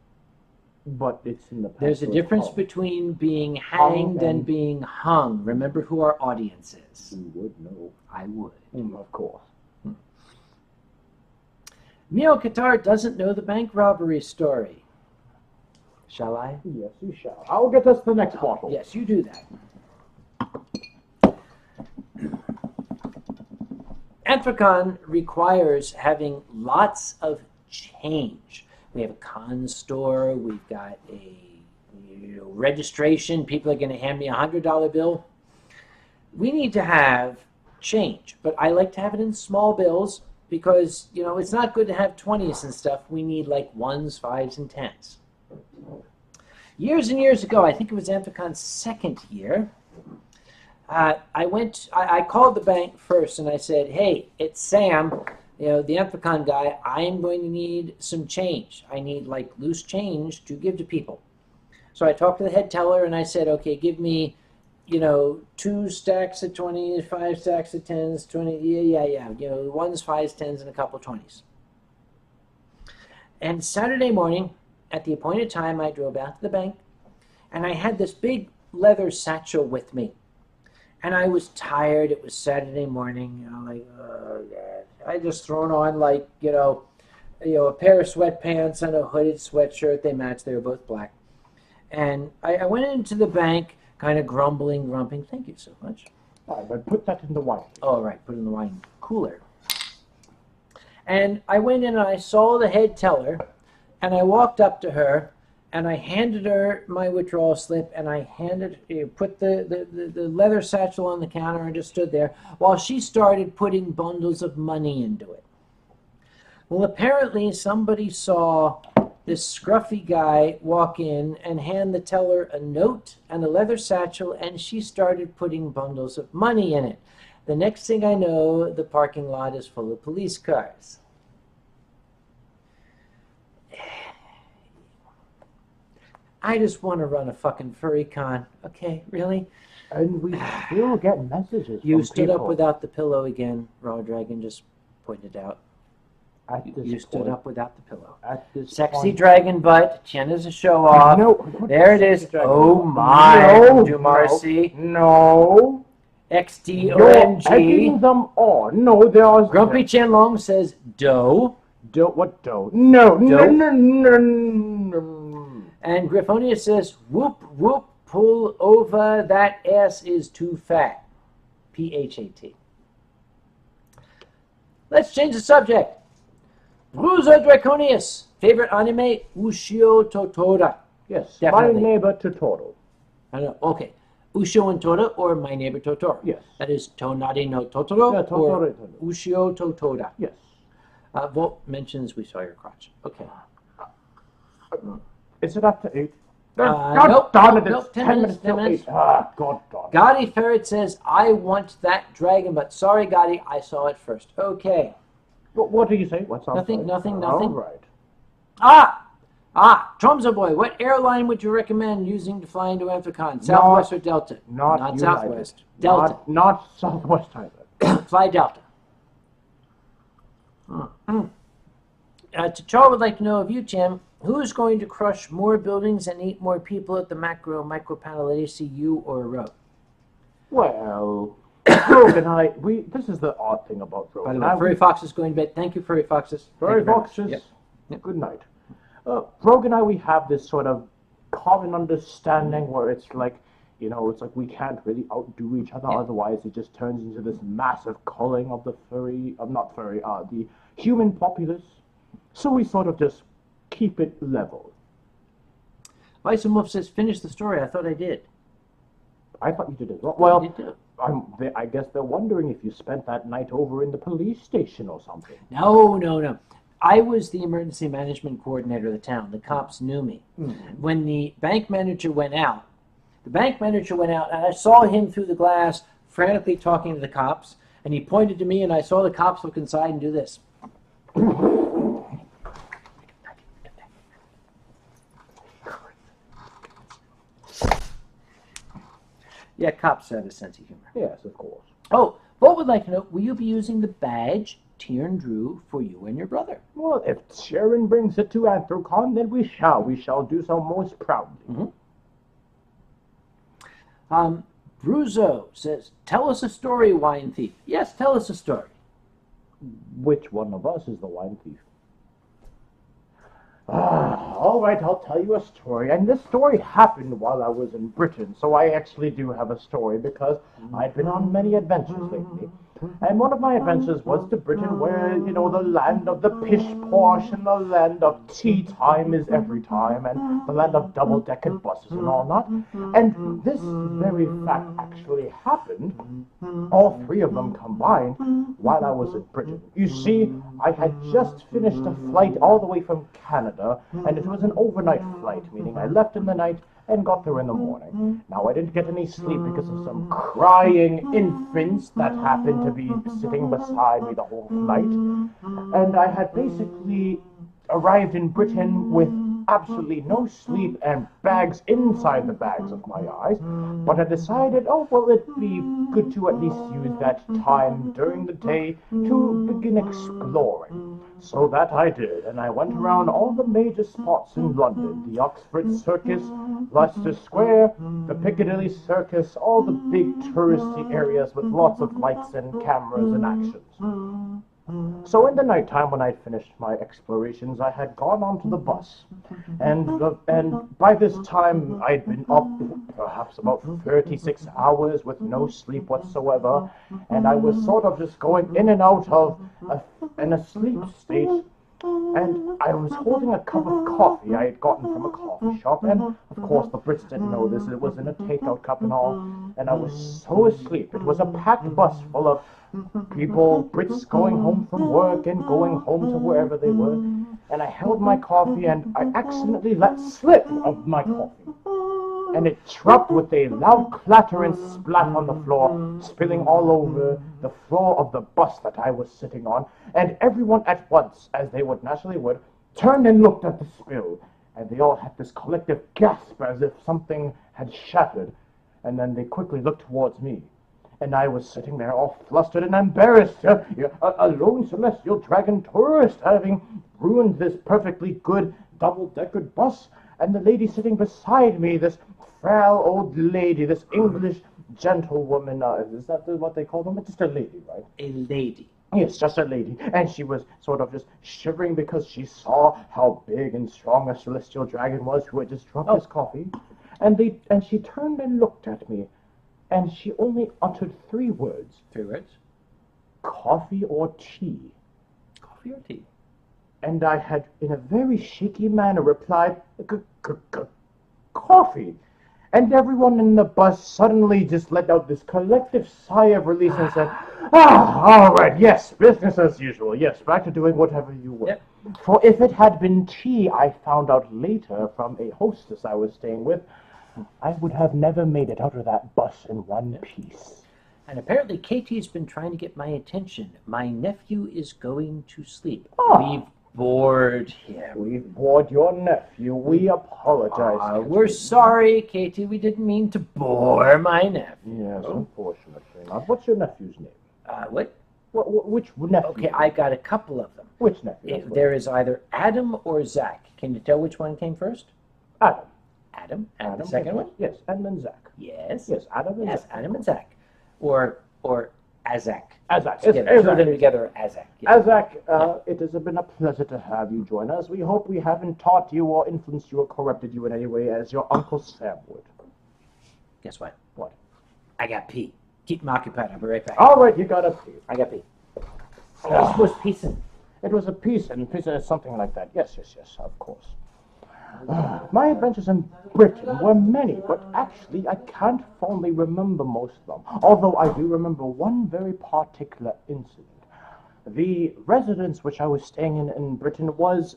But it's in the past. There's a difference between being hanged and being hung. Remember who our audience is. You would know. I would. Of course. Mio Qatar doesn't know the bank robbery story. Shall I? Yes, you shall. I'll get us the next bottle. Yes, you do that. Anthracon requires having lots of change. We have a con store. We've got a registration. People are going to hand me a $100 bill. We need to have change, but I like to have it in small bills because, it's not good to have 20s and stuff. We need like 1s, 5s, and 10s. Years and years ago, I think it was Anthracon's second year, I called the bank first and I said, hey, it's Sam, the Anthracon guy. I am going to need some change. I need like loose change to give to people. So I talked to the head teller and I said, okay, give me, 2 stacks of 20s, 5 stacks of 10s, 20, yeah, 1s, 5s, 10s, and a couple 20s. And Saturday morning, at the appointed time, I drove out to the bank, and I had this big leather satchel with me. And I was tired. It was Saturday morning. Like, oh, God. I just thrown on, like, a pair of sweatpants and a hooded sweatshirt. They matched. They were both black. And I went into the bank, kind of grumbling. Thank you so much. All right, but put that in the wine. Oh, right. Put it in the wine cooler. And I went in and I saw the head teller. And I walked up to her, and I handed her my withdrawal slip, and I put the leather satchel on the counter and just stood there while she started putting bundles of money into it. Well, apparently somebody saw this scruffy guy walk in and hand the teller a note and a leather satchel, and she started putting bundles of money in it. The next thing I know, the parking lot is full of police cars. I just want to run a fucking furry con. Okay, really? And we still get messages You from stood up people without the pillow again, Raw Dragon just pointed out. at this You stood point. up without the pillow. At this Sexy point. dragon butt. Tien is a show off. No. what There it sexy is. dragon? Oh my. No, Do mercy. No. You're XDOMG. egging them on. No, there's... Grumpy Tien Long says dough. What dough? No. Dough? No. And Griffonia says whoop whoop pull over. That ass is too fat. PHAT. Let's change the subject. Bruiser Draconius. Favorite anime? Ushio Totora. Yes, Definitely. my neighbor Totoro. I know. Okay. Ushio and Tora or My Neighbor Totoro? Yes. That is Tonari no Totoro Yeah, or Totoro. Ushio Totora. Yes. Volt mentions we saw your crotch. Okay. Is it after 8? Nope, darn it, nope, it's 10 10 minutes, minutes 10 till minutes. 8. Ah, God darn it. Gotti Ferret says, I want that dragon, but sorry, Gotti, I saw it first. Okay. What do you say? What's up? Nothing. All right. Tromso Boy, what airline would you recommend using to fly into Amphicon? Southwest or Delta? Not United. Southwest. Delta. Not Southwest either. Fly Delta. T'Challa would like to know of you, Tim, who is going to crush more buildings and eat more people at the micro panel at ACU or Row? Well, Rogue and I, this is the odd thing about Rogue By the and way, I. Furry Fox is going to bed. Thank you, Furry Foxes. Thank Furry you very much. Foxes, Yep. good night. Rogue and I, we have this sort of common understanding where it's like, it's like we can't really outdo each other, otherwise it just turns into this massive culling of the the human populace. So we sort of just keep it level. Bison Wolf says, finish the story. I thought I did. I thought you did as well. You Well, did too. I guess they're wondering if you spent that night over in the police station or something. No. I was the emergency management coordinator of the town. The cops knew me. When the bank manager went out, and I saw him through the glass frantically talking to the cops, and he pointed to me, and I saw the cops look inside and do this. Yeah, cops have a sense of humor. Yes, of course. Oh, Bob would like to know, will you be using the badge Tien drew for you and your brother? Well, if Sharon brings it to Anthrocon, then we shall. We shall do so most proudly. Bruzo says, tell us a story, wine thief. Yes, tell us a story. Which one of us is the wine thief? All right, I'll tell you a story. And this story happened while I was in Britain, so I actually do have a story because I've been on many adventures lately. And one of my adventures was to Britain where, the land of the pish-posh and the land of tea time is every time and the land of double-decker buses and all that. And this very fact actually happened, all three of them combined, while I was in Britain. You see, I had just finished a flight all the way from Canada, and it was an overnight flight, meaning I left in the night and got there in the morning. Now, I didn't get any sleep because of some crying infants that happened to be sitting beside me the whole flight. And I had basically arrived in Britain with absolutely no sleep and bags inside the bags of my eyes. But I decided, it'd be good to at least use that time during the day to begin exploring. So that I did, and I went around all the major spots in London, the Oxford Circus, Leicester Square, the Piccadilly Circus, all the big touristy areas with lots of lights and cameras and actions. So in the nighttime, when I'd finished my explorations, I had gone onto the bus, and by this time I'd been up perhaps about 36 hours with no sleep whatsoever, and I was sort of just going in and out of in a sleep state, and I was holding a cup of coffee I had gotten from a coffee shop, and of course the Brits didn't know this, it was in a takeout cup and all, and I was so asleep. It was a packed bus full of people, Brits going home from work and going home to wherever they were, and I held my coffee and I accidentally let slip of my coffee. and it dropped with a loud clatter and splat on the floor, spilling all over the floor of the bus that I was sitting on, and everyone at once, as they would naturally would, turned and looked at the spill, and they all had this collective gasp as if something had shattered, and then they quickly looked towards me. And I was sitting there all flustered and embarrassed, a lone Celestial Dragon tourist having ruined this perfectly good double-deckered bus, and the lady sitting beside me, this frail old lady, this English gentlewoman, is that what they call them? It's just a lady, right? A lady. Yes, just a lady. And she was sort of just shivering because she saw how big and strong a Celestial Dragon was who had just dropped his coffee. And she turned and looked at me, and she only uttered 3 words. 3 words? Coffee or tea? Coffee or tea? And I had, in a very shaky manner, replied, coffee. And everyone in the bus suddenly just let out this collective sigh of relief and said, all right, yes, business as usual. Yes, back to doing whatever you will. Yep. For if it had been tea, I found out later from a hostess I was staying with, I would have never made it out of that bus in one piece. And apparently Katie's been trying to get my attention. My nephew is going to sleep. Oh. We've bored him. We've bored your nephew. We apologize. We're sorry, Katie. We didn't mean to bore my nephew. Yes, unfortunately not. What's your nephew's name? What? Which nephew? Okay, I've got a couple of them. Which nephew? There is either Adam or Zach. Can you tell which one came first? Adam. Adam. And the second one? Yes, and then Zach. Yes. Yes, Adam and Yes, Zach. Adam and Zach. Or Azak. Azak. Together. Put them together, Azak. Yeah. Azak, it has been a pleasure to have you join us. We hope we haven't taught you or influenced you or corrupted you in any way as your Uncle Sam would. Guess what? What? I got pee. Keep them occupied. I'll be right back. All right, you got a pee. I got pee. Oh, this was peacing. It was a piece, and piece is something like that. Yes, of course. My adventures in Britain were many, but actually I can't fondly remember most of them, although I do remember one very particular incident. The residence which I was staying in Britain was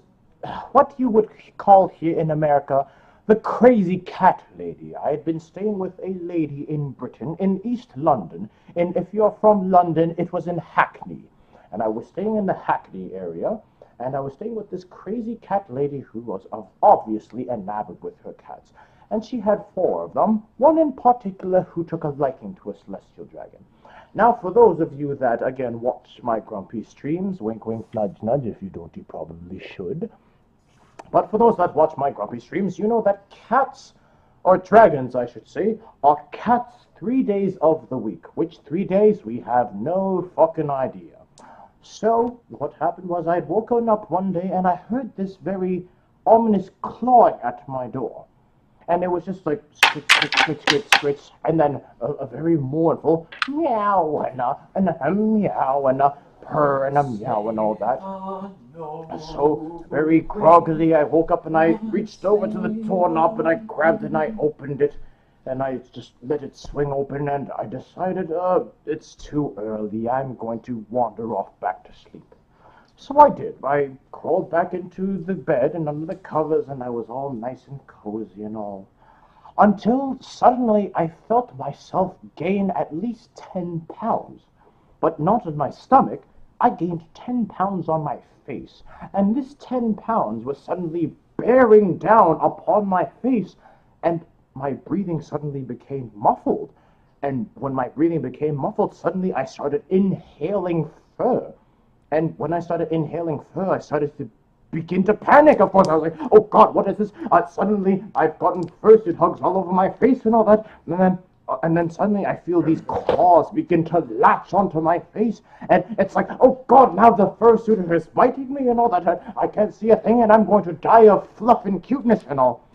what you would call here in America the crazy cat lady. I had been staying with a lady in Britain, in East London, and if you're from London, it was in Hackney. And I was staying in the Hackney area, and I was staying with this crazy cat lady who was obviously enamored with her cats. And she had 4 of them, one in particular who took a liking to a Celestial Dragon. Now, for those of you that, again, watch my grumpy streams, wink, wink, nudge, nudge, if you don't, you probably should. But for those that watch my grumpy streams, you know that cats, or dragons, I should say, are cats 3 days of the week. Which 3 days, we have no fucking idea. So, what happened was I had woken up one day and I heard this very ominous clawing at my door. And it was just like scritch, scritch, scritch, scritch, scritch, and then a very mournful meow and a meow and a purr and a meow and all that. So, very groggily, I woke up and I reached over to the doorknob and I grabbed it and I opened it. And I just let it swing open, and I decided, it's too early. I'm going to wander off back to sleep. So I did. I crawled back into the bed and under the covers, and I was all nice and cozy and all. Until suddenly I felt myself gain at least 10 pounds. But not on my stomach. I gained 10 pounds on my face. And this 10 pounds was suddenly bearing down upon my face, and my breathing suddenly became muffled. And when my breathing became muffled, suddenly I started inhaling fur. And when I started inhaling fur, I started to begin to panic. Of course, I was like, oh God, what is this? Suddenly, I've gotten fursuit hugs all over my face and all that. And then suddenly I feel these claws begin to latch onto my face. And it's like, oh God, now the fursuiter is biting me and all that. I can't see a thing and I'm going to die of fluff and cuteness and all.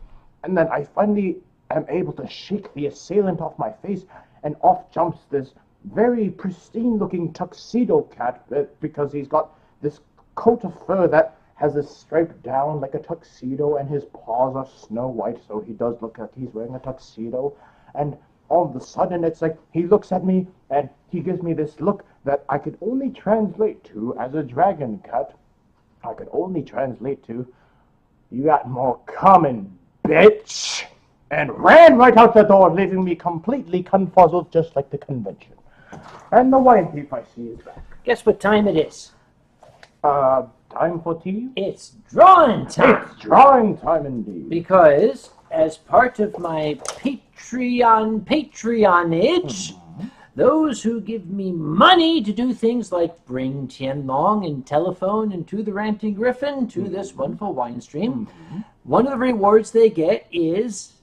And then I finally am able to shake the assailant off my face, and off jumps this very pristine-looking tuxedo cat, because he's got this coat of fur that has a stripe down like a tuxedo, and his paws are snow white, so he does look like he's wearing a tuxedo. And all of a sudden, it's like he looks at me, and he gives me this look that I could only translate to, as a dragon cat, I could only translate to, you got more coming, bitch. and ran right out the door, leaving me completely confuzzled, just like the convention. And the wine thief I see is back. Guess what time it is? Time for tea? It's drawing time. It's drawing time indeed. Because as part of my patronage, those who give me money to do things like bring Tien Long and telephone and to the Ranting Griffin to this wonderful Winestream, one of the rewards they get is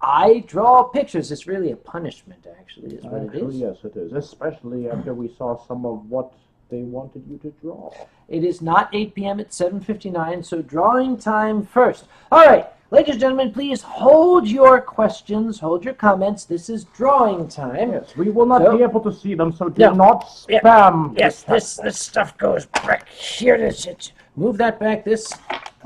I draw pictures. It's really a punishment, actually, is what it is. Yes, it is. Especially after we saw some of what they wanted you to draw. It is not 8 p.m. It's 7:59, so drawing time first. All right, ladies and gentlemen, please hold your questions, hold your comments. This is drawing time. Yes, we will not be able to see them, so do No. not spam. Yes, this stuff goes back here. Move that back. This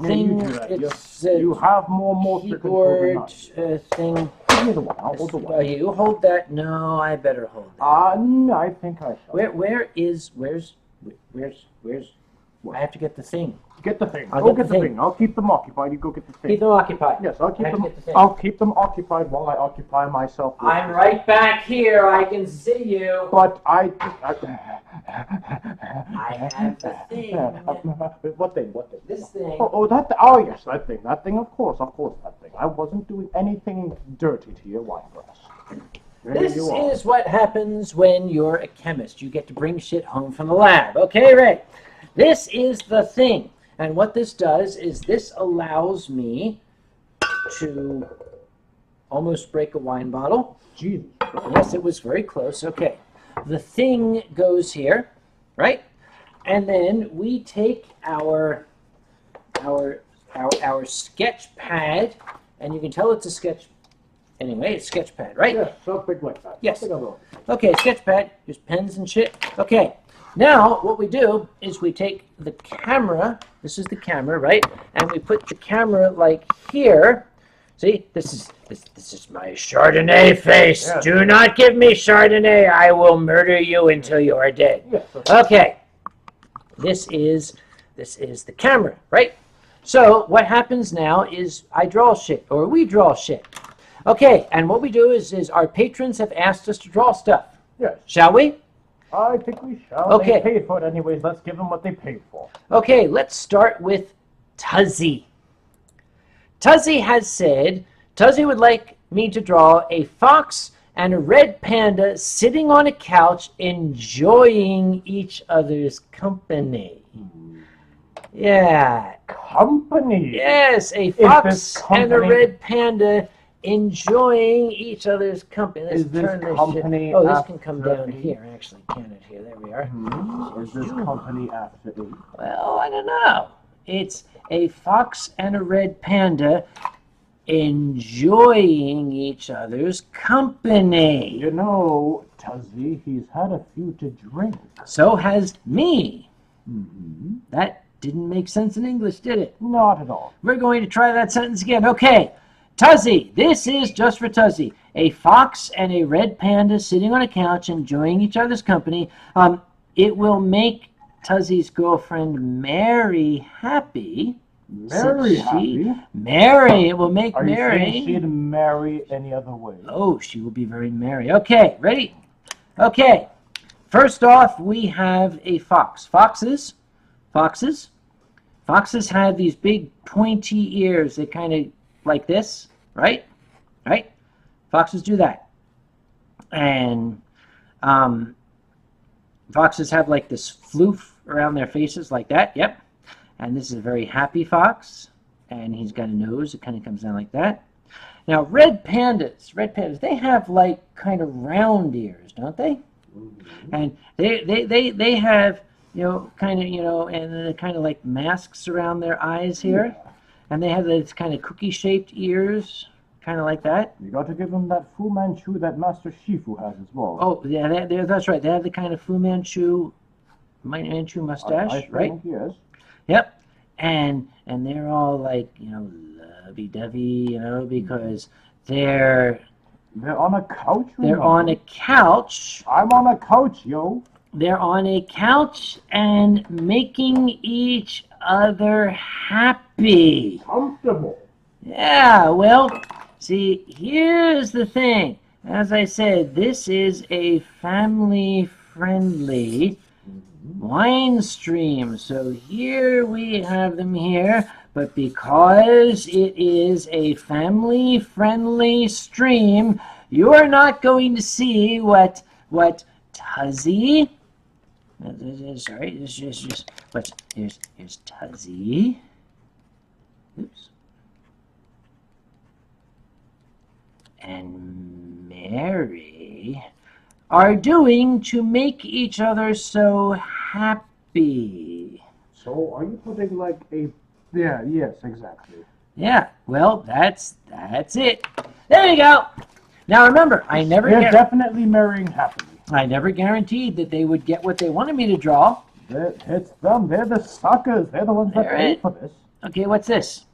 thing, you do that. it's You have more motor control than keyboard I. thing. Give me the one. I'll hold the one. You hold that. No, I better hold that. No, I think I shall. Where's I have to get the thing. Get the thing. I'll Go get get the the thing. thing. I'll keep them occupied. You go get the thing. Keep them occupied. Yes, I'll keep I have them. to get the thing. I'll keep them occupied while I occupy myself. with I'm this. right back here. I can see you. But I I have the thing. What thing? What thing? This thing. Oh, that. Oh, yes, that thing. That thing. Of course, that thing. I wasn't doing anything dirty to your wine glass. There This you are. is what happens when you're a chemist. You get to bring shit home from the lab. Okay, right. This is the thing. And what this does is this allows me to almost break a wine bottle. Jesus. Yes, it was very close. Okay. The thing goes here, right? And then we take our sketch pad, and you can tell it's a sketch. Anyway, it's sketch pad, right? Yes, something like that. Yes. Something along. Okay, sketch pad. Here's pens and shit. Okay. Now, what we do is we take the camera. This is the camera, right? And we put the camera like here. See, this is my Chardonnay face. Yes. Do not give me Chardonnay. I will murder you until you are dead. Yes. Okay. This is the camera, right? So what happens now is I draw shit, or we draw shit. Okay, and what we do is our patrons have asked us to draw stuff. Yes. Shall we? I think we shall. Okay. They paid for it anyways. Let's give them what they paid for. Okay, let's start with Tuzzy. Tuzzy has said, Tuzzy would like me to draw a fox and a red panda sitting on a couch enjoying each other's company. Yeah. Company. Yes, a this fox and a company- red panda enjoying each other's company. Let's Is this turn this company shit. Oh, this can come after down eight? here, actually, can it here? There we are. Is this company after 8? Well, I don't know. It's a fox and a red panda enjoying each other's company. You know, Tuzzy, he's had a few to drink. So has me. Mm-hmm. That didn't make sense in English, did it? Not at all. We're going to try that sentence again. Okay. Tuzzy. This is just for Tuzzy. A fox and a red panda sitting on a couch enjoying each other's company. It will make Tuzzy's girlfriend Mary happy. Mary Since happy? Mary. It will make Are you Mary. saying she'd marry any other way? Oh, she will be very merry. Okay, ready? Okay. First off, we have a fox. Foxes have these big pointy ears. They kind of like this, right? Right? Foxes do that. And foxes have like this floof around their faces like that. Yep. And this is a very happy fox. And he's got a nose that kind of comes down like that. Now, red pandas, they have like kind of round ears, don't they? Mm-hmm. And they have, kind of, and then kind of like masks around their eyes here. Yeah. And they have this kind of cookie-shaped ears, kind of like that. You got to give them that Fu Manchu that Master Shifu has as well. Oh, yeah, that's right. They have the kind of Fu Manchu mustache, I right? think, yes. Yep. And they're all like, lovey-dovey, because they're on a couch. They're on a couch. I'm on a couch, yo. They're on a couch and making each other happy. Comfortable. Yeah, well, See, here's the thing. As I said, this is a family-friendly Winestream. So here we have them here, but because it is a family-friendly stream, you're not going to see what Tuzzy. Sorry, just what's here's Tuzzy. Oops. And Mary are doing to make each other so happy. So are you putting like a... Yeah, yes, exactly. Yeah, well, that's it. There you go. Now remember, They're definitely marrying happily. I never guaranteed that they would get what they wanted me to draw. It's them. They're the suckers. They're the ones that paid for this. Okay, what's this?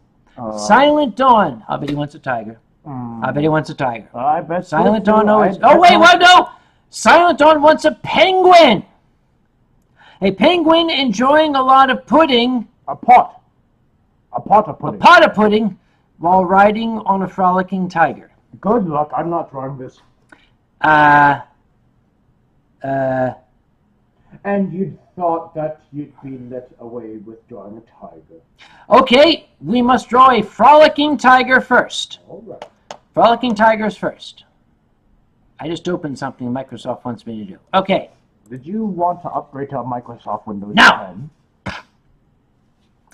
Silent Dawn. I bet he wants a tiger. I bet he wants a tiger. I bet Silent so Dawn too. always... Oh, wait, what? No! Silent Dawn wants a penguin! A penguin enjoying a lot of pudding. A pot. A pot of pudding. A pot of pudding while riding on a frolicking tiger. Good luck. I'm not drawing this. And you'd thought that you'd be let away with drawing a tiger. Okay, we must draw a frolicking tiger first. All right. Frolicking tigers first. I just opened something Microsoft wants me to do. Okay. Did you want to upgrade to Microsoft Windows No. 10?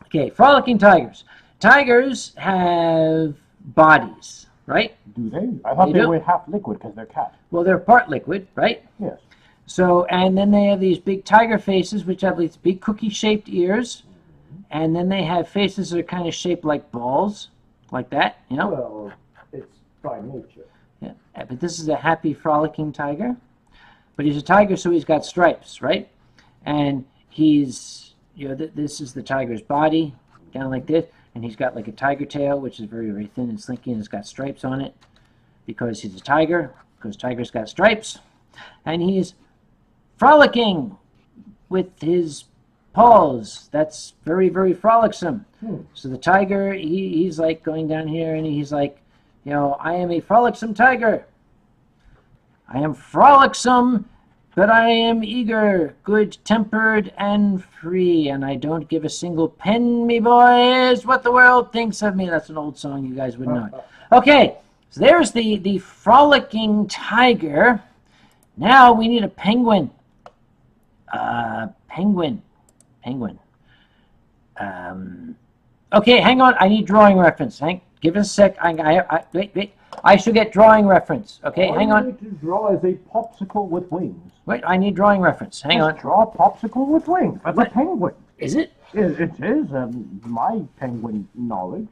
Okay, frolicking tigers. Tigers have bodies, right? Do they? I thought They they do. were half liquid because they're cat. Well, they're part liquid, right? Yes. So, and then they have these big tiger faces, which have these big cookie-shaped ears. And then they have faces that are kind of shaped like balls, like that, you know? Well, it's by nature. Yeah, but this is a happy, frolicking tiger. But he's a tiger, so he's got stripes, right? And he's, you know, this is the tiger's body, down like this. And he's got like a tiger tail, which is very, very thin and slinky, and it's got stripes on it because he's a tiger, because tigers got stripes. And he's frolicking with his paws. That's very, very frolicsome. So the tiger, he's like going down here, and he's like, you know, I am a frolicsome tiger. I am frolicsome, but I am eager, good-tempered, and free, and I don't give a single pen, me boys, what the world thinks of me. That's an old song you guys would know. Okay, so there's the frolicking tiger. Now we need a penguin. Penguin. Okay, hang on. I need drawing reference. Give us a sec. Wait. I should get drawing reference. Okay, hang on. All you need to draw is a popsicle with wings. Wait, I need drawing reference. Hang on. Draw a popsicle with wings. That's a penguin. Is it? It is my penguin knowledge.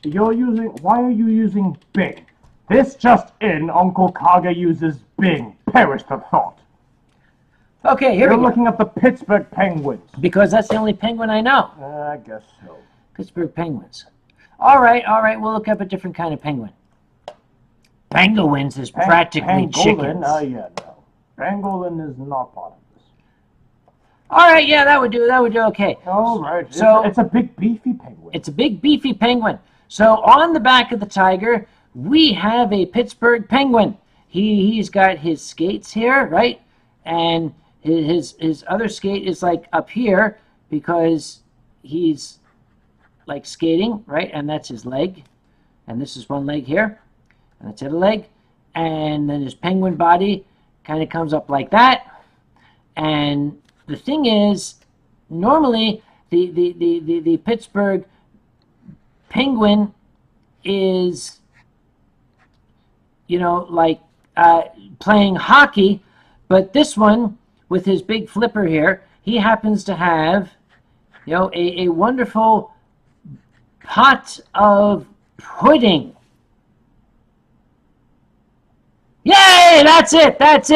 Why are you using Bing? This just in, Uncle Kage uses Bing. Perish the thought. Okay, here You're we go. looking at the Pittsburgh Penguins. Because that's the only penguin I know. I guess so. Pittsburgh Penguins. All right. We'll look up a different kind of penguin. Pangolins is practically chickens. Yeah, no. Pangolin is not part of this. All right, yeah, that would do. Okay. All right. So it's a big beefy penguin. It's a big beefy penguin. So on the back of the tiger, we have a Pittsburgh Penguin. He's got his skates here, right? And his other skate is like up here because he's like skating, right? And that's his leg. And this is one leg here. And that's the other leg. And then his penguin body kind of comes up like that. And the thing is, normally the Pittsburgh Penguin is, you know, like playing hockey. But this one, with his big flipper here, he happens to have, you know, a wonderful pot of pudding. Yay! That's it. That's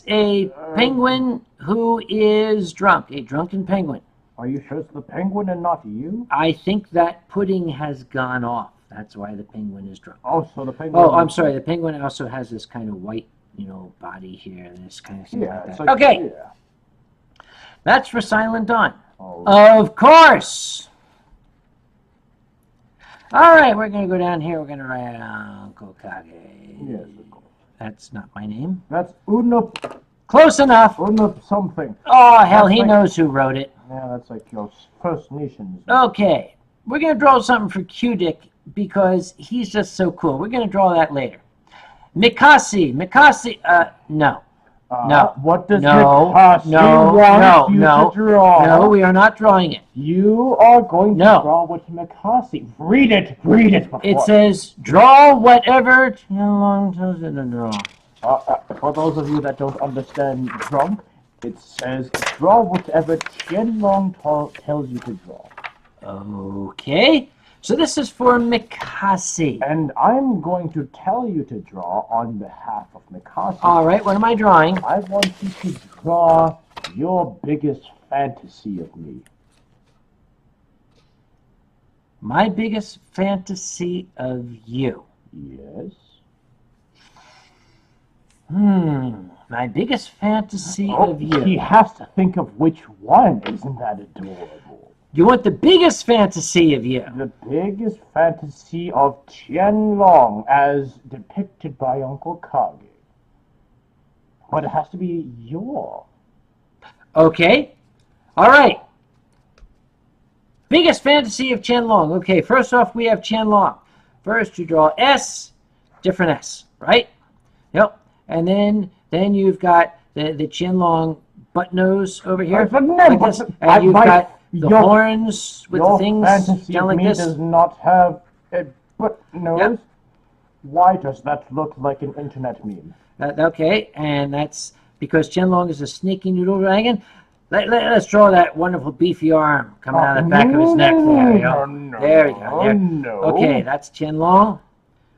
a penguin who is drunk. A drunken penguin. Are you sure it's the penguin and not you? I think that pudding has gone off. That's why the penguin is drunk. Oh, so the penguin... Oh, I'm sorry. The penguin also has this kind of white, you know, body here and this kind of thing like that. Like, okay. Yeah. That's for Silent Dawn. Oh. Of course. All right, we're going to go down here. We're going to write Uncle Kage. Yes, of course. That's not my name. That's Unup Close enough. something. Oh, hell, That's he like- knows who wrote it. Yeah, that's like your First Nations. Okay, we're going to draw something for Q-Dick because he's just so cool. We're going to draw that later. Mikasi, no. No. What does No, Mikasi no, want no, you no, to draw? No, we are not drawing it. You are going to No. draw what Mikasi. Read it before. It says, draw whatever Tien Long tells you to draw. For those of you that don't understand drunk, it says draw whatever Tien Long tells you to draw. Okay, so this is for Mikasi. And I'm going to tell you to draw on behalf of Mikasi. All right, what am I drawing? I want you to draw your biggest fantasy of me. My biggest fantasy of you. Yes. My biggest fantasy Oh, of you. he has to think of which one. Isn't that adorable? You want the biggest fantasy of you. The biggest fantasy of Tien Long as depicted by Uncle Kage. But it has to be your. Okay, all right. Biggest fantasy of Tien Long. Okay, first off, we have Tien Long. First, you draw S, different S, right? Yep. And then you've got the Tien Long butt nose over here, like this. And you've got the horns with the things fantasy down of like me this. does not have a butt nose. Yep. Why does that look like an internet meme? Okay, and that's because Tien Long is a sneaky noodle dragon. Let's draw that wonderful beefy arm coming out of the back of his neck there. You know? No, There we go. There. No. Okay, that's Tien Long.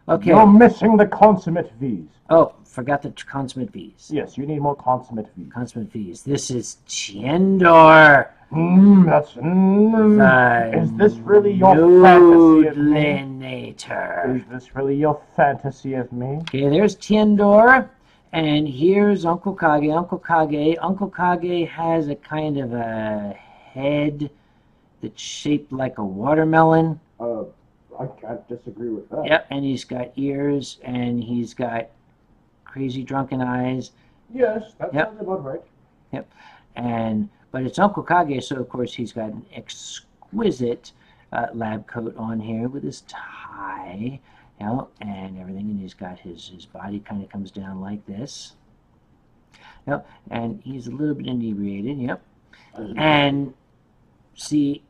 Okay. You're missing the consummate V's. Oh, forgot the consummate V's. Yes, you need more consummate V's. Consummate V's. This is Tiendor. Is this really your fantasy of me? Noodlinator. Is this really your fantasy of me? Okay, there's Tiendor. And here's Uncle Kage. Uncle Kage has a kind of a head that's shaped like a watermelon. I can't disagree with that. Yep, and he's got ears, and he's got crazy drunken eyes. Yes, that Yep. sounds about right. Yep, but it's Uncle Kage, so of course he's got an exquisite lab coat on here with his tie, you know, and everything, and he's got his body kind of comes down like this. Yep, and he's a little bit inebriated. Yep, and see,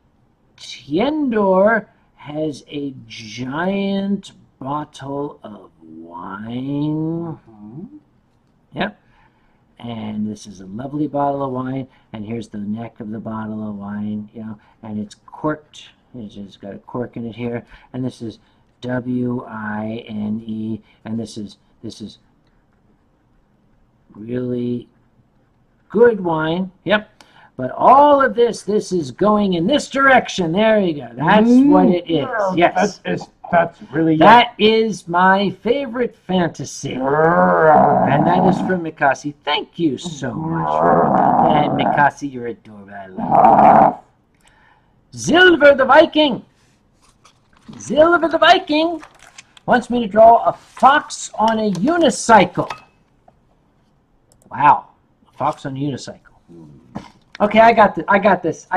Tiendor has a giant bottle of wine. Yep. And this is a lovely bottle of wine. And here's the neck of the bottle of wine, you know, and it's corked. It's just got a cork in it here. And this is WINE. And this is really good wine. Yep. But all of this is going in this direction. There you go. That's what it is. Yes. That's really That is my favorite fantasy. And that is from Mikasi. Thank you so much for that. And Mikasi, you're adorable. I love you. Silver the Viking. Silver the Viking wants me to draw a fox on a unicycle. Wow. A fox on a unicycle. Okay, I got this.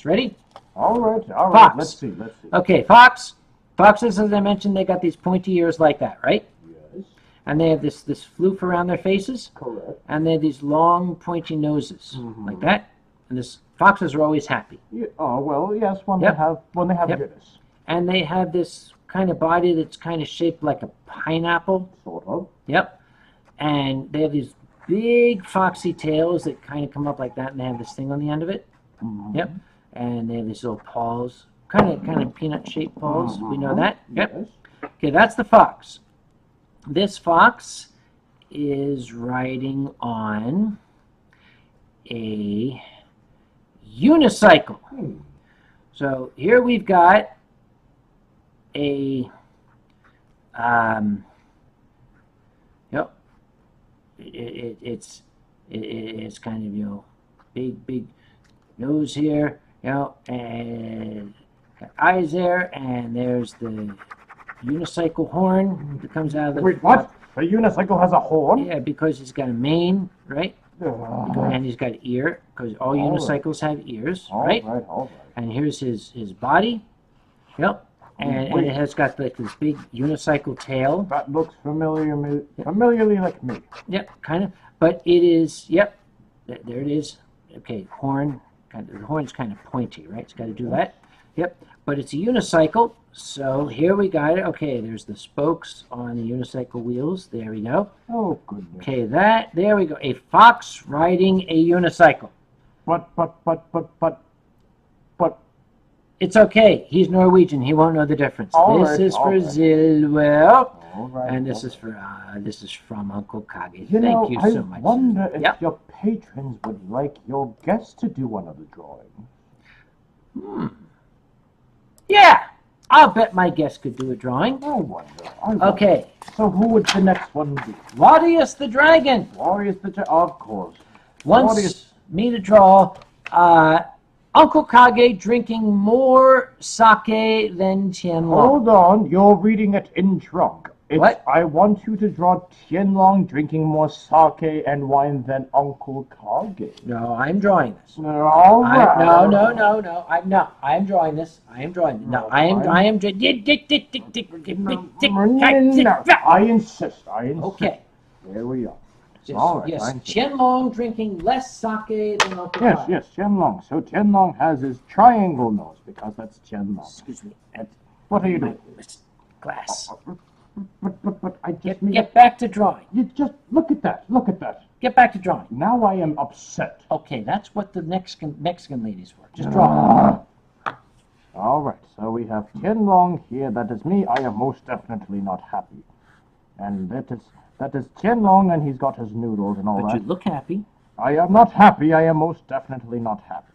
Ready? All right. Fox. Let's see. Okay, fox. Foxes, as I mentioned, they got these pointy ears like that, right? Yes. And they have this floof around their faces. Correct. And they have these long, pointy noses, like that. And this foxes are always happy. Yeah, oh well, yes. When Yep. they have Yep. goodness, And they have this kind of body that's kind of shaped like a pineapple. sort of. Yep. And they have these big foxy tails that kind of come up like that, and they have this thing on the end of it. Yep. And they have these little paws, kind of peanut-shaped paws. We know that. Yep. Yes. Okay, that's the fox. This fox is riding on a unicycle. So here we've got a yep. It's kind of, you know, big nose here, you know, and Got eyes there, and there's the unicycle horn that comes out of the... Wait, what? A unicycle has a horn? Yeah, because he's got a mane, right? And he's got an ear, because all unicycles have ears, right? All right. And here's his body. Yep. And it has got like this big unicycle tail. That looks familiarly like me. Yep, kind of. But it is, yep, there it is. Okay, horn. The horn's kind of pointy, right? It's got to do that. Yep. But it's a unicycle. So here we got it. Okay, there's the spokes on the unicycle wheels. There we go. Oh, goodness. Okay, there we go. A fox riding a unicycle. But. It's okay. He's Norwegian. He won't know the difference. This is for Zilwell. And this is from Uncle Kage. Thank you so much. I wonder if your patrons would like your guest to do another drawing. Yeah, I'll bet my guest could do a drawing. I wonder. Okay. So who would the next one be? Warrius the Dragon. Warrius the Dragon, of course. Wants me to draw Uncle Kage drinking more sake than Tien Long. Hold on, you're reading it in drunk. What? I want you to draw Tien Long drinking more sake and wine than Uncle Kage. No, I'm drawing this. All right. No. I'm drawing this. I insist. Okay. There we are. Yes, All right, yes. Tien Long drinking less sake than Uncle Kage. Yes, Tien Long. So Tien Long has his triangle nose because that's Tien Long. Excuse me. What are you doing? Glass. But I just Get back to drawing. You just look at that. Get back to drawing. Now I am upset. Okay, that's what the Mexican lady's for. Just draw. All right, so we have Tien Long here. That is me. I am most definitely not happy. And that is Tien Long, and he's got his noodles and all that. But you look happy. I am not happy. I am most definitely not happy.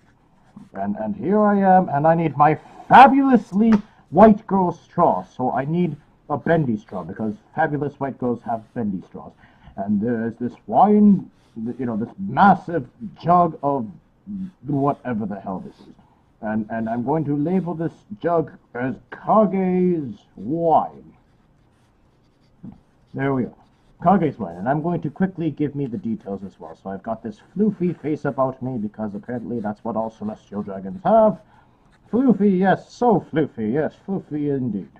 And here I am, and I need my fabulously white girl straw. So I need a bendy straw, because fabulous white girls have bendy straws. And there's this wine, this massive jug of whatever the hell this is. And I'm going to label this jug as Kage's wine. There we are. Kage's wine. And I'm going to quickly give me the details as well. So I've got this floofy face about me, because apparently that's what all celestial dragons have. Floofy, yes, so floofy, yes, floofy indeed.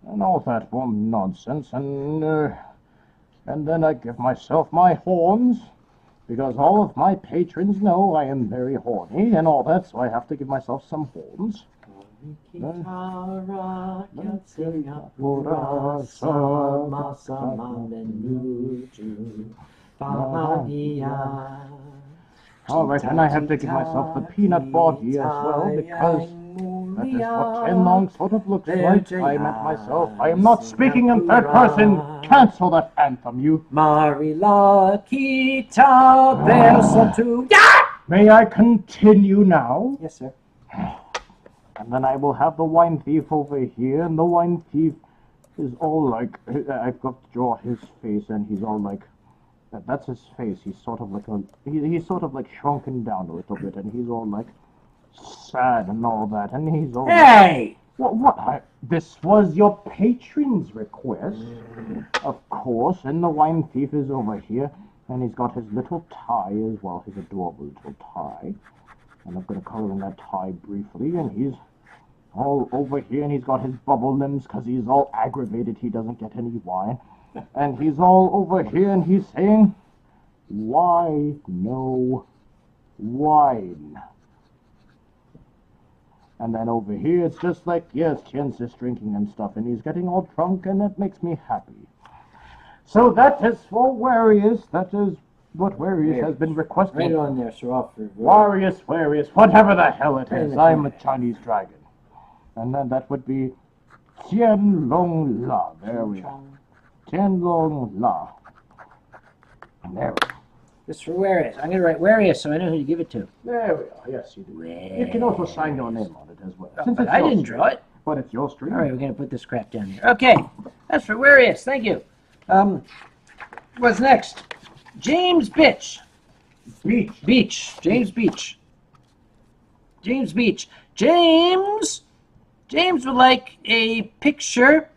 And all that nonsense, and then I give myself my horns, because all of my patrons know I am very horny and all that, so I have to give myself some horns. All right, and I have to give myself the peanut body as well, because that is what Tien Long sort of looks like. I meant myself. I am not speaking in third person. Cancel that anthem, you. Marila kita bersatu. May I continue now? Yes, sir. And then I will have the wine thief over here, and the wine thief is all like, I've got to draw his face, and he's all like, that's his face. He's sort of like he's sort of like shrunken down a little bit, and he's all like sad and all that, and he's all Hey! What? This was your patron's request, of course, and the wine thief is over here, and he's got his little tie as well, his adorable little tie, and I'm going to color in that tie briefly, and he's all over here, and he's got his bubble limbs, because he's all aggravated he doesn't get any wine, and he's all over here, and he's saying, why no wine? And then over here, it's just like, yes, Tien's just drinking and stuff, and he's getting all drunk, and that makes me happy. So that is for Warius. That is what Warius has been requesting. Right on there, sir. Warius, whatever the hell it is. I'm a Chinese dragon. And then that would be Tien Long La. There we are. Tien Long La. And there we go. This is for Warius. I'm going to write Warius so I know who to give it to. There we are. Yes, you do. You can also sign your name on it as well. Oh, but I didn't draw it. But it's your stream. All right, we're going to put this crap down here. Okay, that's for Warius. Thank you. What's next? James Beach. James Beach. James Beach. James would like a picture,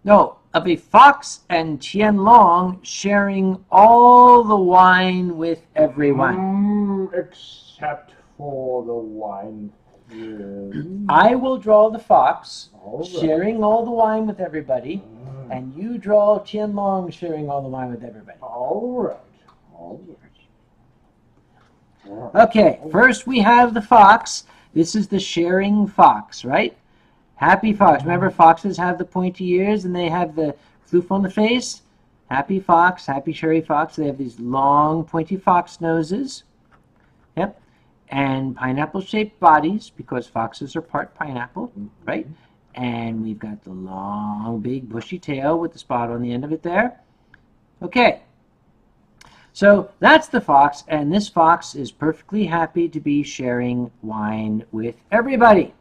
of a fox and Tien Long sharing all the wine with everyone. Except for the wine. I will draw the fox All right. sharing all the wine with everybody, and you draw Tien Long sharing all the wine with everybody. All right. Okay, first we have the fox. This is the sharing fox, right? Happy fox. Remember, foxes have the pointy ears and they have the floof on the face? Happy fox, happy cherry fox. They have these long, pointy fox noses. Yep. And pineapple-shaped bodies, because foxes are part pineapple, right? And we've got the long, big, bushy tail with the spot on the end of it there. Okay. So that's the fox, and this fox is perfectly happy to be sharing wine with everybody.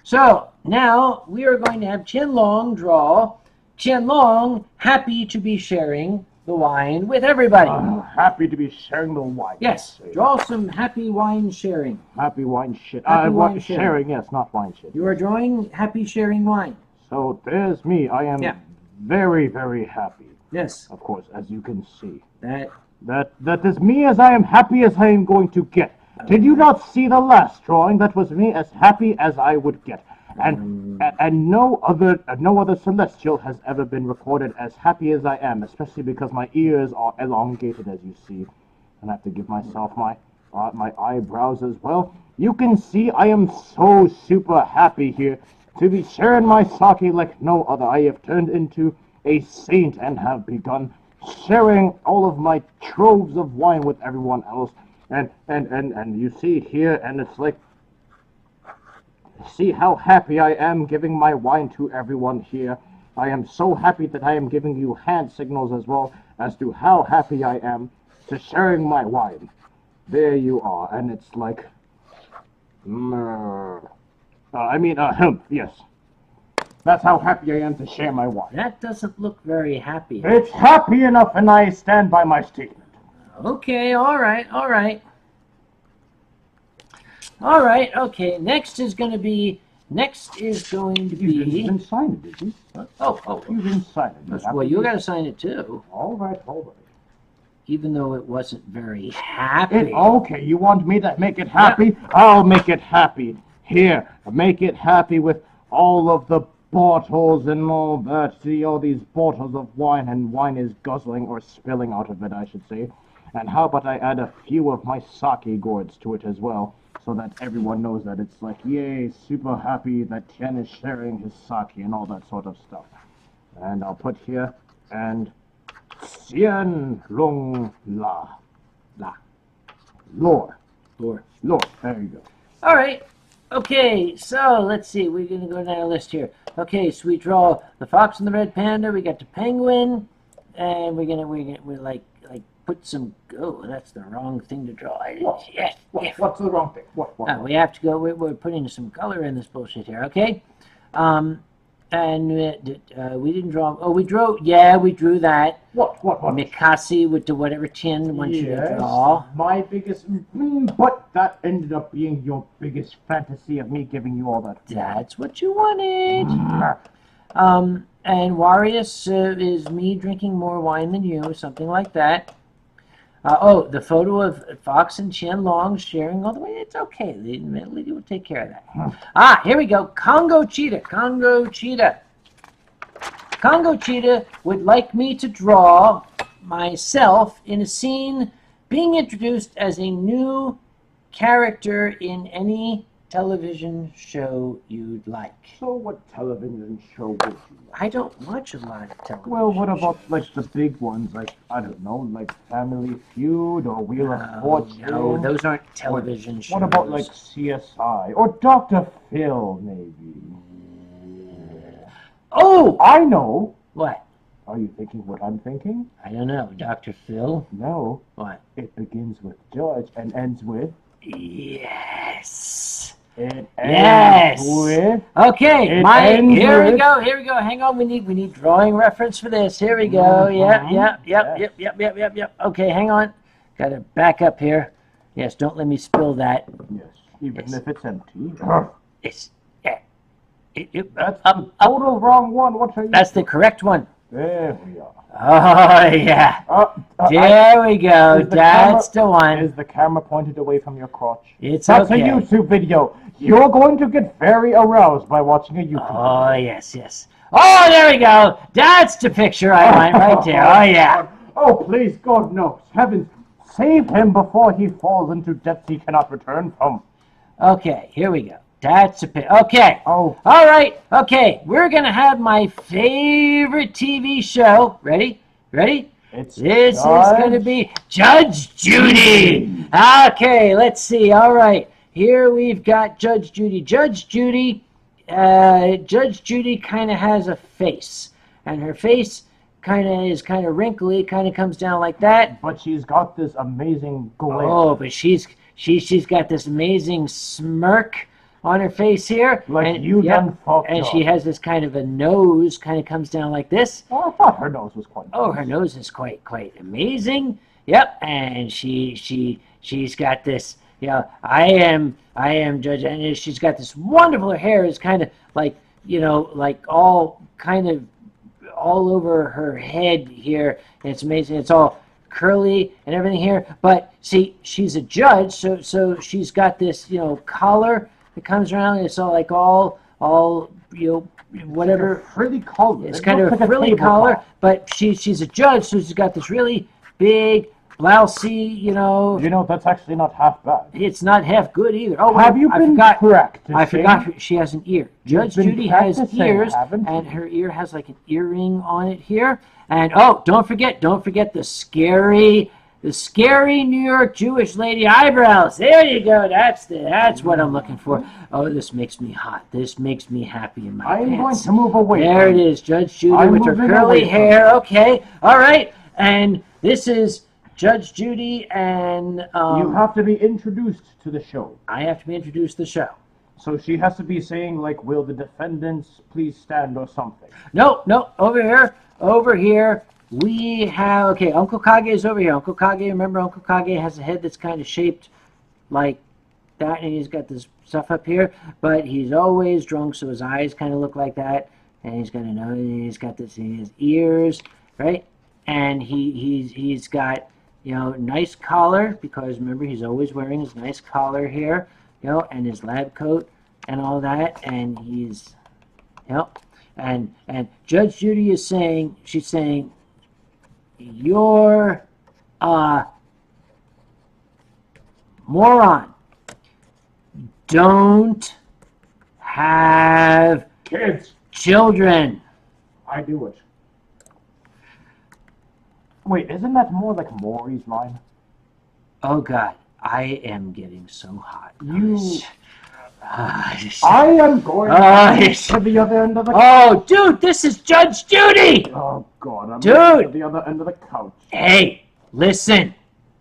So now we are going to have Tien Long draw Tien Long happy to be sharing the wine with everybody. Happy to be sharing the wine. Yes, draw some happy wine sharing. Happy wine shit. Happy wine sharing, yes, not wine shit. You are drawing happy sharing wine. So there's me. I am very, very happy. Yes. Of course, as you can see. That That is me as I am happy as I am going to get. Did you not see the last drawing? That was me as happy as I would get. And no other Celestial has ever been recorded as happy as I am, especially because my ears are elongated, as you see. And I have to give myself my eyebrows as well. You can see I am so super happy here to be sharing my sake like no other. I have turned into a saint and have begun sharing all of my troves of wine with everyone else. And you see here, and it's like, see how happy I am giving my wine to everyone here. I am so happy that I am giving you hand signals as well as to how happy I am to sharing my wine. There you are, and it's like, yes. That's how happy I am to share my wine. That doesn't look very happy. It's happy enough, and I stand by my statement. Okay, all right. Okay, next is going to be... You didn't sign it, did you? Oh. You didn't sign it. Well, you got to sign it too. All right. Even though it wasn't very happy. Okay, you want me to make it happy? Yeah. I'll make it happy. Here, make it happy with all of the bottles and all that. See, all these bottles of wine, and wine is guzzling or spilling out of it, I should say. And how about I add a few of my sake gourds to it as well, so that everyone knows that it's like, yay, super happy that Tien is sharing his sake and all that sort of stuff. And I'll put here, and Tien Long La. Lore. There you go. All right. Okay, so let's see. We're going to go down a list here. Okay, so we draw the fox and the red panda. We got the penguin, and we're like put some. Oh, that's the wrong thing to draw. Yes. What's the wrong thing? What? We have to go. We're putting some color in this bullshit here. Okay. And we didn't draw. Oh, we drew. Yeah, we drew that. What? Mikasi with the whatever Tien wants you to draw. My biggest. But that ended up being your biggest fantasy of me giving you all that. That's what you wanted. And Warius is me drinking more wine than you, something like that. The photo of Fox and Tien Long sharing all the way. It's okay. Lady will take care of that. Here we go. Congo Cheetah would like me to draw myself in a scene being introduced as a new character in any television show you'd like. So what television show would you like? I don't watch a lot of television. Well, what about like the big ones, like, I don't know, like Family Feud or Wheel of Fortune? No, those aren't television shows. What about like CSI or Dr. Phil, maybe? Oh! I know! What? Are you thinking what I'm thinking? I don't know. Dr. Phil? No. What? It begins with Judge and ends with... Yes! It ends with... Okay, here we go. Hang on, we need drawing reference for this. Here we go. Yep. Okay, hang on. Got to back up here. Yes, don't let me spill that. Yes. even Yes. if it's empty. It's That's the total wrong one. What are you? that's the correct one. There we are. Oh yeah. There we go. is the That's the camera- one. Is the camera pointed away from your crotch? It's That's okay. a YouTube video. You're going to get very aroused by watching a YouTube Oh video. yes. Oh, there we go. That's the picture I want right there. Oh yeah. Oh, please, God, no. Heavens, save him before he falls into depths he cannot return from. Okay, here we go. That's a pic. Okay. Oh. All right. Okay, we're gonna have my favorite TV show. Ready? It's This is going to be Judge Judy. Okay, let's see. All right, here we've got Judge Judy. Judge Judy kind of has a face, and her face is kind of wrinkly, kind of comes down like that. But she's got this amazing glare. Oh, but she's got this amazing smirk on her face here. Like and, you done fucked And up. she has this kind of a nose, kind of comes down like this. Oh, I thought her nose was quite Oh, nice. her nose is quite amazing. Yep, and she's got this. You know, I am Judge, and she's got this wonderful hair. Is kind of like like all kind of all over her head here. And it's amazing. It's all curly and everything here. But see, she's a judge, so she's got this collar that comes around. And it's all like all whatever. It's a frilly collar. It's It kind of looks a like frilly tablecloth. collar, but she's a judge, so she's got this really big, blousey, You know, that's actually not half bad. It's not half good either. Oh, Have you been practicing? I forgot she has an ear. Judge been Judy has practicing, ears, haven't you? and her ear has like an earring on it here. And oh, don't forget the scary New York Jewish lady eyebrows. There you go. That's what I'm looking for. Oh, this makes me hot. This makes me happy in my I'm going pants. to move away. There from it you. is, Judge Judy I'm with her moving curly away from hair. Okay, all right. And this is Judge Judy, and You have to be introduced to the show. I have to be introduced to the show. So she has to be saying, like, will the defendants please stand or something. No, over here, we have, okay, Uncle Kage is over here. Uncle Kage, remember Uncle Kage has a head that's kind of shaped like that, and he's got this stuff up here, but he's always drunk, so his eyes kind of look like that, and he's got a nose, and he's got this in his ears, right? And he's got, nice collar, because remember, he's always wearing his nice collar here, and his lab coat and all that, and he's, and Judge Judy is saying, she's saying, you're a moron. Don't have Kids, children. I do it. Wait, isn't that more like Maury's line? Oh God, I am getting so hot. I am going yes. to the other end of the Oh, dude, this is Judge Judy. Oh, God, I'm Dude. going to the other end of the couch. Hey, listen.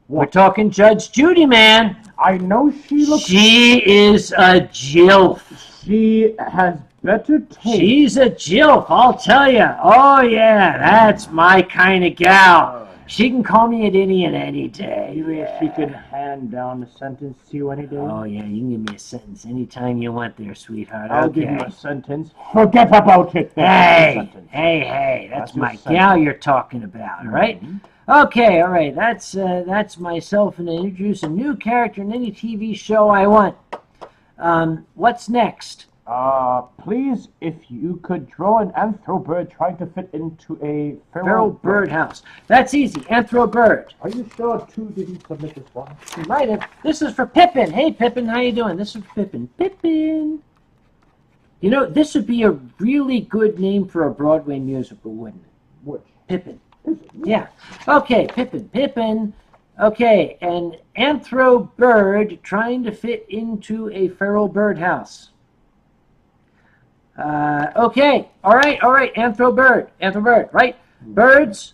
We're What? talking Judge Judy, man. I know she looks... She is a jilf. She has better taste. She's a jilf, I'll tell you. Oh, yeah, that's my kind of gal. She can call me an idiot any day. You think she could hand down a sentence to you any day? Oh, yeah, you can give me a sentence anytime you want there, sweetheart. I'll Okay. give you a sentence. Forget about it. That's your sentence. Hey, that's That's your my sentence. gal you're talking about, all right? Okay, all right, that's myself, and I introduce a new character in any TV show I want. What's next? Please, if you could draw an anthro bird trying to fit into a Feral birdhouse. That's easy, Anthro Bird. Are you sure two didn't submit this one? You might have. This is for Pippin. Hey, Pippin, how you doing? This is for Pippin. Pippin. This would be a really good name for a Broadway musical, wouldn't it? Which? Pippin. Yeah. Okay, Pippin. Okay, an anthro bird trying to fit into a feral birdhouse. Okay, all right, anthro bird, right? Birds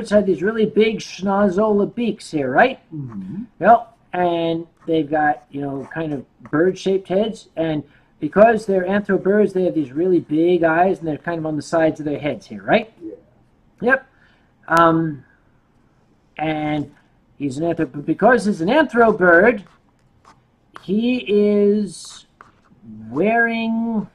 have these really big schnozola beaks here, right? Mm-hmm. Yep, and they've got, kind of bird-shaped heads, and because they're anthro birds, they have these really big eyes, and they're kind of on the sides of their heads here, right? Yeah. Yep. And he's an anthro, but because he's an anthro bird, he is wearing.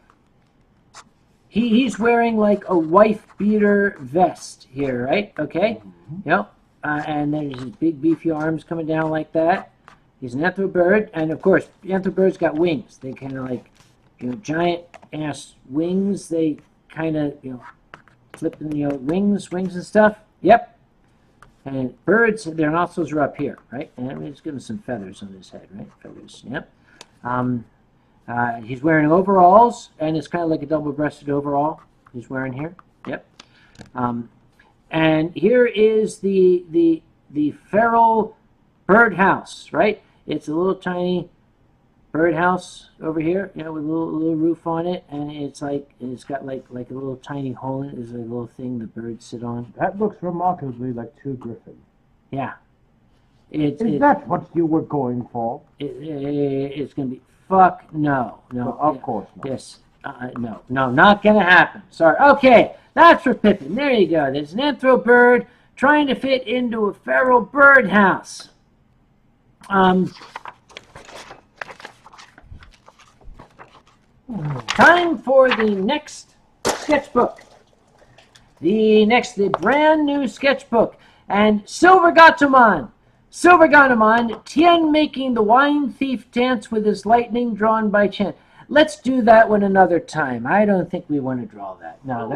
He's wearing like a wife beater vest here, right? Okay. Yep. And there's his big beefy arms coming down like that. He's an anthro bird, and of course, anthro birds got wings. They kind of like, giant ass wings. They kind of, flipping, wings and stuff. Yep. And birds, their nostrils are up here, right? And let's give him some feathers on his head, right? Feathers. Yep. He's wearing overalls, and it's kind of like a double-breasted overall he's wearing here. Yep. And here is the feral birdhouse, right? It's a little tiny birdhouse over here, with a little roof on it, and it's got like a little tiny hole in it. There's a little thing the birds sit on. That looks remarkably like two griffins. Yeah. Is that what you were going for? It's gonna be fuck no. Well, of course not. Yes. No, not gonna happen. Sorry. Okay, that's for Pippin. There you go. There's an anthro bird trying to fit into a feral birdhouse. Time for the next sketchbook. The brand new sketchbook. And Silver Gatomon, Tien making the wine thief dance with his lightning drawn by Chen. Let's do that one another time. I don't think we want to draw that. No,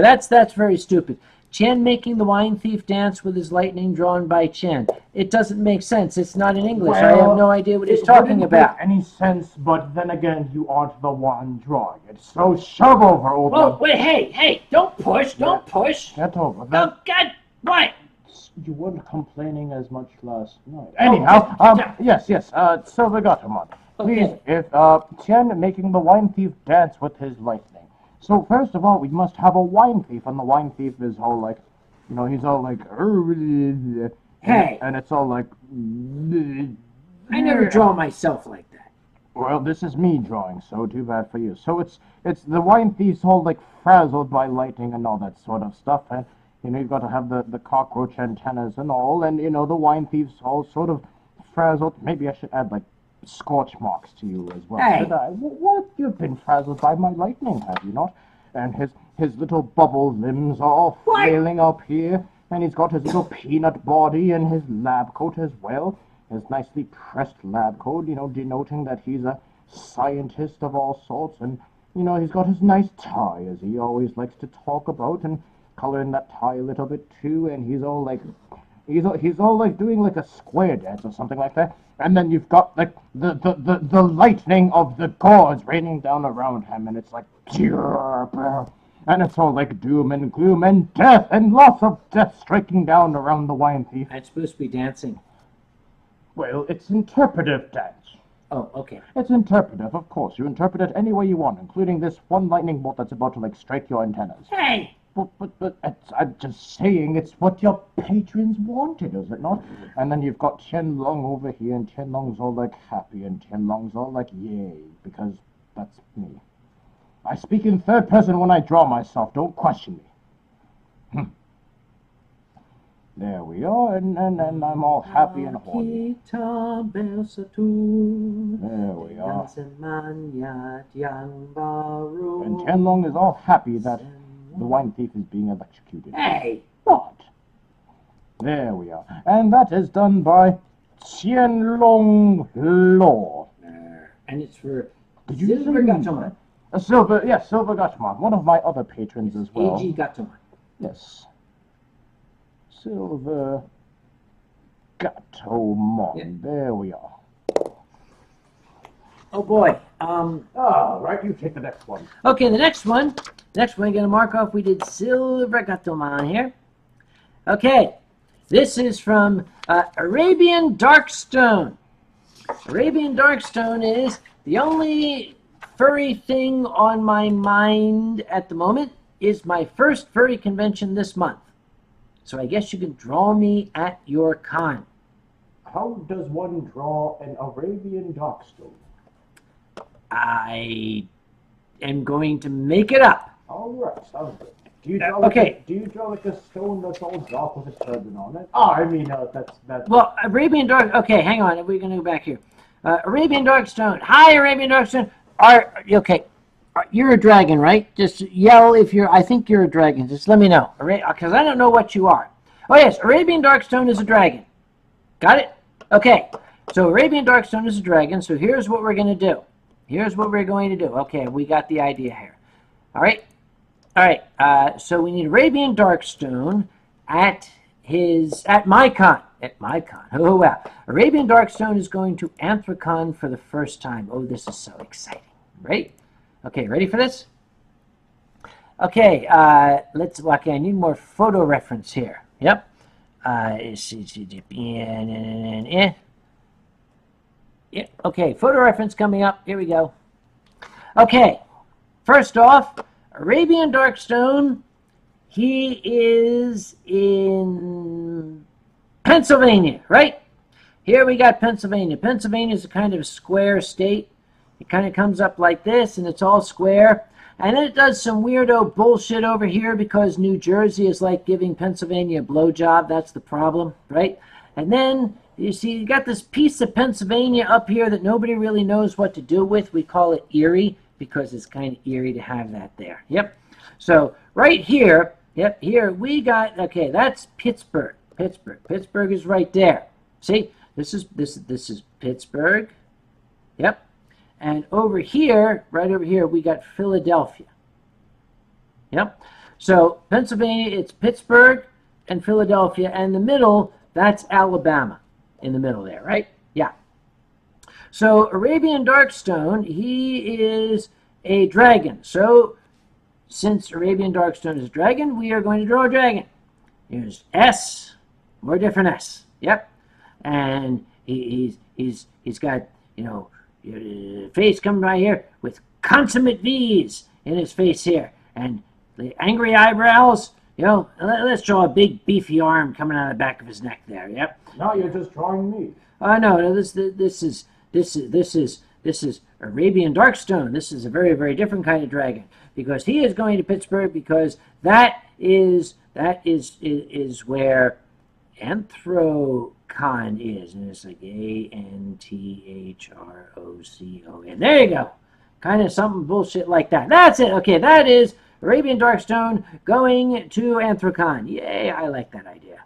that's very stupid. Chen making the wine thief dance with his lightning drawn by Chen. It doesn't make sense. It's not in English. I have no idea what he's talking about. It wouldn't make any sense, but then again, you aren't the one drawing it. So shove over, old man. Oh, wait, hey, don't push. Get over that. Oh, God, what? You weren't complaining as much last night. Anyhow, yes, Silver Gatomon. Please, Okay. if Chen making the wine thief dance with his lightning. So first of all, we must have a wine thief, and the wine thief is all like, he's all like, Hey. and it's all like, I never draw myself like that. Well, this is me drawing, so too bad for you. So it's the wine thief's all like frazzled by lightning and all that sort of stuff, and you've got to have the cockroach antennas and all, and the wine thief's all sort of frazzled. Maybe I should add like scorch marks to you as well. Hey. Should I? What? You've been frazzled by my lightning, have you not? And his little bubble limbs are all flailing up here, and he's got his little peanut body and his lab coat as well. His nicely pressed lab coat, denoting that he's a scientist of all sorts, and he's got his nice tie, as he always likes to talk about, and coloring that tie a little bit too, and he's all like doing like a square dance or something like that. And then you've got like the lightning of the gods raining down around him, and it's like, and it's all like doom and gloom and death and lots of death striking down around the wine thief. It's supposed to be dancing. Well, it's interpretive dance. Oh, okay. It's interpretive, of course. You interpret it any way you want, including this one lightning bolt that's about to like strike your antennas. Hey! But I'm just saying, it's what your patrons wanted, is it not? And then you've got Tien Long over here, and Tien Long's all like happy, and Tien Long's all like yay, because that's me. I speak in third person when I draw myself, don't question me. There we are, and I'm all happy and horny. There we are. And Tien Long is all happy that the wine thief is being electrocuted. Hey! What? There we are. And that is done by Tien Long Law. And it's for Did you Silver say Gatomon. Silver Gatomon, one of my other patrons as well. A.G. Gatomon. Yes. Silver Gatomon. Yeah. There we are. Oh boy. Right, you take the next one. Okay, the next one. I'm gonna mark off. We did Silver Gatomon here. Okay, this is from Arabian Darkstone. Arabian Darkstone is the only furry thing on my mind at the moment. Is my first furry convention this month. So I guess you can draw me at your con. How does one draw an Arabian Darkstone? I am going to make it up. All right, sounds good. Do you draw Okay. Do you draw like a stone that's all dark with a turban on it? Oh, I mean, that's. Well, Arabian Dark. Okay, hang on. We're gonna go back here. Arabian Darkstone. Hi, Arabian Darkstone. Okay? You're a dragon, right? Just yell if you're. I think you're a dragon. Just let me know, because I don't know what you are. Oh yes, Arabian Darkstone is a dragon. Got it? Okay. So Arabian Darkstone is a dragon. So here's what we're gonna do. Here's what we're going to do. Okay, we got the idea here. All right. All right. So we need Arabian Darkstone at MyCon. At MyCon. Oh, wow. Arabian Darkstone is going to Anthrocon for the first time. Oh, this is so exciting. Right? Okay, ready for this? Okay, okay, I need more photo reference here. Yep. Yeah, okay, photo reference coming up. Here we go. Okay, first off, Arabian Darkstone, he is in Pennsylvania, right? Here we got Pennsylvania. Pennsylvania is a kind of a square state. It kind of comes up like this, and it's all square. And then it does some weirdo bullshit over here because New Jersey is like giving Pennsylvania a blowjob. That's the problem, right? And then, you see, you got this piece of Pennsylvania up here that nobody really knows what to do with. We call it Erie because it's kind of eerie to have that there. Yep. So right here, yep, here we got, okay, that's Pittsburgh. Pittsburgh is right there. See, this is Pittsburgh. Yep. And over here, right over here, we got Philadelphia. Yep. So Pennsylvania, it's Pittsburgh and Philadelphia, and the middle, that's Alabama in the middle there, right? Yeah. So Arabian Darkstone, he is a dragon. So since Arabian Darkstone is a dragon, we are going to draw a dragon. Here's S, more different S. Yep. And he's got, you know, face coming right here with consummate V's in his face here, and the angry eyebrows. You know, let's draw a big beefy arm coming out of the back of his neck there. Yep. No, you're just drawing me. No. This is Arabian Darkstone. This is a very, very different kind of dragon because he is going to Pittsburgh because that is where Anthrocon is, and it's like ANTHROCON. There you go. Kind of something bullshit like that. That's it. Okay, that is Arabian Darkstone going to Anthrocon. Yay, I like that idea.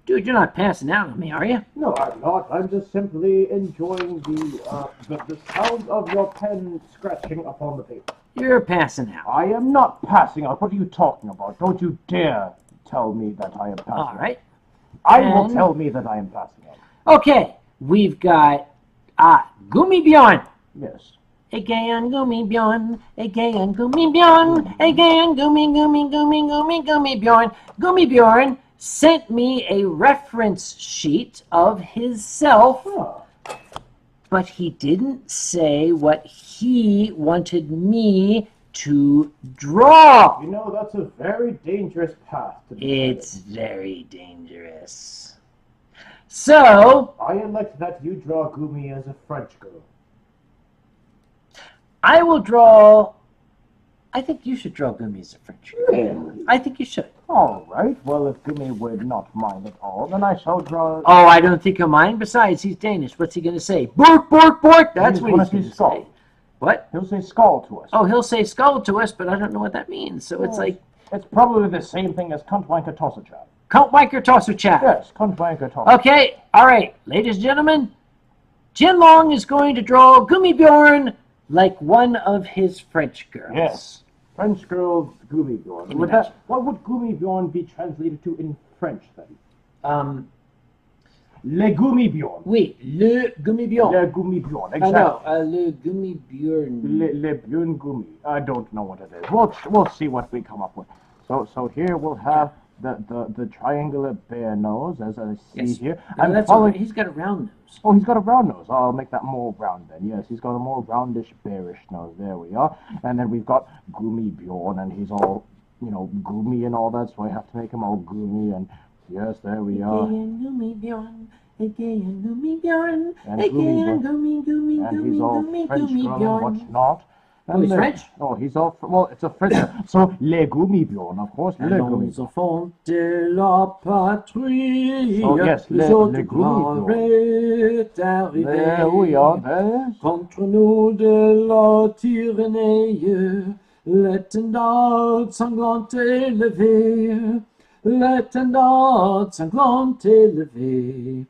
Dude, you're not passing out on me, are you? No, I'm not. I'm just simply enjoying the sound of your pen scratching upon the paper. You're passing out. I am not passing out. What are you talking about? Don't you dare tell me that I am passing out. All right. I will tell me that I am passing out. Okay, we've got Gummibjörn. Yes. Again, Gummibjörn. Again, Gummibjörn. Again, Gummibjörn. Gummibjörn sent me a reference sheet of himself, Oh. but he didn't say what he wanted me to draw. You know, that's a very dangerous path to be It's very dangerous. So, I elect that you draw Gumi as a French girl. I will draw. I think you should draw Gumi as a French girl. Really? I think you should. All right. Well, if Gumi would not mind at all, then I shall draw. Oh, I don't think he'll mind. Besides, he's Danish. What's he going to say? Bork, bork, bork. That's what he's going to say. What? He'll say skull to us. Oh, he'll say skull to us, but I don't know what that means. So it's like... It's probably the same thing as cunt wanker tosser chat. Cunt wanker tosser chat. Yes, cunt wanker tosser. Okay, all right. Ladies and gentlemen, Tien Long is going to draw Gummibjörn like one of his French girls. Yes. French girl Gummibjörn. What would Gummibjörn be translated to in French then? Le Gummibjörn. Oui, le Gummibjörn. Le Gummibjörn, exactly. No, le Gummibjörn. Le Björn Gummi. I don't know what it is. We'll see what we come up with. So here we'll have the triangular bear nose, as I see here. And he's got a round nose. Oh, he's got a round nose. I'll make that more round then. Yes, he's got a more roundish, bearish nose. There we are. And then we've got Gummibjörn, and he's all, goomy and all that, so I have to make him all goomy. And yes, there we are. Again, Gummibjörn. Again, Gummibjörn. And Again, and he's all French girl and whatnot. Oh, he's French? Oh, he's all... Well, it's a French... So, les Gummibjorn, of course. Les Allons, Gummibjorn. enfants de la patrie, Oh, yes, le les jour de Gummibjorn. gloire est arrivé. There we are, there. Contre nous de la tyrannie, l'étendard sanglante élevé, l'étendard sanglante élevé.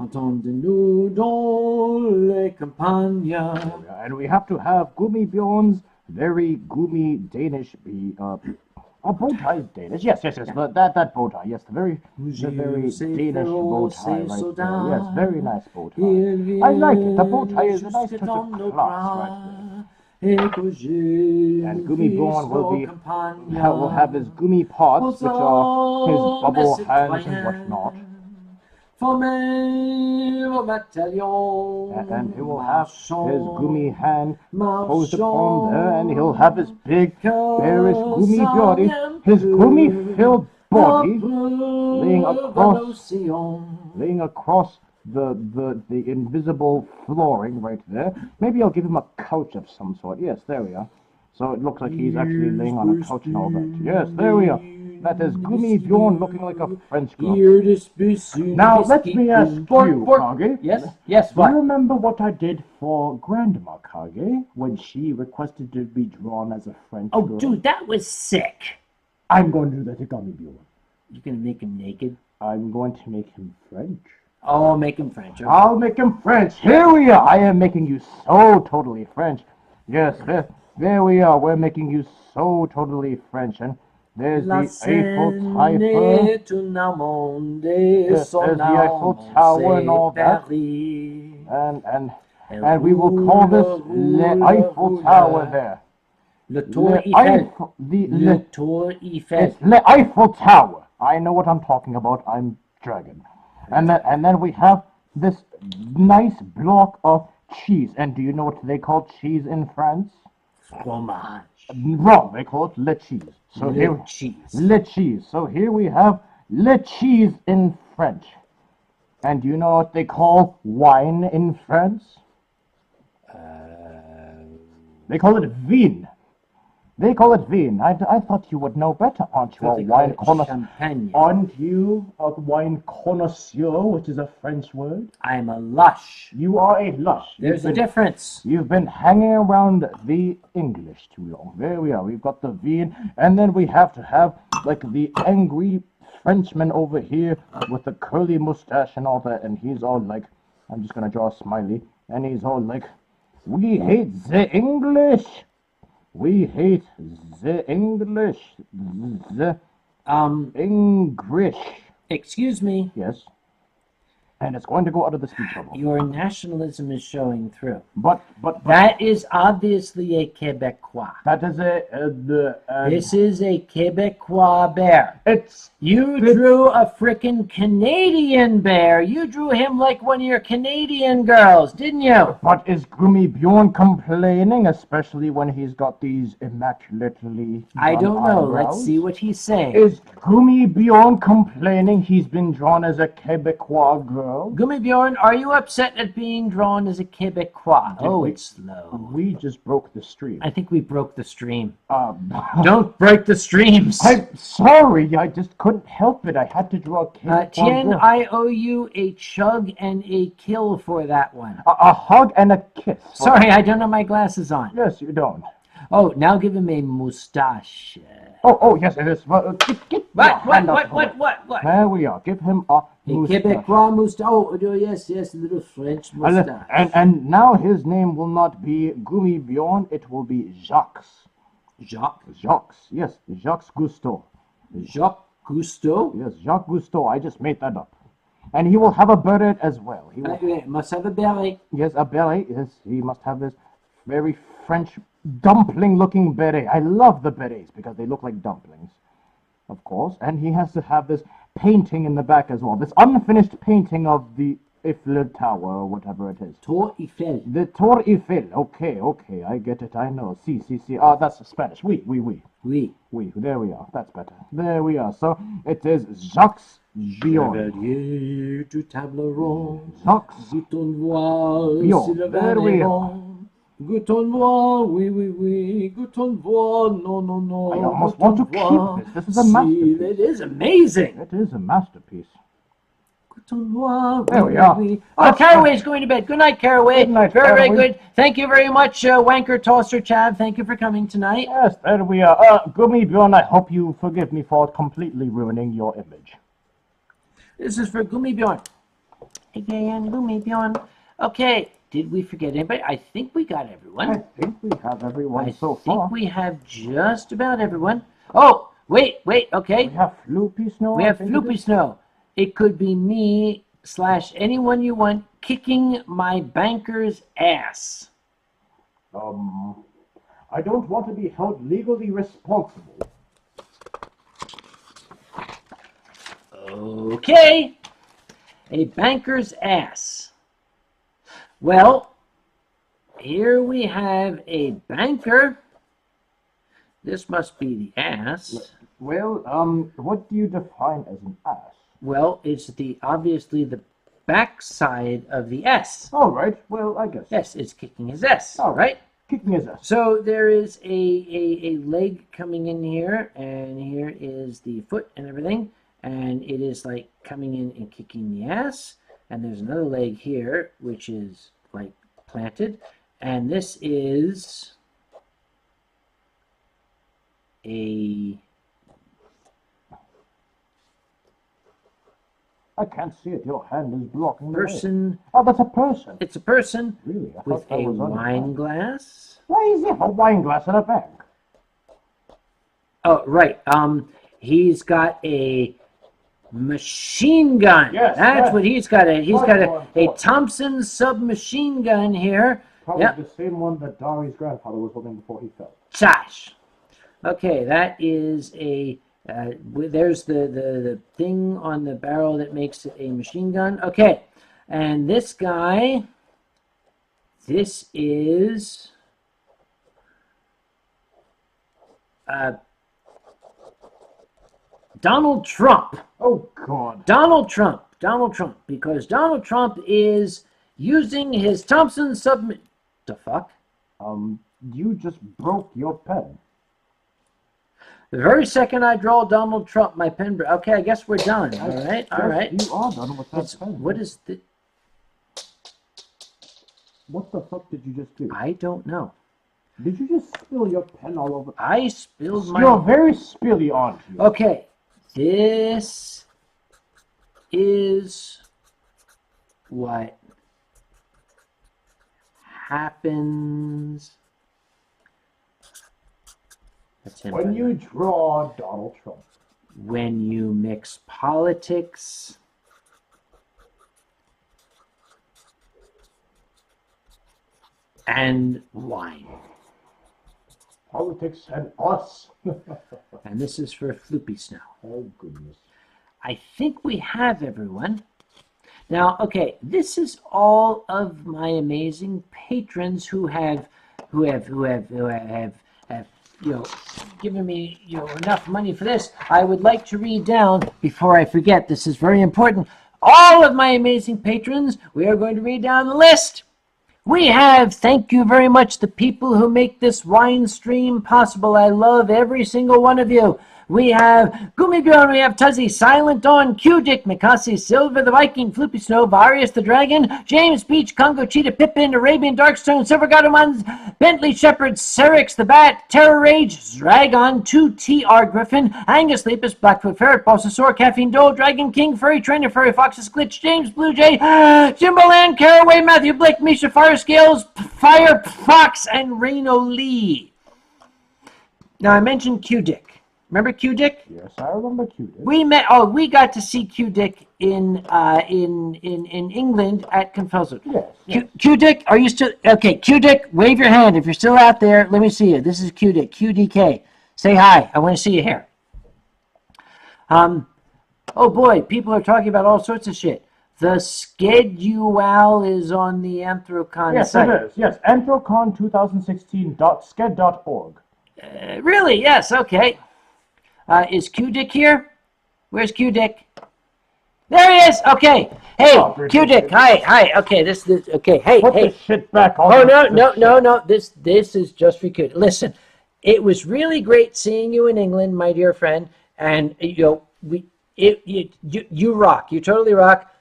Entendez-nous dans les campagnes. And we have to have Gummibjorn's very gummy Danish bow tie is Danish. Yes. That bow tie. Yes, the very Danish bow tie right there. Yes, very nice bow tie. I like it. The bow tie is a nice touch of class right there. And Gummibjorn will have his gummy pots, which are his bubble hands and whatnot. And he will have his gummy hand posed upon there, and he'll have his big, bearish gummy body, his gummy-filled body, laying across the invisible flooring right there. Maybe I'll give him a couch of some sort. Yes, there we are. So it looks like he's actually laying on a couch and all that. Yes, there we are. That is Gummibjorn looking like a French girl. Now, let me ask you, Kage. Yes, what? Do you remember what I did for Grandma Kage when she requested to be drawn as a French girl? Oh, dude, that was sick. I'm going to do that to Gummibjorn. You're going to make him naked? I'm going to make him French. Oh, make him French. Okay. I'll make him French. Here we are. I am making you so totally French. Yes, there we are. We're making you so totally French. And there's the Eiffel Tower. Yes, there's the Eiffel Tower and all that. And we will call this the Eiffel Tower there. Le Tour Eiffel. Le Tour Eiffel. It's the Eiffel Tower. I know what I'm talking about. I'm Dragon. And then we have this nice block of cheese. And do you know what they call cheese in France? Fromage. Wrong, they call it le cheese. So le cheese. So here we have le cheese in French. And do you know what they call wine in France? They call it vin. They call it vin. I thought you would know better, aren't you? Aren't you a wine connoisseur, which is a French word? I'm a lush. You are a lush. There's a difference. You've been hanging around the English too long. There we are. We've got the vin, and then we have to have like the angry Frenchman over here with the curly mustache and all that, and he's all like, I'm just gonna draw a smiley, and he's all like, we hate the English. We hate the English. The English. Excuse me. Yes. And it's going to go out of the speech bubble. Your nationalism is showing through. But that is obviously a Quebecois. That is this is a Quebecois bear. You drew a frickin' Canadian bear. You drew him like one of your Canadian girls, didn't you? But is Gummibjorn complaining, especially when he's got these immaculately I don't know. eyebrows? Let's see what he's saying. Is Gummibjorn complaining he's been drawn as a Quebecois girl? Gummibjorn, are you upset at being drawn as a Quebecois? It's slow. We just broke the stream. I think we broke the stream. Don't break the streams. I'm sorry. I just couldn't help it. I had to draw a Quebecois Tien, girl. I owe you a chug and a kill for that one. A hug and a kiss. Sorry, I don't have my glasses on. Yes, you don't. Oh, now give him a mustache. Oh, yes, it is. What? There we are. Give him a mustache. Quebecois mustache. Oh, yes, a little French mustache. And now his name will not be Gummibjorn, it will be Jacques. Jacques? Yes, Jacques Cousteau. Jacques Cousteau? Yes, Jacques Cousteau. I just made that up. And he will have a beret as well. He must have a beret. Yes, a beret. Yes, he must have this very French dumpling-looking beret. I love the berets because they look like dumplings, of course. And he has to have this painting in the back as well. This unfinished painting of the Eiffel Tower or whatever it is. Tour Eiffel. The Tour Eiffel. Okay, I get it. I know. Si. That's Spanish. Oui. There we are. That's better. There we are. So it is Jacques Bion. du table rond. Jacques Bion. There we are. Good on moi, oui, oui, oui. Good on moi, no, no, no. I almost Good want on to moi. keep this. This is a See, masterpiece. it is amazing. It is a masterpiece. Good on moi, There oui, we oui, are. oui. Oh, Caraway's going to bed. Good night, Caraway. Good night, Very, very Caraway. good. Thank you very much, Wanker Tosser Chav. Thank you for coming tonight. Yes, there we are. Gummibjörn, I hope you forgive me for completely ruining your image. This is for Gummibjörn. Again, Gummibjörn. Okay, did we forget anybody? I think we got everyone. I think we have everyone so I think far. we have just about everyone. Oh, wait, okay. We have Floopy Snow. We have Floopy Snow. It could be me / anyone you want kicking my banker's ass. I don't want to be held legally responsible. Okay. A banker's ass. Well, here we have a banker. This must be the ass. Well, what do you define as an ass? Well, it's obviously the backside of the S. All right. Well, I guess. Yes, it's kicking his S. All right. Kicking his ass. So there is a leg coming in here, and here is the foot and everything, and it is like coming in and kicking the ass. And there's another leg here, which is like planted, and this is a. I can't see it. Your hand is blocking the way. Person. Oh, that's a person. It's a person Really? I with thought that a was wine glass. Why is there a wine glass in a bag? Oh, right. He's got a machine gun. Yes, That's yes. what he's got. He's got a Point. Thompson submachine gun here. Probably Yep. the same one that Dari's grandfather was holding before he fell. Chash. Okay, that is a. There's the thing on the barrel that makes it a machine gun. Okay, and this guy. This is. Donald Trump. Oh, God. Donald Trump, because Donald Trump is using his Thompson submachine. The fuck? You just broke your pen. The very second I draw Donald Trump, my pen. Okay, I guess we're done. All right. You are done with that pen. What is the? What the fuck did you just do? I don't know. Did you just spill your pen all over? I spilled my. You're very spilly, aren't you? Okay, this is what happens. That's him. When you draw Donald Trump. When you mix politics and wine. Politics and us. And this is for Floopy Snow. Oh, goodness. I think we have everyone. Now, okay, this is all of my amazing patrons who have given me enough money for this. I would like to read down before I forget. This is very important. All of my amazing patrons. We are going to read down the list. We have, thank you very much, the people who make this Winestream possible. I love every single one of you. We have Gummibjörn, we have Tuzzy, Silent Dawn, Q-Dick, Mikasi, Silver the Viking, Floopy Snow, Varius the Dragon, James Beach, Congo Cheetah, Pippin, Arabian Darkstone, Silver Godamans, Bentley Shepherd, Serix the Bat, Terror Rage, Dragon, 2TR Griffin, Angus Lepus, Blackfoot Ferret, Pulsasaur, Caffeine Dole, Dragon King, Furry Trainer, Furry Foxes, Glitch, James Blue Jay, Jimboland, Caraway, Matthew Blake, Misha Fire Scales, Fire Fox, and Reno Lee. Now I mentioned Q-Dick. Remember Q-Dick? Yes, I remember Q-Dick. We got to see Q-Dick in England at Confessor. Yes. Q-Dick, are you still okay? Q-Dick, wave your hand if you're still out there. Let me see you. This is Q-Dick, QDK. Say hi. I want to see you here. Oh boy, people are talking about all sorts of shit. The schedule is on the Anthrocon site. Yes, it is. Yes, anthrocon2016.sked.org. Really? Yes. Okay. Is Q-Dick here? Where's Q-Dick? There he is. Okay. Hey, Oh, there's Q-Dick. this- Hi. Okay, this. Okay. Hey. Put the shit back on. Oh this shit. no. This is just for Q. Listen, it was really great seeing you in England, my dear friend. And you rock. You totally rock.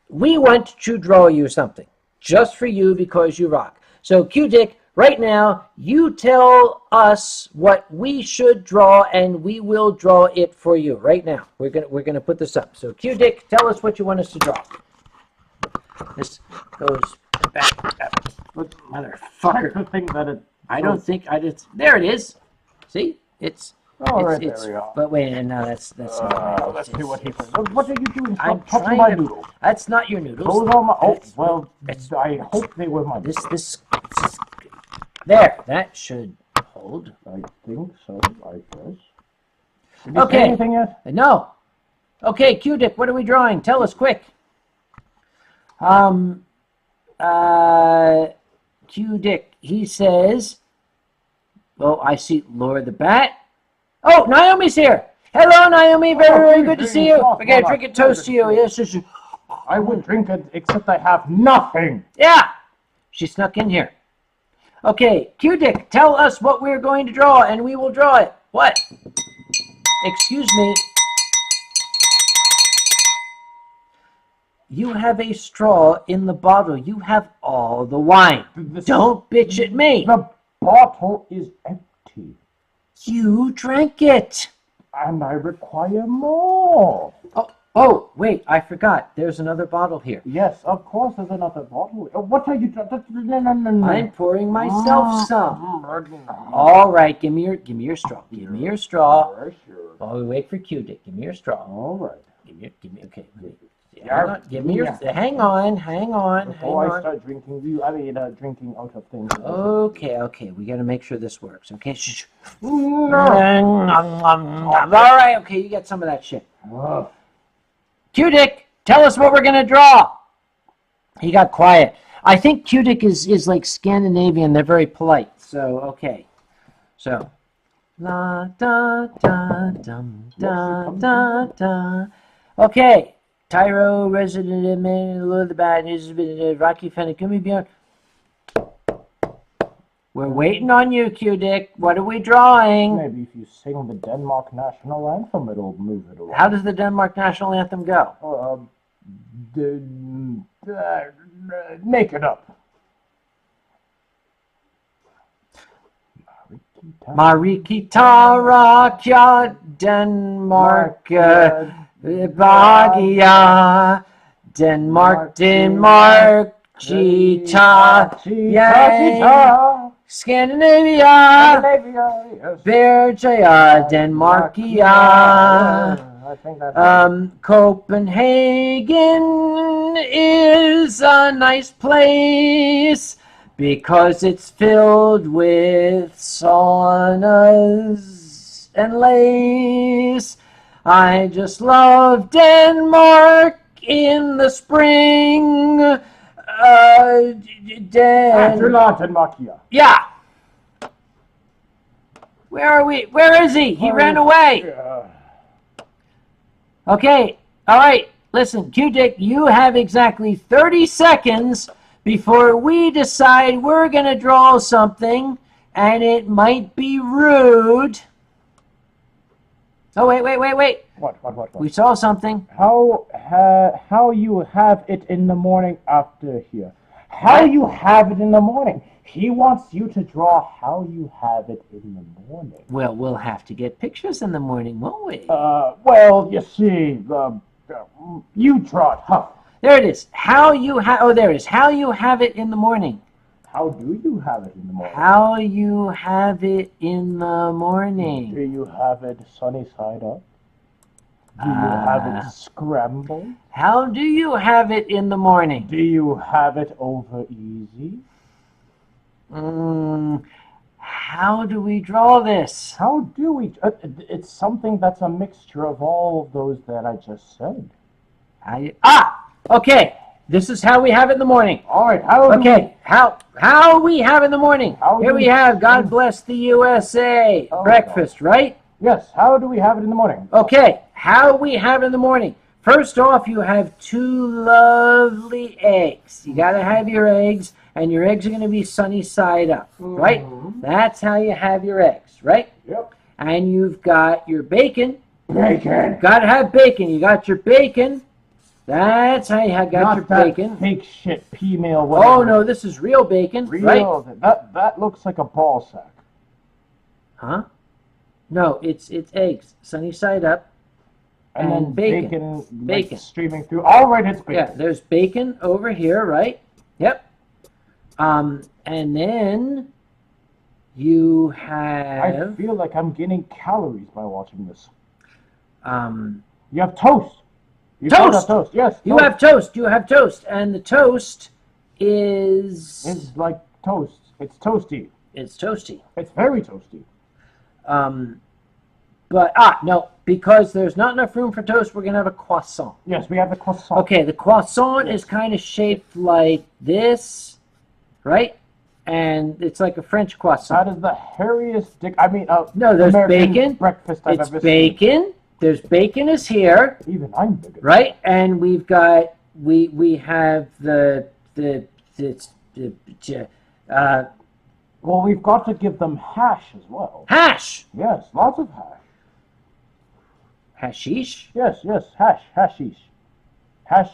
We want to draw you something just for you because you rock. So Q-Dick, right now, you tell us what we should draw, and we will draw it for you right now. We're gonna put this up. So Q-Dick, tell us what you want us to draw. This goes back up. Motherfucker. The thing that it. I don't think I just. There it is. See, it's. All right, it's, there we are. But wait, no, that's not right. Let's see what he says. What are you doing? I'm Stop touching trying my to. noodles. That's not your noodles. Those are my. Oh, That's- well, it's- I hope they were mine. This. There, that should hold. I think so, I guess. Did you Okay. say anything yet? No. Okay, Q-Dick, what are we drawing? Tell us quick. Q-Dick, he says, oh, I see Laura the Bat. Oh, Naomi's here. Hello, Naomi. Very good to see you. I got to drink a toast to you. Yes, yes, yes. I would drink it, except I have nothing. Yeah. She snuck in here. Okay, Q-Dick, tell us what we're going to draw, and we will draw it. What? Excuse me. You have a straw in the bottle. You have all the wine. Don't bitch at me. The bottle is empty, You drank it. and I require more. Oh, wait, I forgot. There's another bottle here. Yes, of course, there's another bottle. What are you? No. I'm pouring myself some. All right, give me your straw. Give me your straw. Sure. While we wait for Q-Dick, give me your straw. All right. Give me. Okay. Give me your. Yeah. Hang on. Before I start drinking, drinking out of things. Okay. We got to make sure this works. Okay. Shh. No. All right. Okay, you get some of that shit. Ugh. Q-Dick, tell us what we're gonna draw. He got quiet. I think Q-Dick is like Scandinavian. They're very polite. So okay. So. La da da dum da da da. Okay. Tyro, resident of the Bat, is Rocky Fennec. Can we be on? We're waiting on you, Q-Dick. What are we drawing? Maybe if you sing the Denmark national anthem, it'll move it along. How does the Denmark national anthem go? Make it up. Marikitara kya Denmark Bagia Denmark Cheetah Yay Scandinavia Berjaya Denmarkia I think that's Copenhagen is a nice place because it's filled with saunas and lace. I just love Denmark in the spring. Denmarkia. Yeah. Where are we? Where is he? He ran away. Okay. All right. Listen, Q-Dick, you have exactly 30 seconds before we decide we're going to draw something, and it might be rude. Oh, wait. What? We saw something. How you have it in the morning after here? How What? you have it in the morning? He wants you to draw how you have it in the morning. Well, we'll have to get pictures in the morning, won't we? Well, you see, you draw it, huh? There it is. How you have. Oh, there it is. How you have it in the morning. How do you have it in the morning? How you have it in the Do morning. you have it sunny side up? Do you have it scrambled? How do you have it in the morning? Do you have it over easy? How do we draw this? How do we? It's something that's a mixture of all of those that I just said. Okay. This is how we have it in the morning. All right. How we have in the morning. How Here do we we- have God Bless the USA Oh, breakfast, right? Yes. How do we have it in the morning? Okay. How we have it in the morning. First off, you have 2 lovely eggs. You got to have your eggs, and your eggs are going to be sunny side up, right? That's how you have your eggs, right? Yep. And you've got your bacon. Bacon. Got to have bacon. You got your bacon. That's how you got Not your that bacon. fake shit, P-mail, whatever. Oh, no, this is real bacon, right? Real. That looks like a ball sack. Huh? No, it's eggs, sunny side up. And then bacon. like, streaming through. All right, it's bacon. Yeah, there's bacon over here, right? Yep. And then you have... I feel like I'm gaining calories by watching this. Um, You have toast. You Toast! have toast. Yes. you have toast. You have toast. And the toast is... It's like toast. It's toasty. It's toasty. It's very toasty. But, no, because there's not enough room for toast, we're going to have a croissant. Yes, we have the croissant. Okay, the croissant is kind of shaped like this, right? And it's like a French croissant. That is the hairiest dick. I mean, No, there's American bacon. breakfast I've It's ever bacon. There's bacon is here, seen. Even I'm bigger. right? And we've got we have the Well, we've got to give them hash as well. hash, Yes, lots of hash. hashish. Yes, hashish. Hash,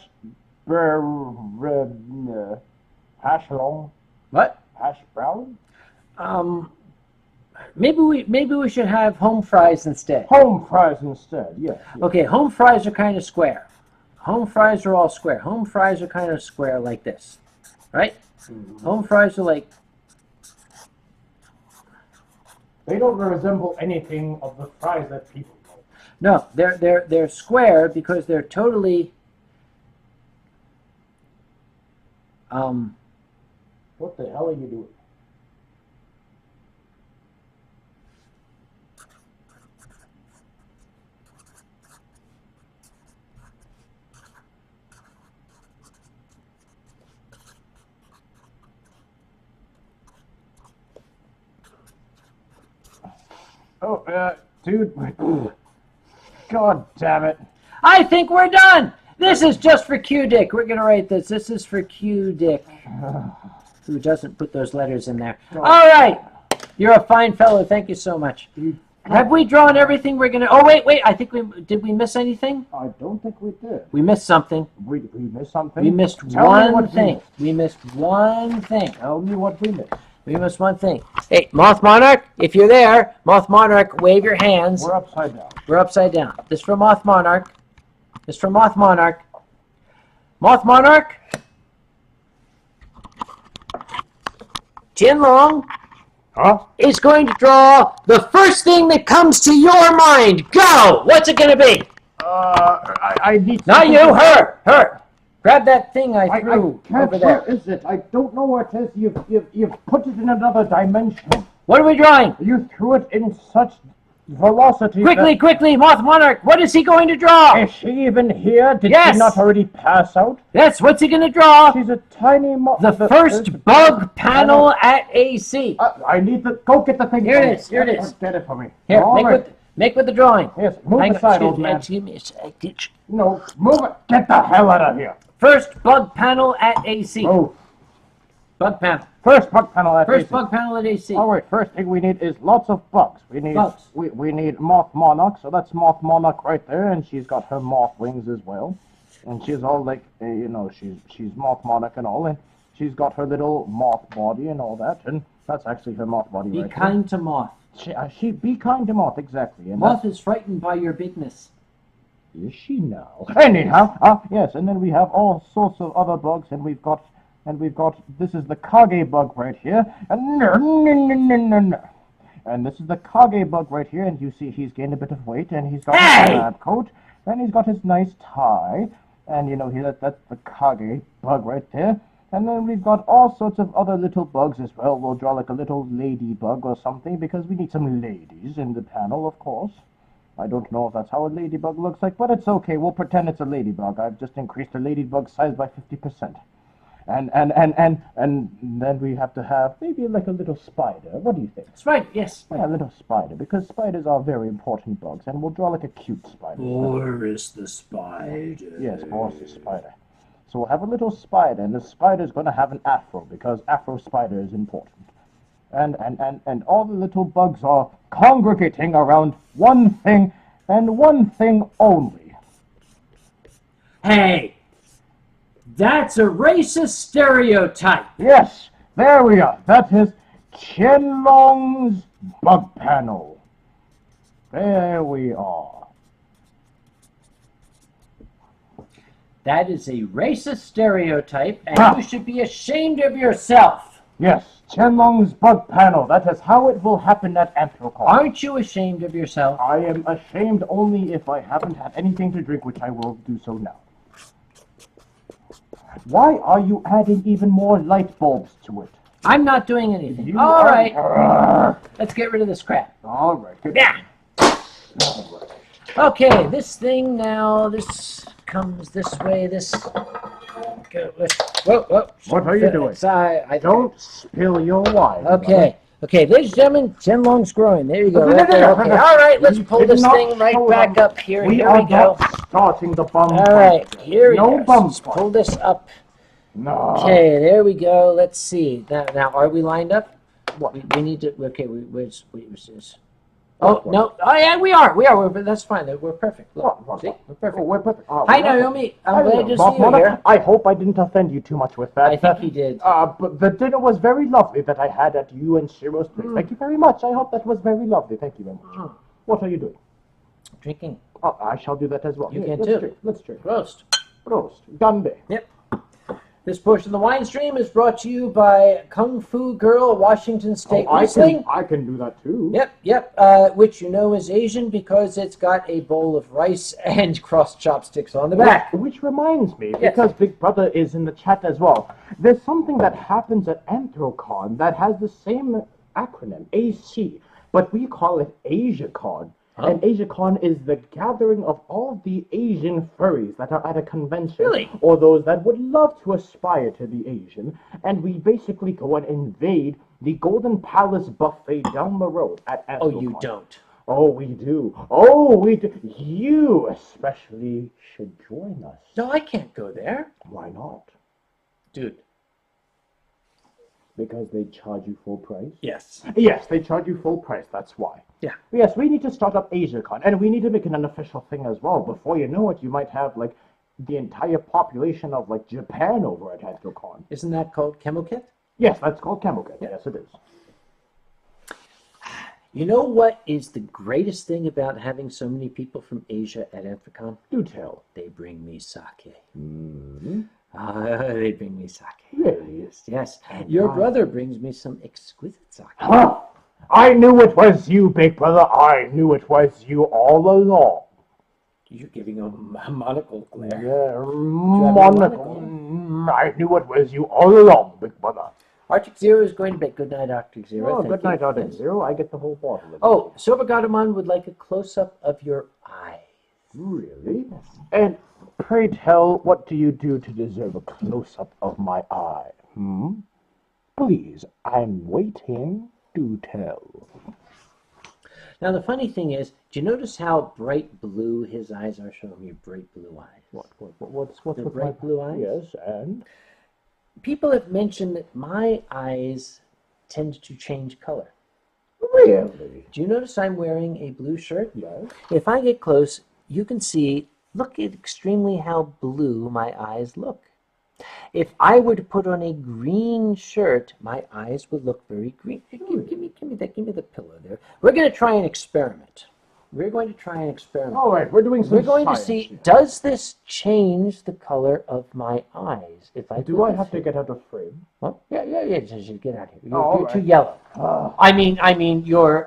hash long, What? hash brown. Maybe we should have home fries instead. Home fries instead, yes. Okay, home fries are kind of square. Home fries are all square. Home fries are kind of square like this, right? Home fries are like... They don't resemble anything of the fries that people No, know. they're square because they're totally... What the hell are you doing? Oh, dude. God damn it. I think we're done! This is just for Q-Dick. We're going to write this. This is for Q-Dick. Who doesn't put those letters in there. All right. You're a fine fellow. Thank you so much. Have we drawn everything we're going to... Oh, wait. I think did we miss anything? I don't think we did. We missed something. We missed something? We missed Tell me one what thing. We missed one thing. Tell me what we missed. We missed one thing. Hey, Moth Monarch, if you're there, Moth Monarch, wave your hands. We're upside down. We're upside down. This for Moth Monarch. This for Moth Monarch. Moth Monarch. Tien Long Huh? is going to draw the first thing that comes to your mind. Go! What's it going to be? I need Not something you, to- her. Grab that thing I I threw can't. over there. Where is it? I don't know where it is. You've put it in another dimension. What are we drawing? You threw it in such velocity. Quickly, Moth Monarch. What is he going to draw? Is she even here? Did Yes. she not already pass out? Yes, what's he going to draw? She's a tiny The first bug panel at AC. I need to go get the thing. Here it for me. is. Get it for me. Here, All right. make with the drawing. Yes, move Hang on, aside, old man. excuse me a second. No, move it. Get the hell out of here. First bug panel at AC. Oh, Bug panel. first bug panel at First AC. bug panel at AC. All right, first thing we need is lots of bugs. We need Bugs. We need Moth Monarch, so that's Moth Monarch right there, and she's got her moth wings as well, and she's all like, she's Moth Monarch and all, and she's got her little moth body and all that, and that's actually her moth body Be right kind to Moth. there. She be kind to Moth, exactly. And Moth is frightened by your bigness. is she now? Anyhow, yes, and then we have all sorts of other bugs, and we've got this is the Kage bug right here, and and this is the Kage bug right here, and you see he's gained a bit of weight, and he's got his lab coat, and he's got his nice tie, and that's the Kage bug right there. And then we've got all sorts of other little bugs as well. We'll draw like a little ladybug or something, because we need some ladies in the panel, of course. I don't know if that's how a ladybug looks like, but it's okay. We'll pretend it's a ladybug. I've just increased the ladybug size by 50%. And then we have to have maybe like a little spider. What do you think? That's right, yes. Yeah, a little spider, because spiders are very important bugs, and we'll draw like a cute spider. Boris the spider. Yes, Boris the spider. So we'll have a little spider, and the spider's going to have an afro, because afro spider is important. And all the little bugs are congregating around one thing, and one thing only. Hey, that's a racist stereotype. Yes, there we are. That is Tien Long's bug panel. There we are. That is a racist stereotype, and you should be ashamed of yourself. Yes, Tien Long's bug panel. That is how it will happen at Anthrocon. Aren't you ashamed of yourself? I am ashamed only if I haven't had anything to drink, which I will do so now. Why are you adding even more light bulbs to it? I'm not doing anything. You All are- right, let's get rid of this crap. All right. Good. Yeah. All right. Okay, this thing now, this comes this way, this... Whoa, whoa. What are you doing? I Don't spill your wine. Okay. Okay, ladies and gentlemen, Tien Long's growing. There you go. No, Right no, there. no, Okay. no, no. All right, let's You pull did this not thing right show back them. up here. We Here are we go. not starting the bum All fight. right, here we No go. bum Let's fight. pull this up. No. Okay, there we go. Let's see. Now are we lined up? What? We need to. Okay, where's this? Oh no! Oh yeah, we are. But that's fine. We're perfect. Look, What? see, we're perfect. Oh, we're perfect. Oh, Hi we are Naomi. I'm perfect. glad to Bob see you Monica, here. I hope I didn't offend you too much with that. I think you did. But the dinner was very lovely that I had at you and Shiro's place. Thank you very much. I hope that was very lovely. Thank you very much. What are you doing? Drinking. Oh, I shall do that as well. You Here, can let's too. Drink. Let's drink. Roast. Prost. Gande. Yep. This portion of the Winestream is brought to you by Kung Fu Girl Washington State Riesling. I can do that too. Yep, which you know is Asian because it's got a bowl of rice and crossed chopsticks on the back. Which reminds me, Yes. because Big Brother is in the chat as well, there's something that happens at Anthrocon that has the same acronym, AC, but we call it AsiaCon. Huh? And AsiaCon is the gathering of all the Asian furries that are at a convention, Really? or those that would love to aspire to be Asian, and we basically go and invade the Golden Palace buffet down the road at Anthrocon. Oh, you don't. Oh, we do. Oh, we do. You especially should join us. No, I can't go there. Why not? Dude. Because they charge you full price? Yes. Yes, they charge you full price, that's why. Yeah. Yes, we need to start up AsiaCon, and we need to make it an official thing as well. Before you know it, you might have, like, the entire population of, like, Japan over at Anthrocon. Isn't that called Chemokit? Yes, that's called Chemokit. Yes, it is. You know what is the greatest thing about having so many people from Asia at Anthrocon? Do tell. They bring me sake. Mm-hmm. They bring me sake. Really? Yes. Your brother brings me some exquisite sake. Huh! I knew it was you, Big Brother. I knew it was you all along. You're giving a monocle glare. Yeah, have a monocle. I knew it was you all along, Big Brother. Arctic Zero is going to bed. Good night, Arctic Zero. Oh, Thank good night, you. Arctic Zero. I get the whole bottle of it. Oh, Silver Godamon would like a close-up of your eyes. Really? And pray tell, what do you do to deserve a close-up of my eye? Please, I'm waiting. Do tell. Now, the funny thing is, do you notice how bright blue his eyes are? Showing me bright blue eyes. What's The with bright blue eyes? Yes, and? People have mentioned that my eyes tend to change color. Really? Do you notice I'm wearing a blue shirt? Yes. If I get close, you can see, look at extremely how blue my eyes look. If I were to put on a green shirt, my eyes would look very green. Give me the pillow there. We're going to try an experiment. All right, we're doing some We're going to science see, here. does this change the color of my eyes? If I Do put I this have to here? get out of frame? Huh? Yeah. Just get out of here. all You're too right. yellow. I mean, you're,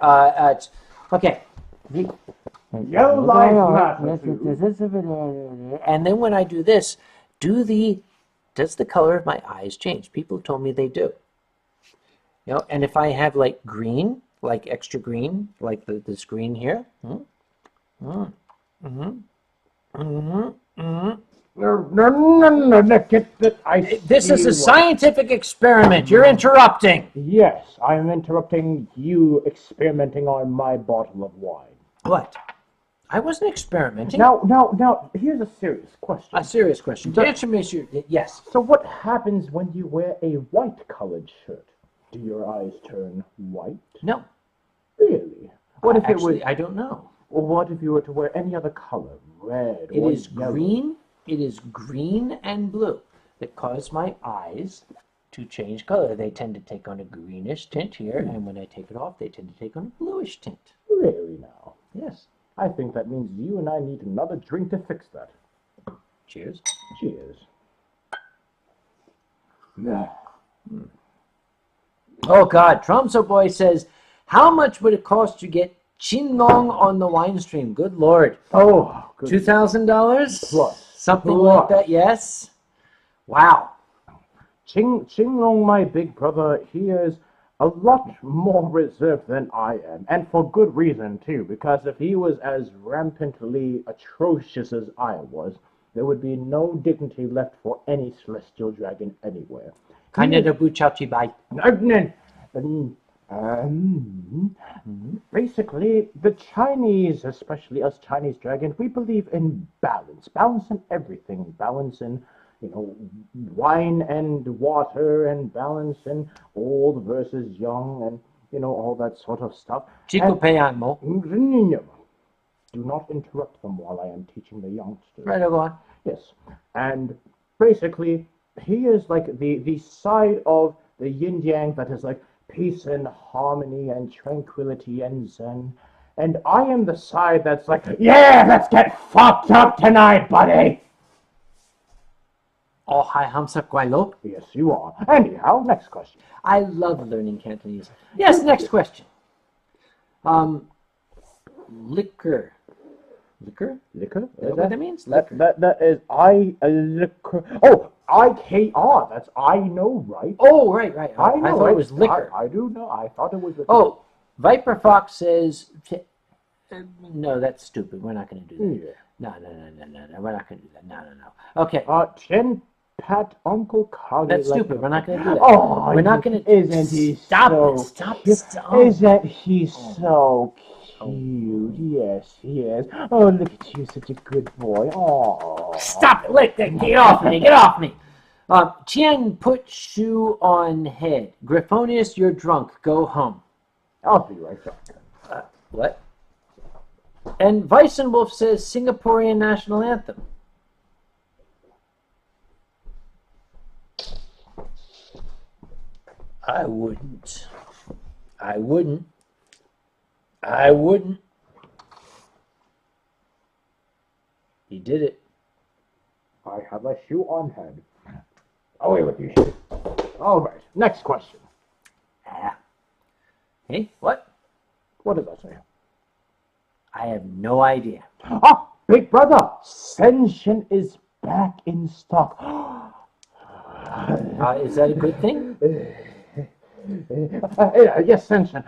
okay. Yellow lives matter too. And then when I do this, does the color of my eyes change? People have told me they do. You know, and if I have like green, like extra green, like this green here, No, get that. This is see a scientific experiment. You're interrupting. Yes, I am interrupting you experimenting on my bottle of wine. What? I wasn't experimenting. Now, here's a serious question. A serious question. Answer me, sure. Yes. So what happens when you wear a white colored shirt? Do your eyes turn white? No. Really? What if Actually, it was... I don't know. Well, what if you were to wear any other color? Red It or is yellow? green. It is green and blue that cause my eyes to change color. They tend to take on a greenish tint here, and when I take it off, they tend to take on a bluish tint. Really now? Yes. I think that means you and I need another drink to fix that. Cheers. Cheers. Oh, God. Tromso Boy says, how much would it cost to get Tien Long on the Winestream? Good Lord. Oh, good. $2,000? Plus. Something like that, yes? Wow. Tien Long, my big brother, he is a lot more reserved than I am. And for good reason, too, because if he was as rampantly atrocious as I was, there would be no dignity left for any Celestial Dragon anywhere. Basically, the Chinese, especially us Chinese dragons, we believe in balance. Balance in everything. Balance in, wine and water, and balance in old versus young, and, all that sort of stuff. Chico Peyanmo. Do not interrupt them while I am teaching the youngsters. Right, go on. Yes. And basically, he is like the side of the yin-yang that is like peace and harmony and tranquility and zen. And I am the side that's like, yeah, let's get fucked up tonight, buddy! Oh, hi, Hamsa Kwailo. Yes, you are. Anyhow, next question. I love learning Cantonese. Yes, next question. Liquor. Liquor? Liquor? Is that what that means? Liquor. That is liquor. Oh, IKR. That's I know, right? Oh, right. I know. thought it was liquor. I do know. I thought it was liquor. Oh, Viper Fox says, no, that's stupid. We're not going to do that. Yeah. No. We're not going to do that. No. Okay. Chen Pat Uncle Kage. That's stupid. We're not going to do that. Oh, we're not going to. Isn't he Stop so it. Stop. cute? Stop. Isn't he so cute? Yes, he is. Oh, look at you, such a good boy. Oh. Stop it. Get off me. Get off me. Tien, put shoe on head. Griffonius, you're drunk. Go home. I'll be right back. What? And Weissenwolf says Singaporean national anthem. I wouldn't. He did it. I have a shoe on head. Away with you, shoe. All right, next question. Hey, what? What did I say? I have no idea. Ah, big brother, Senshin is back in stock. Is that a good thing? Yes, Senshin.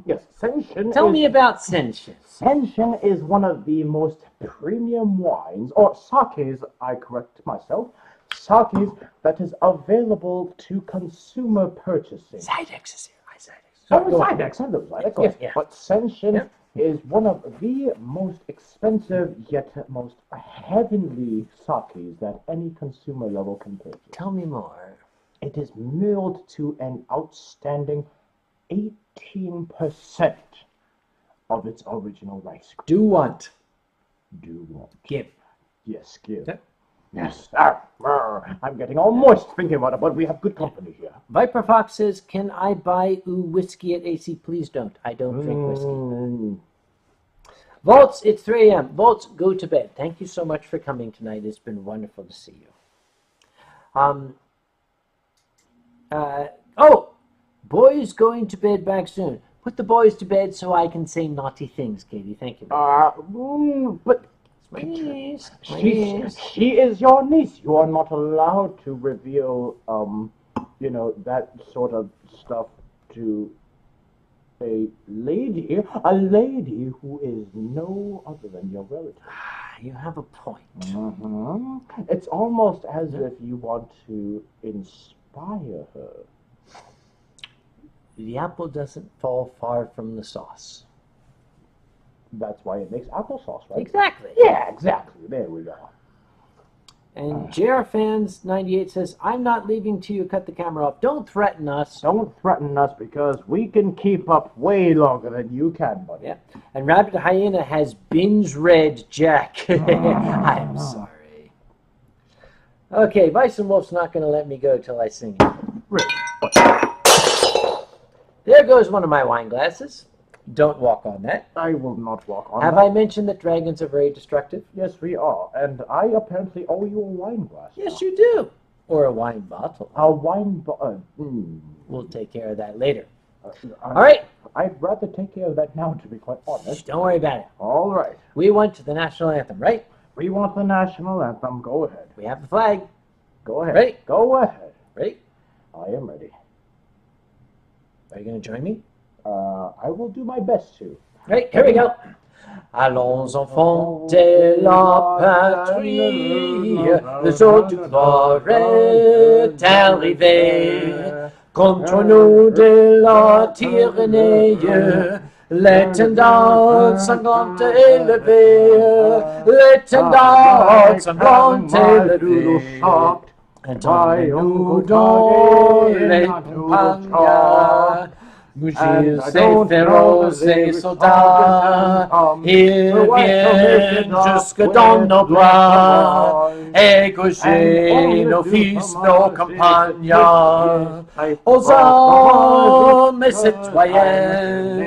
Yes, Senshin. Tell me about Senshin. Senshin is one of the most premium wines, or sakes, I correct myself, sakes that is available to consumer purchasing. Zydex is here. Zydex, I know Zydex. Yes, yeah. but Senshin is one of the most expensive yet most heavenly sakes that any consumer level can purchase. Tell me more. It is milled to an outstanding 18% of its original rice. Do what? Do what? Give. Yes, give. Yep. Yes. I'm getting all moist thinking about it, but we have good company here. Viper Fox says, can I buy whiskey at AC? Please don't. I don't drink whiskey. Volts, it's 3 a.m. Volts, go to bed. Thank you so much for coming tonight. It's been wonderful to see you. Boys going to bed back soon. Put the boys to bed so I can say naughty things, Katie. Thank you. But It's my niece. she is your niece. You are not allowed to reveal, that sort of stuff to a lady who is no other than your relative. You have a point. It's almost as if you want to inspire her. The apple doesn't fall far from the sauce. That's why it makes applesauce, right? Exactly. Yeah, exactly. There we go. And JR Fans 98 says, I'm not leaving till you cut the camera off. Don't threaten us. Don't threaten us because we can keep up way longer than you can, buddy. Yeah. And Rabbit Hyena has binge read Jack. I'm sorry. Okay, Bison Wolf's not going to let me go till I sing it. Really? There goes one of my wine glasses. Don't walk on that. I will not walk on Have that. I mentioned that dragons are very destructive? Yes, we are. And I apparently owe you a wine glass. Yes, you do. Or a wine bottle. A wine bottle. We'll take care of that later. All right. I'd rather take care of that now, to be quite honest. Don't worry about it. All right. We went to the national anthem, right? We want the national anthem. Go ahead. We have the flag. Go ahead. Ready? Go ahead. Ready? I am ready. Are you going to join me? I will do my best to. Right, here we go. Allons enfants de la patrie, le jour du gloire est arrivé. Contre nous de la tyrannie, l'étendard sanglant élevé, l'étendard sanglant élevé. Entendez-nous dans les campagnes. Bougies et féroces et soldats, ils viennent jusque dans nos bras, égorger nos fils, nos compagnons, aux hommes et citoyens,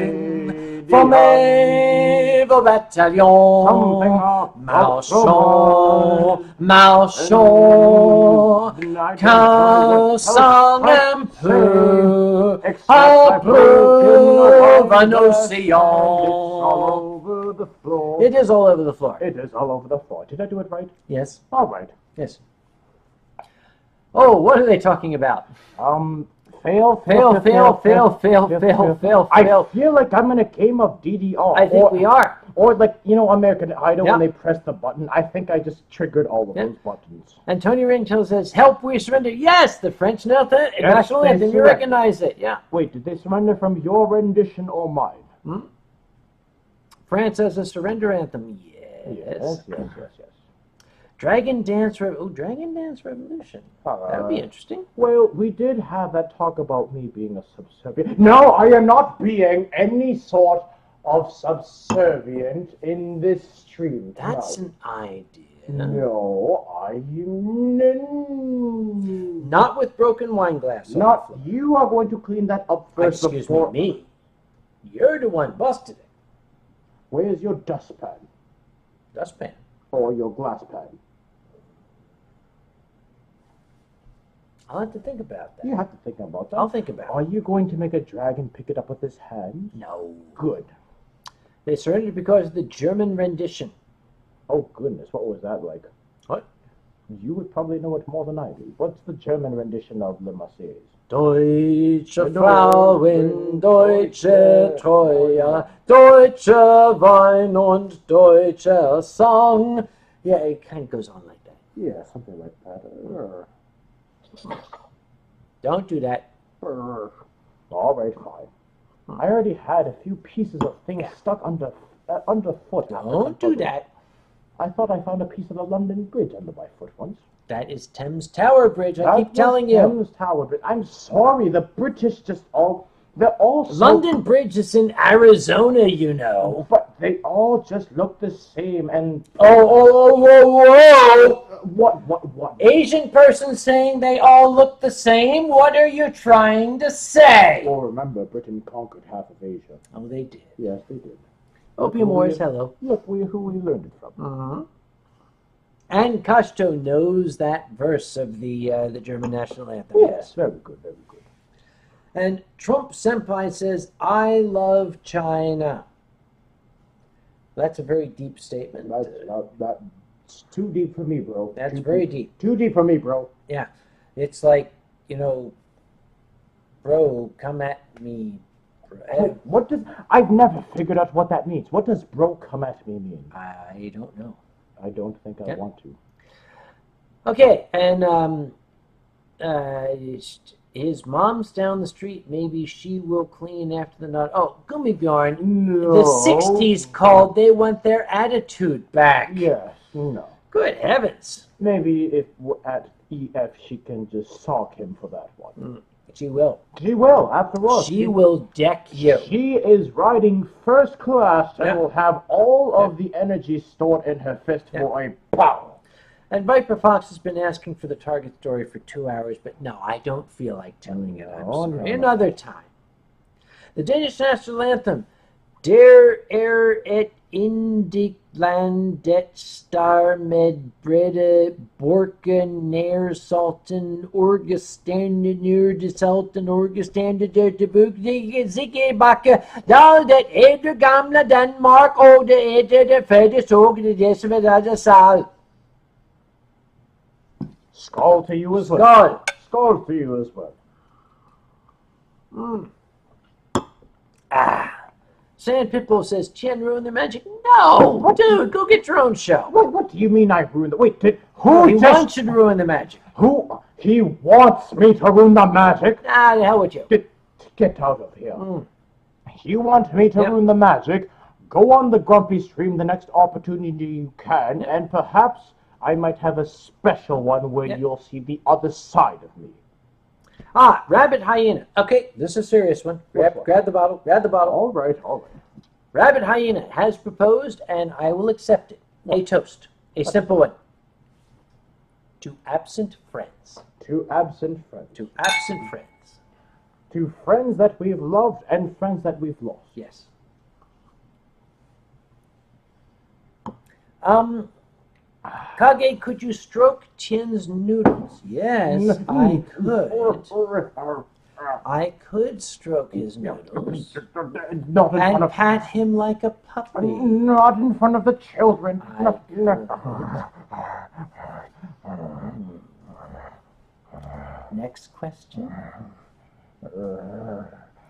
formez vos bataillons, marchons, marchons, cassons un peu, approuve un océan. It is all over the floor. It is all over the floor. Did I do it right? Yes. All right. Yes. Oh, what are they talking about? Fail. I feel like I'm in a game of DDR. I think we are. Or like, American Idol, Yep. when they press the button. I think I just triggered all of those buttons. And Tony Ringtail says, help, we surrender. Yes, the French national they anthem. You surrender. recognize it. Yeah. Wait, did they surrender from your rendition or mine? France has a surrender anthem. Yes. Yes. Dragon Dance Revolution. That would be interesting. Well, we did have that talk about me being a subservient. No, I am not being any sort of subservient in this stream. That's an idea. No, Not with broken wine glass. Not you are going to clean that up first. Excuse me. You're the one busted it. Where's your dustpan? Dustpan. Or your glass pan? I'll have to think about that. You have to think about that. I'll think about Are it. you going to make a dragon pick it up with his hand? No. Good. They surrendered because of the German rendition. Oh, goodness. What was that like? What? You would probably know it more than I do. What's the German rendition of Le Marseillaise? Deutsche Frauen, deutsche Treue, deutsche Wein und deutscher Song. Yeah, it kind of goes on like that. Yeah, something like that. Don't do that. All right, fine. I already had a few pieces of things stuck underfoot. Don't do that. I thought I found a piece of the London Bridge under my foot once. That is Thames Tower Bridge. I keep telling you. Thames Tower Bridge. I'm sorry. The British they're all so... London Bridge is in Arizona, you know. But they all just look the same and... Whoa. What? Asian person saying they all look the same? What are you trying to say? Well, remember, Britain conquered half of Asia. Oh, they did. Yes, they did. Opium Wars, hello. Look who we learned it from. Uh-huh. And Kashto knows that verse of the German national anthem. Yes, very good. And Trump Senpai says, I love China. That's a very deep statement. That's too deep for me, bro. That's very deep. Too deep for me, bro. Yeah. It's like, bro, come at me. I've never figured out what that means. What does bro come at me mean? I don't know. I don't think I want to. Okay, and his mom's down the street. Maybe she will clean after the night. Oh, Gummibjorn. No. The 60s called. They want their attitude back. Yes, no. Good heavens. Maybe if we're at EF, she can just sock him for that one. She will. She will, after all. She will deck you. She is riding first class and will have all of the energy stored in her fist for a pow. And Viper Fox has been asking for the Target story for 2 hours, but no, I don't feel like telling it. I'm sorry. Another time. The Danish national anthem. Der et indig landet star med brede borken nær salten orgestande nær de salten orgestande der de bugdige sikke bakke dal det det gamle Danmark og det det fødte så det som det sal. Skål to you as well. Skål. Skål to you as well. Sand Pitbull says, Tien ruined their magic. No, dude, go get your own show. What do you mean I ruined the... Wait, who He wants you to ruin the magic. Who? He wants me to ruin the magic? Ah, the hell with you. Get out of here. You want me to ruin the magic? Go on the Grumpy Stream the next opportunity you can, and perhaps I might have a special one where you'll see the other side of me. Ah, Rabbit Hyena. Okay, this is a serious one. Grab the bottle. Grab the bottle. All right. Rabbit Hyena has proposed, and I will accept it. A toast. A simple one. To absent friends. To absent friends. To absent friends. To friends that we've loved and friends that we've lost. Yes. Kage, could you stroke Tien's noodles? Yes, I could. I could stroke his noodles. Not in front And of... pat him like a puppy. Not in front of the children. Next question.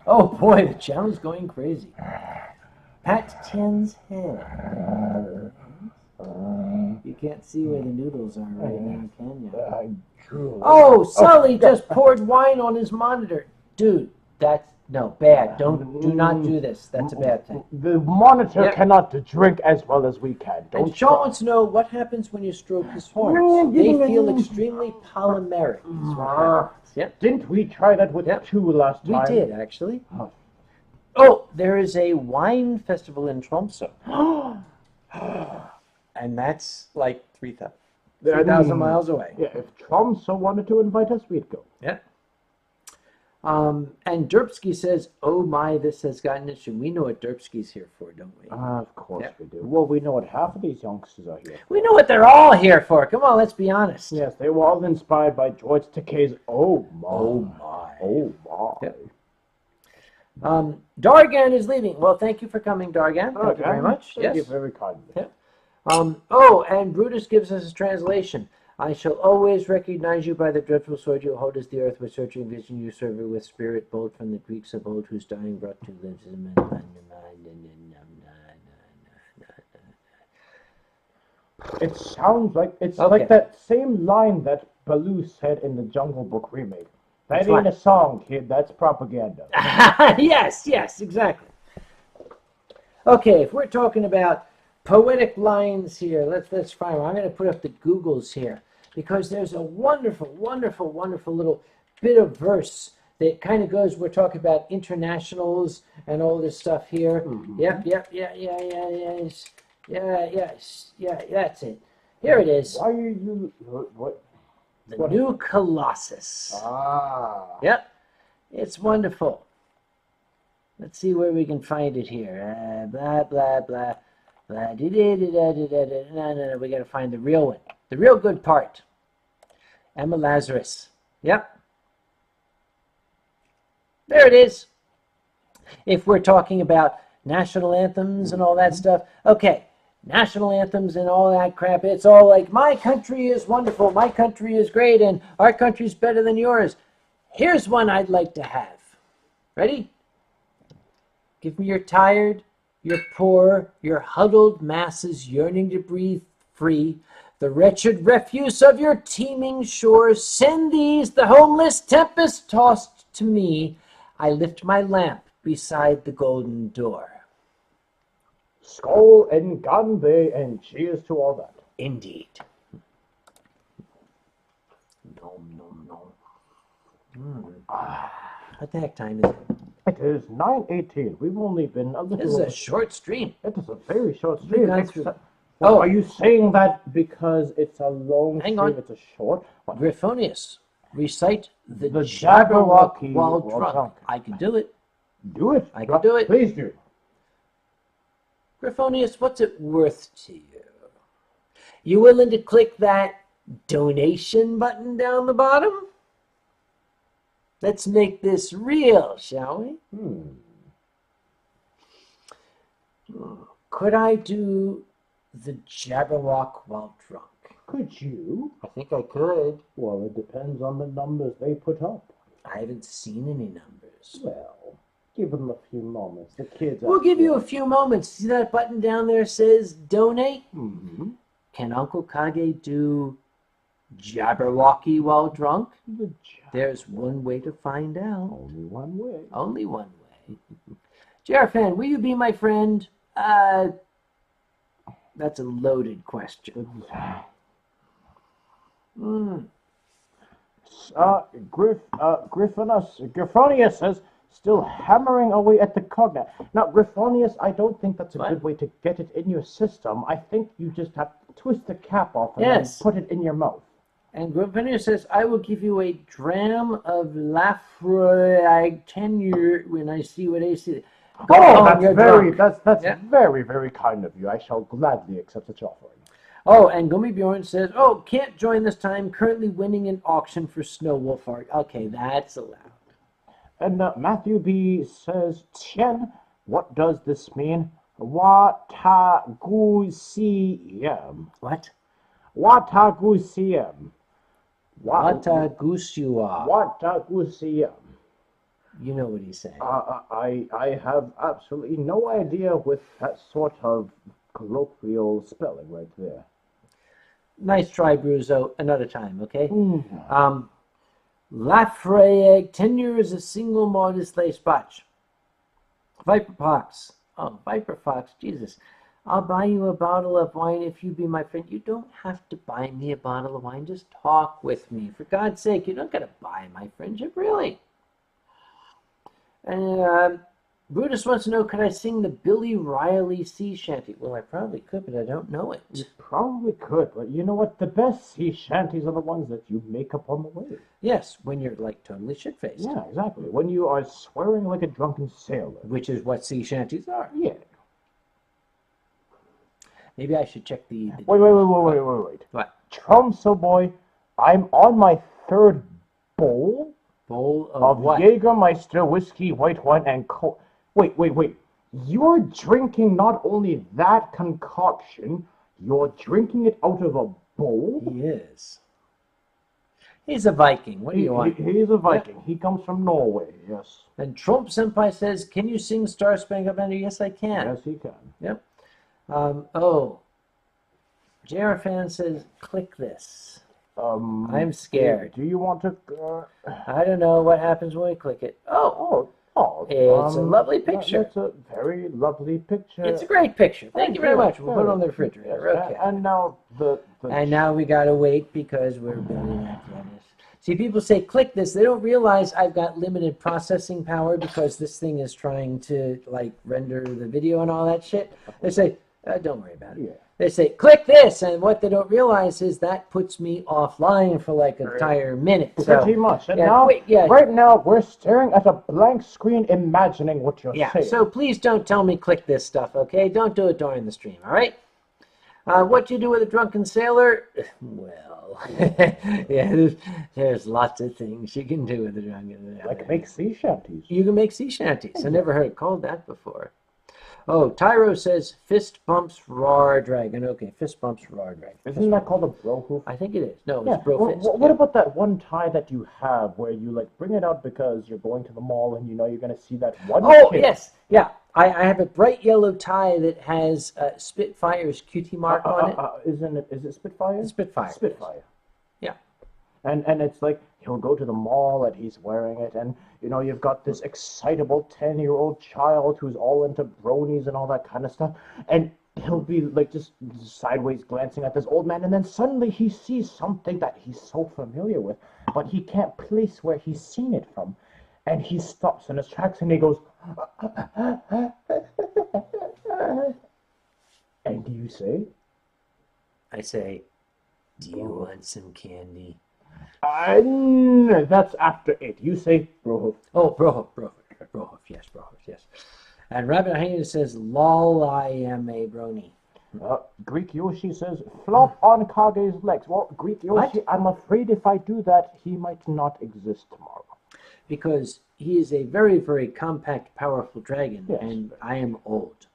Oh boy, the channel's going crazy. Pat Tien's head. You can't see where the noodles are right now, can you? Oh, Sully just poured wine on his monitor. Dude, that's bad. Do not do this. That's a bad thing. The monitor cannot drink as well as we can. And Sean wants to know what happens when you stroke his horns. They feel extremely polymeric. Is what happens. Yep. Didn't we try that with 2 last time? We did, actually. Oh, there is a wine festival in Tromsø. And that's like 3,000 miles away. Yeah, if Tromsø wanted to invite us, we'd go. Yeah. And Derpsky says, oh my, this has gotten interesting. We know what Derpsky's here for, don't we? Of course we do. Well, we know what half of these youngsters are here for. We know what they're all here for. Come on, let's be honest. Yes, they were all inspired by George Takei's Oh My. Oh My. Yep. Dargan is leaving. Well, thank you for coming, Dargan. Thank you very much. Thank you very kindly. Yep. Oh, and Brutus gives us a translation. I shall always recognize you by the dreadful sword you hold as the earth with searching vision you serve her with spirit bold from the Greeks of old whose dying brought to lives. It sounds like like that same line that Baloo said in the Jungle Book remake. That ain't a song, kid. That's propaganda. Yes, exactly. Okay, if we're talking about poetic lines here, let's find one. I'm going to put up the Googles here because there's a wonderful, wonderful, wonderful little bit of verse that kind of goes. We're talking about internationals and all this stuff here. Mm-hmm. Yep. Yeah. That's it. Here it is. Why are you what? The New Colossus. Yep. It's wonderful. Let's see where we can find it here. Blah, blah, blah. Blah, no, we got to find the real one. The real good part. Emma Lazarus. Yep. There it is. If we're talking about national anthems and all that stuff. Okay. National anthems and all that crap. It's all like, my country is wonderful. My country is great. And our country's better than yours. Here's one I'd like to have. Ready? Give me your tired, your poor, your huddled masses yearning to breathe free, the wretched refuse of your teeming shores. Send these, the homeless tempest tossed, to me. I lift my lamp beside the golden door. Skull and Ganbei, and cheers to all that. Indeed. Nom, nom, nom. What the heck time is it? It is 9:18. We've only been a little... This is a short stream. It is a very short stream. Oh. Are you saying that because it's a long Hang stream, on. it's a short? What? Griffonius, recite the The Jabberwock Jabberwocky while while drunk. drunk. I can do it. Do it. I can do it. Please do. Griffonius, what's it worth to you? You willing to click that donation button down the bottom? Let's make this real, shall we? Could I do the Jabberwock while drunk? Could you? I think I could. Well, it depends on the numbers they put up. I haven't seen any numbers. Well, give them a few moments. The kids... We'll give you a few moments. See that button down there says donate? Mm-hmm. Can Uncle Kage do Jabberwocky while drunk? There's one way to find out. Only one way. Only one way. Jerafan, will you be my friend? That's a loaded question. Griffonius says, still hammering away at the cognac. Now, Griffonius, I don't think that's a good way to get it in your system. I think you just have to twist the cap off and then put it in your mouth. And Griffonius says, I will give you a dram of Lafroig tenure when I see what I see. That's very, very kind of you. I shall gladly accept such offering. Oh, and Gummy Bjorn says, oh, can't join this time. Currently winning an auction for Snow Wolf art. Okay, that's allowed. And Matthew B. says, Tien, what does this mean? Watagusiem. What? Watagusiem. Watagusua. Watagusiem. You know what he's saying. I have absolutely no idea with that sort of colloquial spelling right there. Nice try, Bruzo. Another time, okay? Lafroig tenure is a single modest lace batch. Viper Fox. Oh, Viper Fox, Jesus. I'll buy you a bottle of wine if you be my friend. You don't have to buy me a bottle of wine. Just talk with me. For God's sake, you don't got to buy my friendship, really. And Brutus wants to know, could I sing the Billy Riley sea shanty? Well, I probably could, but I don't know it. You probably could, but you know what? The best sea shanties are the ones that you make up on the way. Yes, when you're like totally shit-faced. Yeah, exactly. When you are swearing like a drunken sailor. Which is what sea shanties are. Yeah. Maybe I should check the... Wait. What? Tromso boy, I'm on my third bowl of what? Jägermeister whiskey, white wine, and coke. Wait. You're drinking not only that concoction, you're drinking it out of a bowl? He is. He's a Viking. What do you want? He's a Viking. Yeah. He comes from Norway, yes. And Trump Senpai says, can you sing Star Spangled Banner? Yes, I can. Yes, he can. Yep. Jerafan says, click this. I'm scared. Do you want to... I don't know what happens when we click it. It's a lovely picture. It's a very lovely picture. It's a great picture. Thank you very much. We'll put it on the refrigerator. Okay. And now And now we gotta wait because we're building apparatus. See, people say click this. They don't realize I've got limited processing power because this thing is trying to like render the video and all that shit. They say, don't worry about it. Yeah. They say, click this, and what they don't realize is that puts me offline for like an entire minute. Pretty much. And right now, we're staring at a blank screen imagining what you're saying. So please don't tell me click this stuff, okay? Don't do it during the stream, all right? What you do with a drunken sailor? Well, there's lots of things you can do with a drunken sailor. Like make sea shanties. You can make sea shanties. I never heard it called that before. Oh, Tyro says, fist bumps roar dragon. Okay, fist bumps roar dragon. Isn't that called a bro hoof? I think it is. No, it's bro fist. What about that one tie that you have where you like bring it out because you're going to the mall and you know you're going to see that one kid? Yes. Yeah. I have a bright yellow tie that has Spitfire's cutie mark on it. Is it Spitfire? Spitfire. Spitfire. Yeah. And it's like he'll go to the mall and he's wearing it, and you've got this excitable 10-year-old child who's all into bronies and all that kind of stuff, and he'll be like just sideways glancing at this old man, and then suddenly he sees something that he's so familiar with, but he can't place where he's seen it from, and he stops in his tracks and he goes, and you say, I say, do you want some candy? That's after it. You say, Brohoof. Oh, Brohoof, yes. And Rabbit Hyena says, lol, I am a brony. Greek Yoshi says, flop on Kage's legs. Well, Greek Yoshi, What? I'm afraid if I do that, he might not exist tomorrow. Because he is a very, very compact, powerful dragon, Yes. and I am old.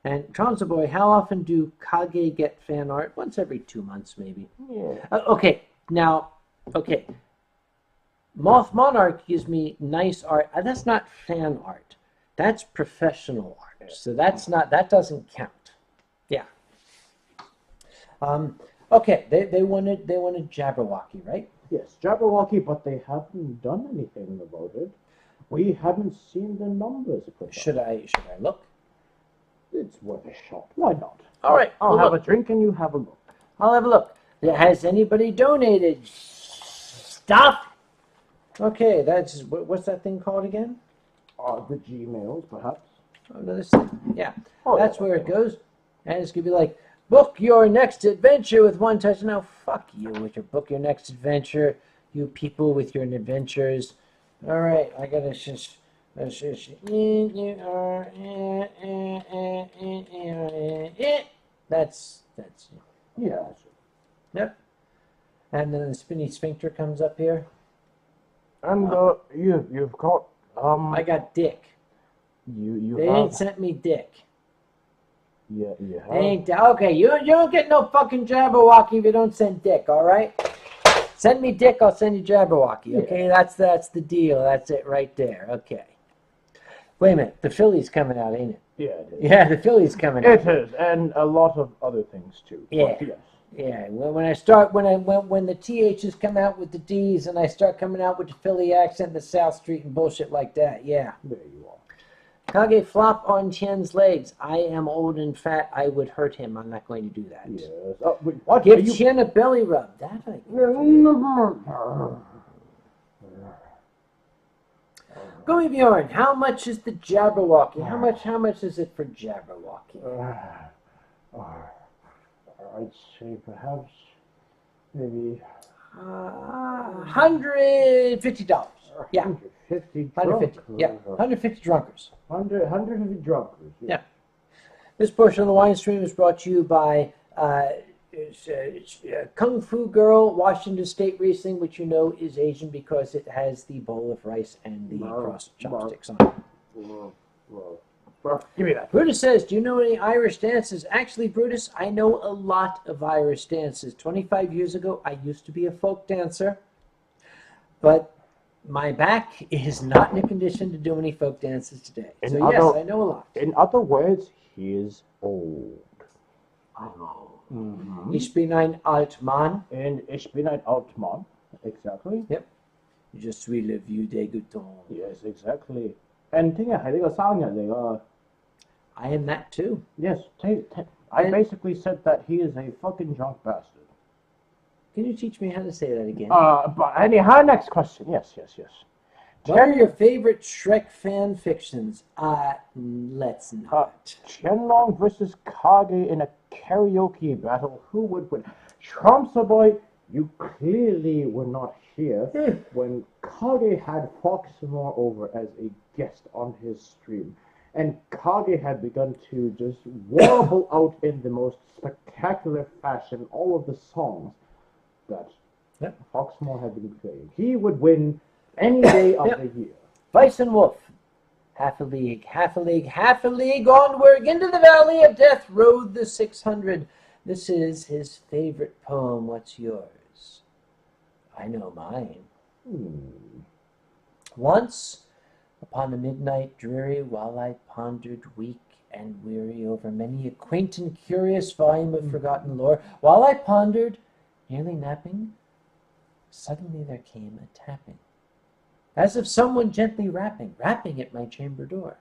And Tronzo Boy, how often do Kage get fan art? Once every 2 months, maybe. Yeah. Okay. Moth Monarch gives me nice art. That's not fan art. That's professional art. So that doesn't count. Yeah. Okay. They wanted Jabberwocky, right? Yes, Jabberwocky, but they haven't done anything about it. We haven't seen the numbers put up. Should I look? It's worth a shot. Why not? All right. I'll well, have look. a drink and you have a look. I'll have a look. Has anybody donated stuff? Okay, that's what's that thing called again? The Gmails, perhaps. Oh, no, this thing. Yeah, Oh, that's yeah. where it goes. And it's gonna be like, book your next adventure with one touch. No, fuck you with your book your next adventure. You people with your adventures. All right, I gotta just. That's Yeah. yep. And then the spinny sphincter comes up here. And you've got I got dick. you They have ain't sent me dick. yeah you have They ain't okay. You don't get no fucking Jabberwocky if you don't send dick. All right. Send me dick. I'll send you Jabberwocky. Okay. Yeah. That's the deal. That's it right there. Okay. Wait a minute. The Philly's coming out, ain't it? yeah it is. Yeah, the Philly's coming out. It is, and a lot of other things too. Yeah. But yes. Yeah, when the THs come out with the Ds and I start coming out with the Philly accent, the South Street and bullshit like that, yeah. There you are. Kage flop on Tien's legs. I am old and fat. I would hurt him. I'm not going to do that. Yes. Wait, what? Give Are you... Tien a belly rub. That I Go Bjorn. How much is the Jabberwocky? How much is it for Jabberwocky? I'd say perhaps maybe $150. Yeah. 150 150. Yeah. 150 drunkers. 150 drunkers. Yeah. This portion of the Winestream is brought to you by Kung Fu Girl Washington State Riesling, which you know is Asian because it has the bowl of rice and the crossed chopsticks on it. Give me that. Brutus says, do you know any Irish dances? Actually, Brutus, I know a lot of Irish dances. 25 years ago, I used to be a folk dancer, but my back is not in a condition to do any folk dances today. So yes, I know a lot. In other words, he is old. I'm old. Mm-hmm. Ich bin ein alt Mann. And ich bin ein alt Mann. Exactly. Yep. Je suis le vieux dégoûtant. Yes, exactly. And 聽日係呢個生日嚟㗎. I am that too. Yes, I basically said that he is a fucking drunk bastard. Can you teach me how to say that again? But anyhow, next question. Yes. What are your favorite Shrek fan fictions? Let's not. Tien Long versus Kage in a karaoke battle. Who would win? Tromso Boy, you clearly were not here when Kage had Foxmore over as a guest on his stream. And Kage had begun to just warble out in the most spectacular fashion all of the songs that Foxmore had been playing. He would win any day of the year. Vice and Wolf. Half a league, onward into the valley of death rode the 600. This is his favorite poem. What's yours? I know mine. Once Upon a midnight dreary, while I pondered weak and weary over many a quaint and curious volume of forgotten lore, while I pondered, nearly napping, suddenly there came a tapping, as of someone gently rapping at my chamber door.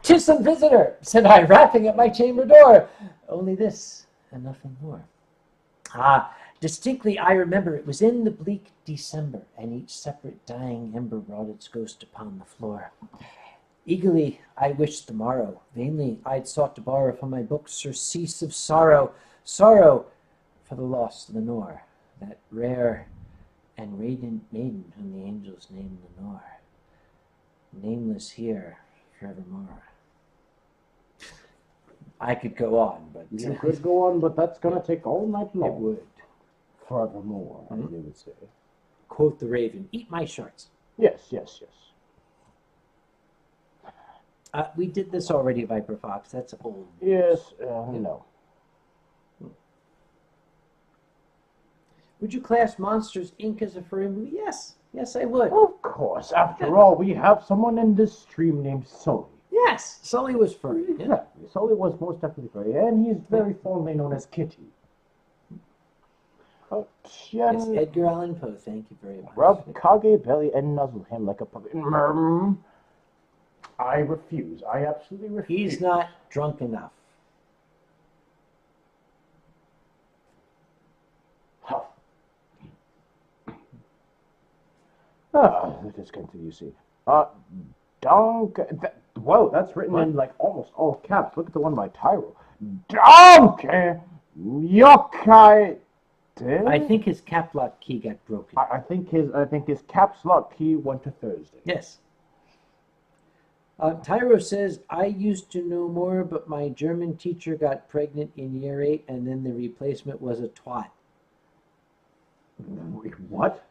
"'Tis some visitor," said I, "rapping at my chamber door. Only this, and nothing more." Ah, distinctly I remember it was in the bleak December, and each separate dying ember wrought its ghost upon the floor. Eagerly I wished the morrow, vainly I'd sought to borrow from my books surcease of sorrow, sorrow for the lost Lenore, that rare and radiant maiden whom the angels named Lenore, nameless here forevermore. I could go on, but... You could go on, but that's going to take all night long. It would. Forevermore, as you would say. Quoth the raven, "Eat my shorts." Yes, yes, yes. We did this already, Viper Fox. That's old. Yes, no. Would you class Monsters, Inc. as a furry movie? Yes. Yes, I would. Of course. After all, we have someone in this stream named Sully. Yes. Sully was furry. Yeah. Exactly. Sully was most definitely furry, and he's very fondly known as Kitty. Yes, Edgar Allan Poe. Thank you very much. Rub Kage belly and nuzzle him like a puppy. I refuse. I absolutely refuse. He's not drunk enough. Let us continue, see. Donk... Whoa, that's written in, like, almost all caps. Look at the one by Tyro. Donkey yokai... I think his cap lock key got broken. I think his caps lock key went to Thursday. Yes. Tyro says, "I used to know more, but my German teacher got pregnant in year 8, and then the replacement was a twat." Wait, what?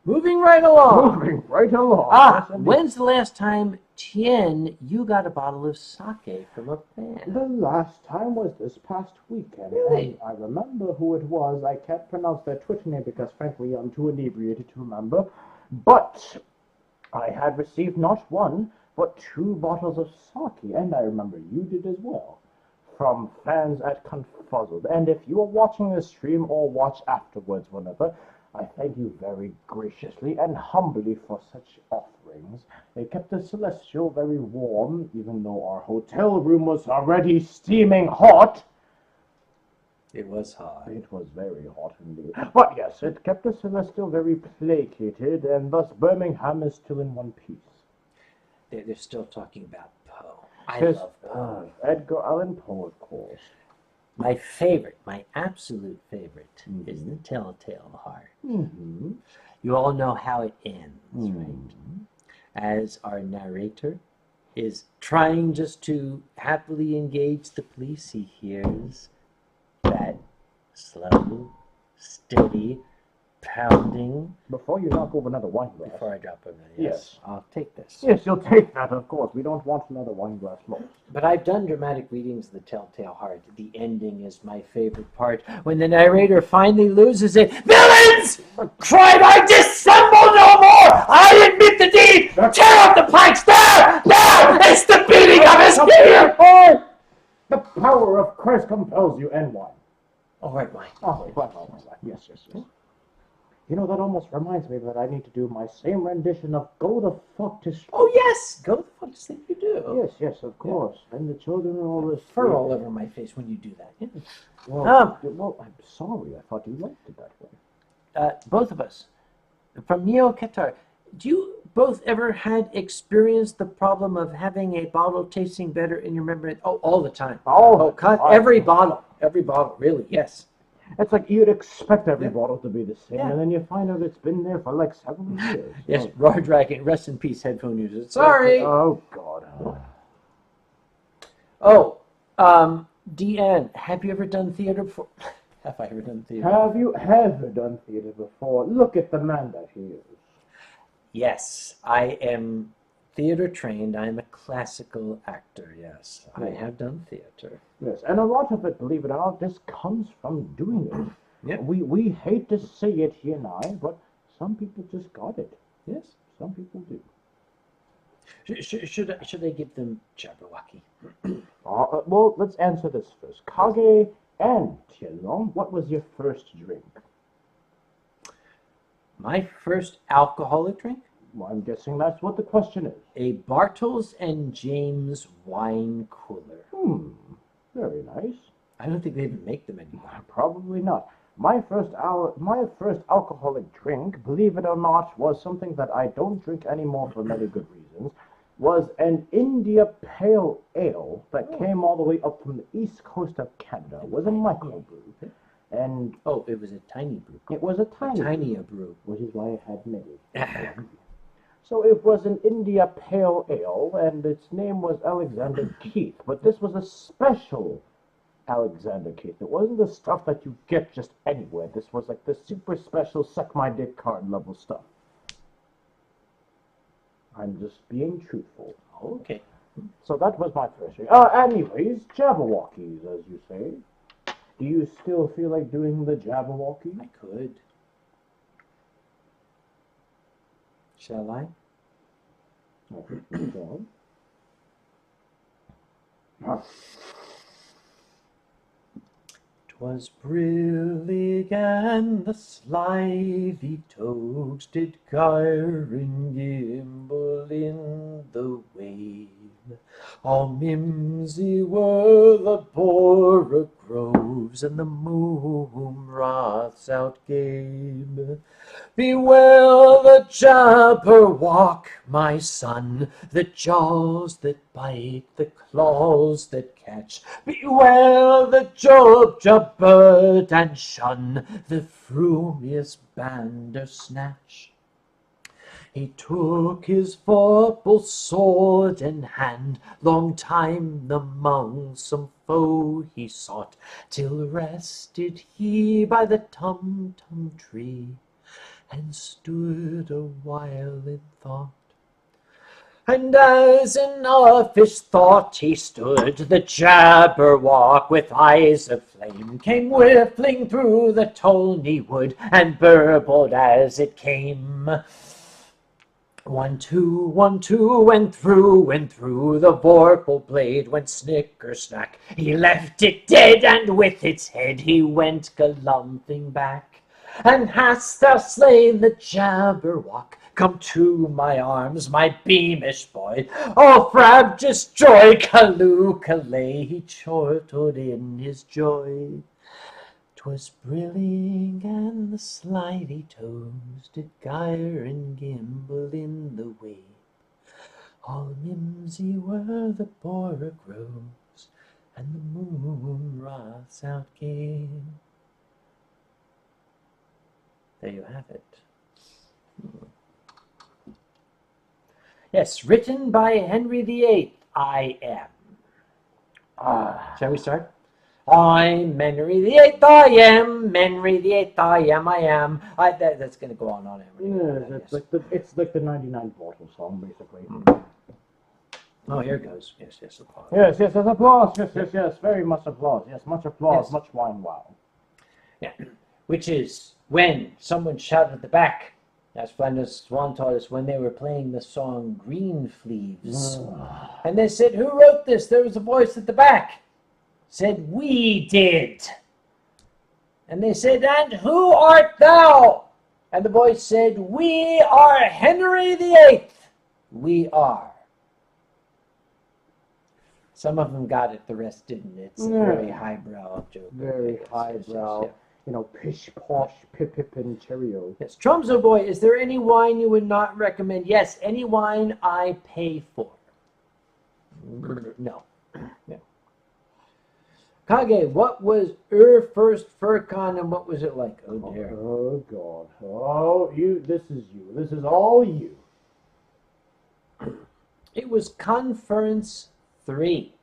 Moving right along. Moving right along. Ah, when's the last time, Tien, you got a bottle of sake from a fan? The last time was this past weekend. Really? And I remember who it was. I can't pronounce their Twitter name because, frankly, I'm too inebriated to remember. But I had received not one, but 2 bottles of sake, and I remember you did as well, from fans at Confuzzled. And if you are watching this stream or watch afterwards whenever, I thank you very graciously and humbly for such offerings. They kept the Celestial very warm, even though our hotel room was already steaming hot. It was hot. It was very hot indeed. But yes, it kept the Celestial very placated, and thus Birmingham is still in one piece. They're still talking about Poe. I Yes, love Poe. Edgar Allan Poe, of course. My favorite, my absolute favorite, is The Telltale Heart. Mm-hmm. You all know how it ends, right? As our narrator is trying just to happily engage the police, he hears that slow, steady pounding. Before you knock over another wine glass. Before I drop over there, Yes. I'll take this. Yes, you'll take that, of course. We don't want another wine glass most. But I've done dramatic readings of The Telltale Heart. The ending is my favorite part. When the narrator finally loses it. "Villains! Cried I, dissemble no more! I admit the deed! Tear up the planks! There! There! It's the beating of his heart!" The power of Christ compels you, and wine. All right, wine. Oh, wine. Yes. You know, that almost reminds me that I need to do my same rendition of Go the Fuck to Sleep. Oh, yes! Go the fuck to sleep, you do. Yes, of course. And the children and all this. Fur all over my face when you do that. Yeah. Well, I'm sorry. I thought you liked it that way. Both of us. From Neo Qatar. Do you both ever had experienced the problem of having a bottle tasting better in your memory? Oh, all the time. Every bottle, really, yes. It's like you'd expect every bottle to be the same, and then you find out it's been there for like several years. Yes, Roar Dragon, rest in peace, headphone users. Sorry! Oh, God. Deanne, have you ever done theater before? Have I ever done theater? Have you ever done theater before? Look at the man that he is. Yes, I am theater trained. I'm a classical actor, yes. I have done theater. Yes, and a lot of it, believe it or not, just comes from doing it. Yep. We hate to say it, he and I, but some people just got it. Yes. Some people do. Should I give them Jabberwocky? Well, let's answer this first. Kage and Tien Long, what was your first drink? My first alcoholic drink? Well, I'm guessing that's what the question is. A Bartles and James wine cooler. Very nice. I don't think they even make them anymore. Probably not. My first alcoholic drink, believe it or not, was something that I don't drink anymore for many good reasons, was an India Pale Ale that came all the way up from the east coast of Canada. It was a microbrew. And it was a tiny brew. it was a tiny brew. which is why I had many. So it was an India Pale Ale, and its name was Alexander Keith. But this was a special Alexander Keith. It wasn't the stuff that you get just anywhere. This was like the super special suck my dick card level stuff. I'm just being truthful. Okay. So that was my first drink. Anyways, Jabberwockies, as you say. Do you still feel like doing the Jabberwocky? I could. Shall I? I think you can. 'Twas brillig and the slithy toads did gyre and gimble in the wave. All mimsy were the bora groves, and the moon wraths outgabe. Beware the Jabberwock, my son, the jaws that bite, the claws that catch. Beware the Jubjub bird, and shun the frumious Bandersnatch. He took his vorpal sword in hand, long time among some foe he sought, till rested he by the tum-tum tree, and stood a while in thought. And as in uffish thought he stood, the Jabberwock with eyes of flame came whiffling through the tolny wood, and burbled as it came. 1, 2, 1, 2, and through the vorpal blade went snicker-snack. He left it dead, and with its head he went galumphing back. And hast thou slain the Jabberwock? Come to my arms, my beamish boy. Oh, frabjous joy, Callooh-Callay, he chortled in his joy. 'Twas brillig and the slithy toads did gyre and gimble in the wave. All mimsy were the bora groves, and the moon wraths outgabe. There you have it. Yes, written by Henry VIII. I am. Shall we start? I'm Henry VIII. I am Henry VIII. I am. That's going to go on. Yeah, it's like the 99 bottle song, basically. Oh, here it goes. Yes, applause. Yes, applause. Yes, very much applause. Yes, much applause, Yes. much wine, wow. Yeah, which is when someone shouted at the back, as Flanders Swan taught us, when they were playing the song Greenfleeves. And they said, who wrote this? There was a voice at the back. Said, we did. And they said, and who art thou? And the voice said, we are Henry VIII. We are. Some of them got it, the rest didn't. It's a very highbrow joke. Very Yes, highbrow. yes. You know, pish, posh, pip, and cheerio. Yes, Trumzo Boy, is there any wine you would not recommend? Yes, any wine I pay for. No. Kage, what was your first FurCon and what was it like? Oh dear. Oh God. Oh, this is you. This is all you. It was Conference 3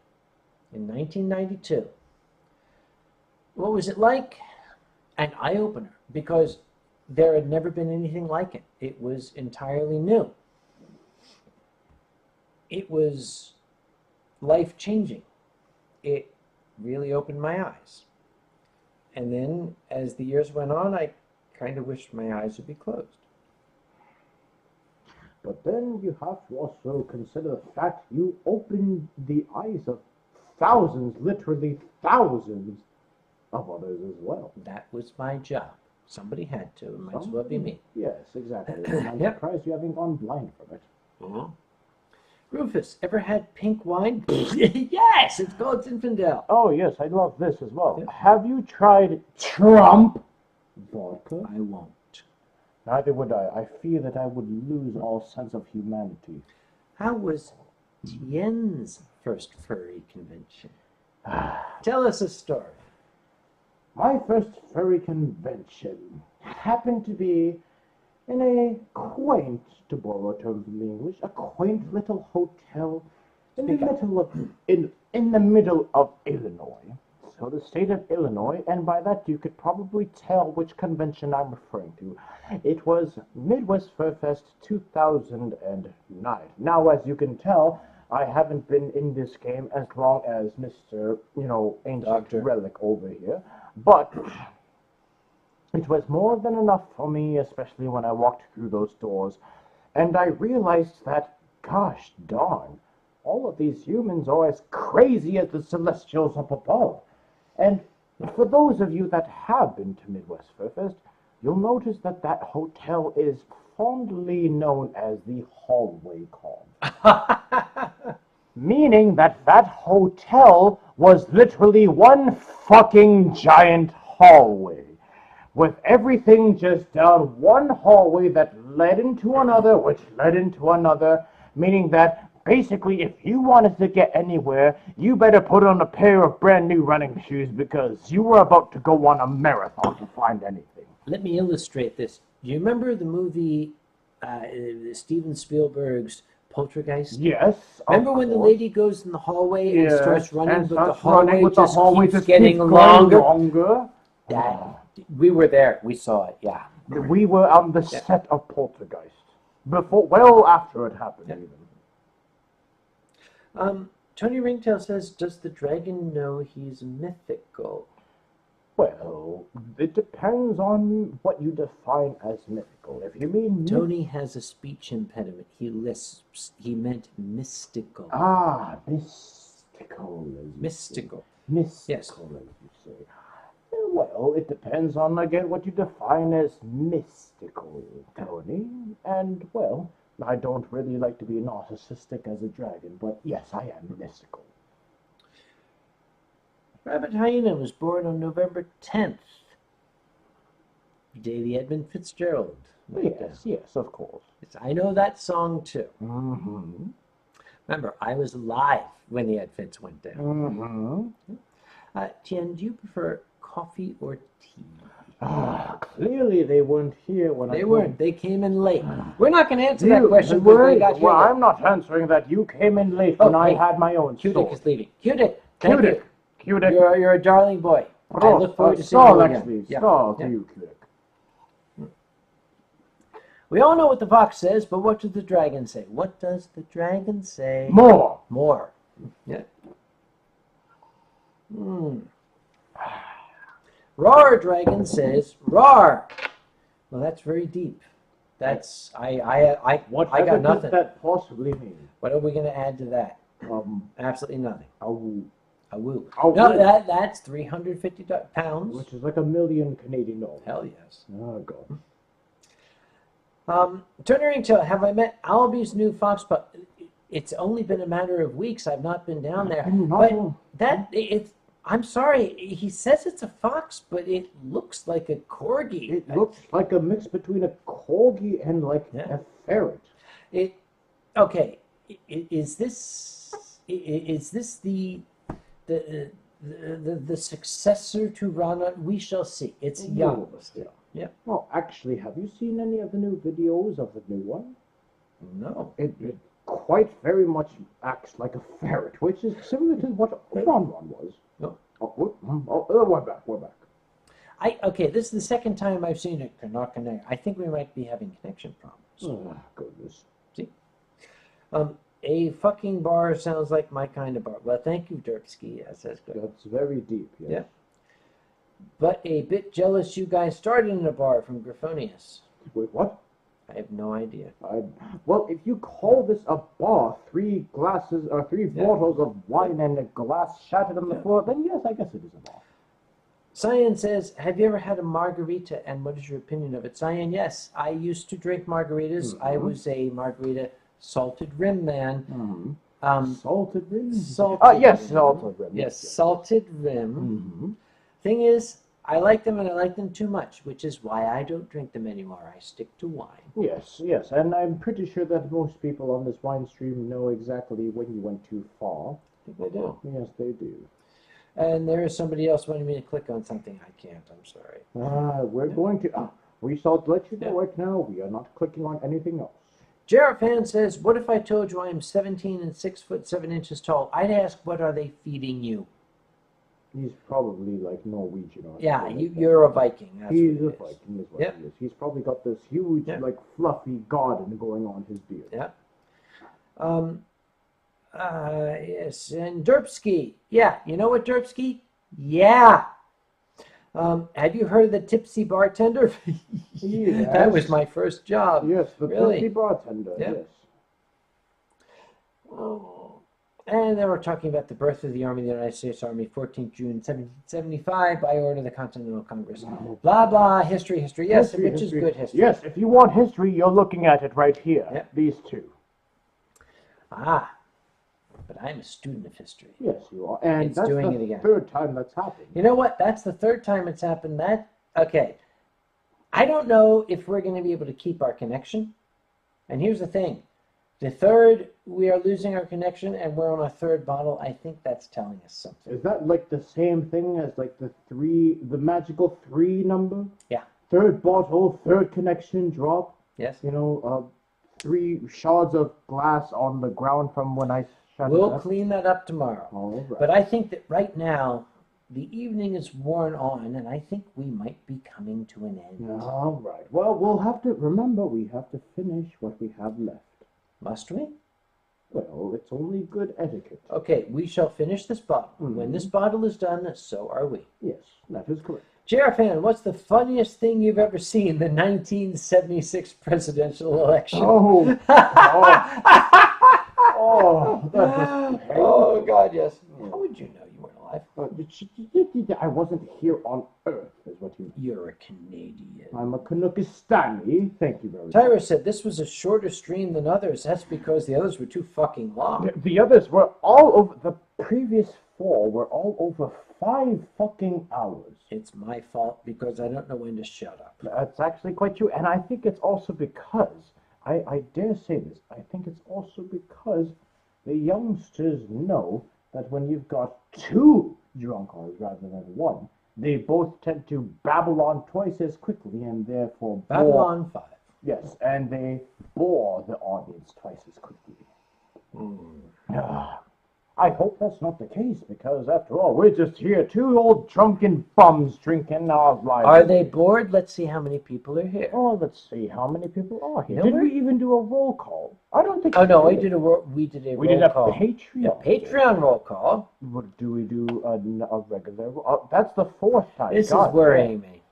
in 1992. What was it like? An eye-opener, because there had never been anything like it. It was entirely new. It was life-changing. It really opened my eyes. And then, as the years went on, I kind of wished my eyes would be closed. But then you have to also consider the fact you opened the eyes of thousands, literally thousands of others as well. That was my job. Somebody had to. It might as well be me. Yes, exactly. And I'm Yep. surprised you haven't gone blind from it. Mhm. Rufus, ever had pink wine? Yes, it's called Zinfandel. Oh, yes, I love this as well. Yep. Have you tried Trump vodka? I won't. Neither would I. I fear that I would lose all sense of humanity. How was Tien's first furry convention? Tell us a story. My first furry convention happened to be in a quaint, to borrow a term from the English, a quaint little hotel in the Speak up. middle of in the middle of Illinois. So the state of Illinois, and by that you could probably tell which convention I'm referring to. It was Midwest Fur Fest 2009. Now, as you can tell, I haven't been in this game as long as Mr. Ancient Doctor. Relic over here, but it was more than enough for me, especially when I walked through those doors, and I realized that, gosh darn, all of these humans are as crazy as the Celestials up above. And for those of you that have been to Midwest Fur Fest, you'll notice that that hotel is fondly known as the Hallway Con. Meaning that that hotel was literally one fucking giant hallway, with everything just down one hallway that led into another, which led into another, meaning that basically if you wanted to get anywhere, you better put on a pair of brand new running shoes because you were about to go on a marathon to find anything. Let me illustrate this. Do you remember the movie Steven Spielberg's Poltergeist? Yes. Remember when the lady goes in the hallway and Yes, starts running, and but starts the hallway running, but the just hallway keeps just getting keeps going longer? longer. We were there. We saw it. Yeah. We were on the set of Poltergeist. After it happened, even. Tony Ringtail says, "Does the dragon know he's mythical?" Well, it depends on what you define as mythical. If you mean Tony has a speech impediment. He lisps. He meant mystical. mystical, as you Mystical. say. Mystical, as you say. Well, it depends on, again, what you define as mystical, Tony. And, well, I don't really like to be narcissistic as a dragon, but yes, I am mystical. Rabbit Hyena was born on November 10th. Davy Edmund Fitzgerald. Yes, of course. I know that song too. Mm-hmm. Remember, I was alive when the Ed Fitz went down. Mm-hmm. Tien, do you prefer coffee or tea? Clearly they weren't here when They weren't. They came in late. We're not going to answer that You question. were? They got here Well, late. I'm not answering that. You came in late Oh, when I hey. had my own Cudic store. is leaving. Cudic, thank you. Cudic. You're a darling boy. I look forward to seeing you again. actually. Yeah. Star Yeah. to you, Cudic. We all know what the fox says, but what does the dragon say? What does the dragon say? More. More. Yeah. Roar, dragon says, roar. Well, that's very deep. That's I Whatever got nothing. does that possibly mean? What are we going to add to that? Absolutely nothing. Awoo. A woo. A No, woo. that's 350 pounds. Which is like $1 million Canadian dollars. Hell yes. Oh, God. Turner Tail, have I met Alby's new fox pup? It's only been a matter of weeks. I've not been down there. But I'm sorry. He says it's a fox, but it looks like a corgi. It looks like a mix between a corgi and like a ferret. Okay. Is this the successor to Rana? We shall see. It's young still. Yeah. Well, actually, have you seen any of the new videos of the new one? No. It quite very much acts like a ferret, which is similar to what Ron was. No. We're back. Okay, this is the second time I've seen it cannot connect. I think we might be having connection problems. Oh, goodness. See? A fucking bar sounds like my kind of bar. Well, thank you, Dirksky. Yes, that's good. That's very deep, yes. Yeah. But a bit jealous you guys started in a bar from Griffonius. Wait, what? I have no idea. Well, if you call this a bar, 3 bottles of wine and a glass shattered on the floor, then yes, I guess it is a bar. Cyan says, have you ever had a margarita, and what is your opinion of it? Cyan, yes. I used to drink margaritas. I was a margarita salted rim man. Salted rim? Salted Yes, rim. salted rim. Yes, salted rim. Thing is, I like them, and I like them too much, which is why I don't drink them anymore. I stick to wine. Yes, and I'm pretty sure that most people on this Winestream know exactly when you went too far. I think they do. Yes, they do. And there is somebody else wanting me to click on something. I can't. I'm sorry. We're going to... we shall let you know right now. We are not clicking on anything else. Jarrett says, what if I told you I am 17 and 6'7" tall? I'd ask, what are they feeding you? He's probably like Norwegian or Yeah, something. You're a Viking. That's He's a what it is. Viking, is what he is. He's probably got this huge, like, fluffy garden going on his beard. Yeah. Yes, and Derpski. Yeah, you know what, Derpski? Yeah. Have you heard of the tipsy bartender? Yes. That was my first job. Yes, the Really? tipsy bartender, Yep. yes. Oh. And then we're talking about the birth of the Army, the United States Army, 14th June, 1775, by order of the Continental Congress. Blah, blah, history. Yes, which is good history. Yes, if you want history, you're looking at it right here. Yep. These two. Ah, but I'm a student of history. Yes, you are. And It's that's doing the it again. third time that's happened. You know what? That's the third time it's happened. Okay. I don't know if we're going to be able to keep our connection. And here's the thing. The third, we are losing our connection, and we're on a third bottle. I think that's telling us something. Is that like the same thing as like the magical 3 number? Yeah. Third bottle, third connection drop. Yes? 3 shards of glass on the ground from when I shut We'll it up. clean that up tomorrow. All right. But I think that right now, the evening is worn on, and I think we might be coming to an end. All right. Well, we'll have to remember we have to finish what we have left. Must we? Well, it's only good etiquette. Okay, we shall finish this bottle. When this bottle is done, so are we. Yes, that is correct. Jarafan, what's the funniest thing you've ever seen? The 1976 presidential election. Oh, that was Oh, God, yes. How would you know you weren't alive? I wasn't here on Earth, is what you mean. You're a Canadian. I'm a Canuckistani. Thank you very much. Tyra said this was a shorter stream than others. That's because the others were too fucking long. The others were all over, the previous 4 were all over 5 fucking hours. It's my fault because I don't know when to shut up. That's actually quite true. And I think it's also because, I dare say this, I think it's also because the youngsters know that when you've got 2 drunkards rather than 1, they both tend to babble on twice as quickly and therefore Babylon 5. Yes, and they bore the audience twice as quickly. I hope that's not the case, because after all, we're just here, 2 old drunken bums drinking our lives. Are they bored? Let's see how many people are here. Oh, let's see how many people are here. No, Did we're- we even do a roll call? I don't think Oh, no, we we did a did roll a call. Patreon. A Patreon roll call. What do we do a regular? That's the 4th time. This God is worrying me.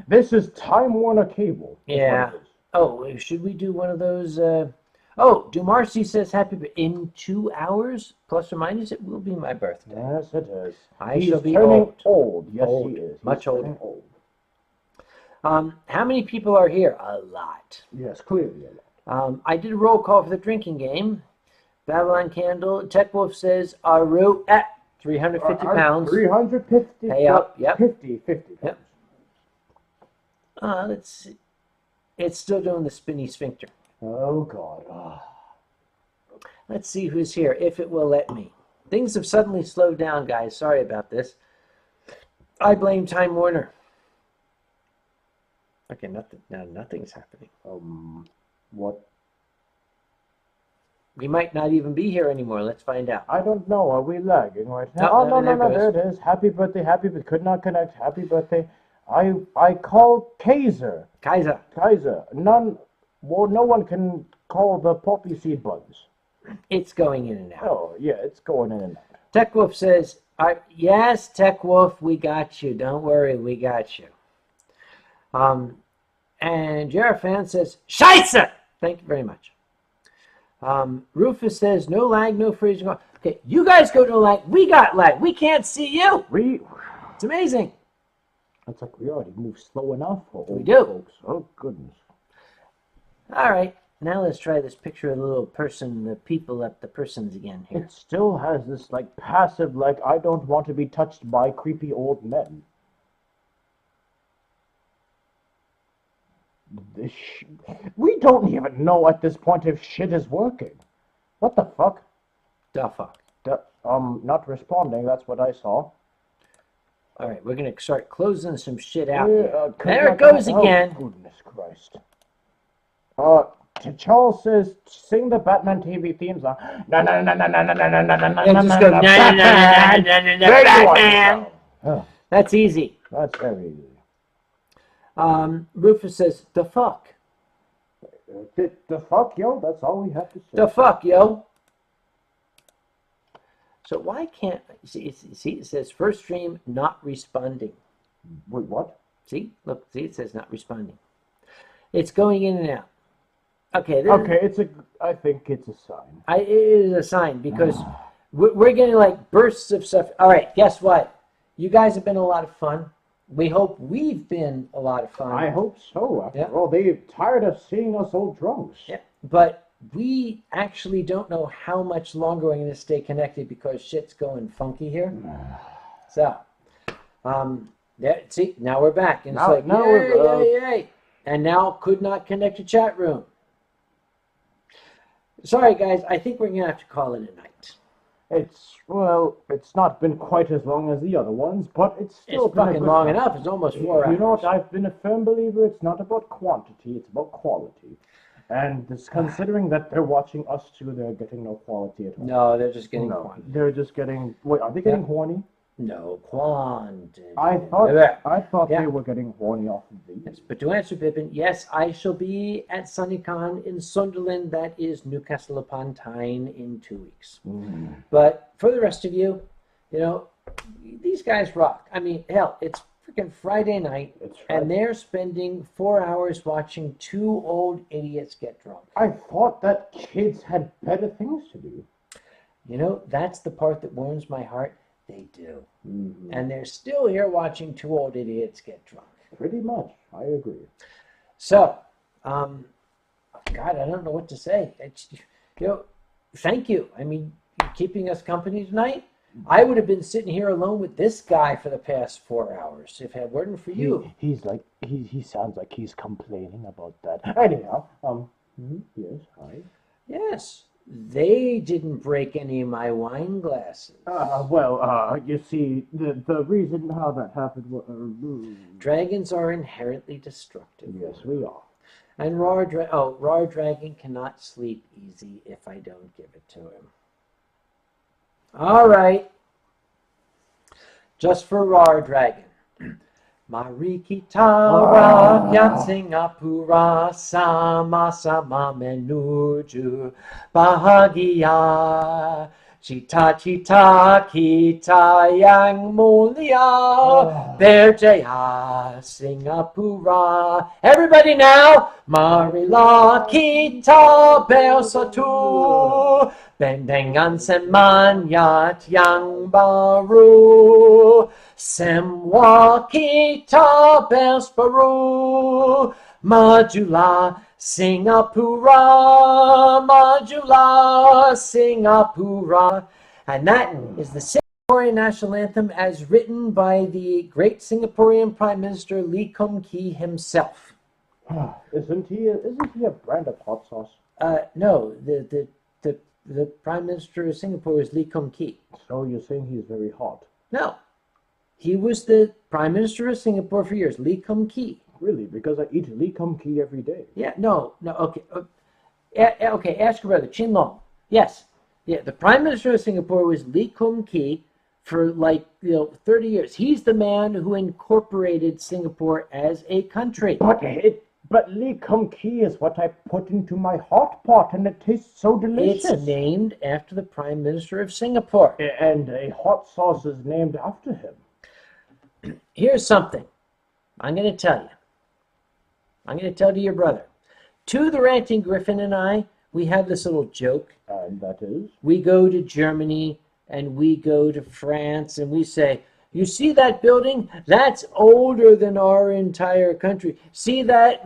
This is Time Warner Cable. is what Yeah. it is. Oh, should we do one of those? Oh, Dumarcy says in 2 hours, plus or minus, it will be my birthday. Yes, it is. I He's shall be turning old. Yes, Old. he is. He's Much older. turning old. How many people are here? A lot. Yes, clearly a lot. I did a roll call for the drinking game. Babylon Candle. Tech Wolf says, Aru at 350 pounds. 350. Pay up, yep. 50 pounds. Yep. Let's see. It's still doing the spinny sphincter. Oh, God. Let's see who's here, if it will let me. Things have suddenly slowed down, guys. Sorry about this. I blame Time Warner. Okay, nothing's happening. What? We might not even be here anymore. Let's find out. I don't know. Are we lagging right now? No, there No. goes. There it is. Happy birthday. Happy, but could not connect. Happy birthday. I call Kaiser. Kaiser, No one can call the poppy seed buds. it's going in and out. Oh, yeah, it's going in and out. Tech Wolf says, yes, Tech Wolf, we got you. Don't worry, we got you. And Jerafan says, Scheisse! Thank you very much. Rufus says, no lag, no freezing. Okay, you guys go no lag. We got lag. We can't see you. It's amazing. It's like we already move slow enough for old We do. folks. Oh, goodness. All right. Now let's try this picture of the little person, the people up the persons again here. It still has this, like, passive, like, I don't want to be touched by creepy old men. We don't even know at this point if shit is working. What the fuck? The fuck. Not responding, that's what I saw. All right, we're going to start closing some shit out. There it goes again. Oh, goodness Christ. Charles says, sing the Batman TV theme song. No, no, no, no, no, no, no, no, no, no, no, Just go, Batman. That's easy. That's very easy. Rufus says, the fuck. The fuck, yo? That's all we have to say. The fuck, yo. So why can't, see, it says first stream not responding. Wait, what? See, look, see, it says not responding. It's going in and out. Okay. Okay, I think it's a sign. It is a sign because we're getting like bursts of stuff. All right, guess what? You guys have been a lot of fun. We hope we've been a lot of fun. I hope so. After all, they're tired of seeing us old drunks. Yeah, but we actually don't know how much longer we're going to stay connected because shit's going funky here. So, see, now we're back. And it's like, yay. And now could not connect to chat room. Sorry, guys. I think we're going to have to call it a night. It's not been quite as long as the other ones, but it's still been fucking long enough. It's almost 4 hours. You know what? I've been a firm believer. It's not about quantity. It's about quality. And considering that they're watching us too, they're getting no quality at all. No, they're just getting quantity. They're just getting... Wait, are they getting horny? No, quantity. I thought they were getting horny off of these. Yes, but to answer Pippin, yes, I shall be at SunnyCon in Sunderland. That is Newcastle upon Tyne in 2 weeks. But for the rest of you, these guys rock. I mean, hell, it's freaking Friday night, and they're spending 4 hours watching two old idiots get drunk. I thought that kids had better things to do. That's the part that warms my heart. They do. And they're still here watching two old idiots get drunk. Pretty much. I agree. So, God, I don't know what to say. Thank you. I mean, you're keeping us company tonight. I would have been sitting here alone with this guy for the past 4 hours if it weren't for you. He sounds like he's complaining about that. Anyhow, yes, hi. Yes. They didn't break any of my wine glasses. You see, the reason how that happened was... Dragons are inherently destructive. Yes, we are. And Raw Dragon cannot sleep easy if I don't give it to him. All right. Just for Raw Dragon. Marikitara Yan Singapura Sama Sama Menuju Bahagia Chita Chita Kita Yang Mulia Berjaya Singapura. Everybody now! Marila Kita Bersatu Bendengan Semanyat Yang Baru Semwa Kita Besparu Majula Singapura Majula Singapura. And that is the Singaporean national anthem as written by the great Singaporean Prime Minister Lee Kum Kee himself. Isn't he a brand of hot sauce? No, the Prime Minister of Singapore is Lee Kum Kee. So you're saying he's very hot? No. He was the Prime Minister of Singapore for years, Lee Kum Kee. Really? Because I eat Lee Kum Kee every day. Yeah, no, okay. Okay, ask your brother, Tien Long. Yes. Yeah, the Prime Minister of Singapore was Lee Kum Kee for 30 years. He's the man who incorporated Singapore as a country. But Lee Kum Kee is what I put into my hot pot, and it tastes so delicious. It's named after the Prime Minister of Singapore. And a hot sauce is named after him. Here's something I'm going to tell you. I'm going to tell to your brother. To the Ranting Griffin and I, we have this little joke. And that is? We go to Germany and we go to France and we say, you see that building? That's older than our entire country. See that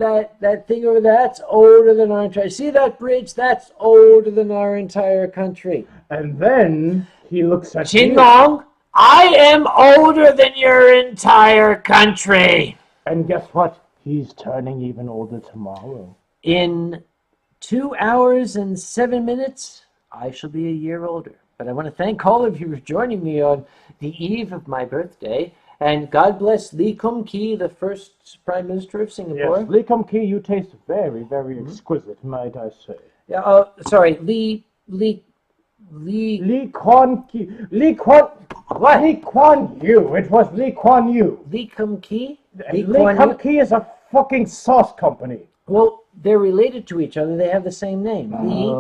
thing over there? That's older than our entire. See that bridge? That's older than our entire country. And then he looks at Tien you. Long, I am older than your entire country. And guess what? He's turning even older tomorrow. In 2 hours and 7 minutes, I shall be a year older. But I want to thank all of you for joining me on the eve of my birthday. And God bless Lee Kum Kee, the first Prime Minister of Singapore. Yes, Lee Kum Kee, you taste very, very exquisite, might I say. Yeah, sorry, Lee Kuan Yew. Lee Kuan Yew. It was Lee Kuan Yew. Lee Kum Kee? Lee Kum Kee is a fucking sauce company. Well, they're related to each other. They have the same name. Lee.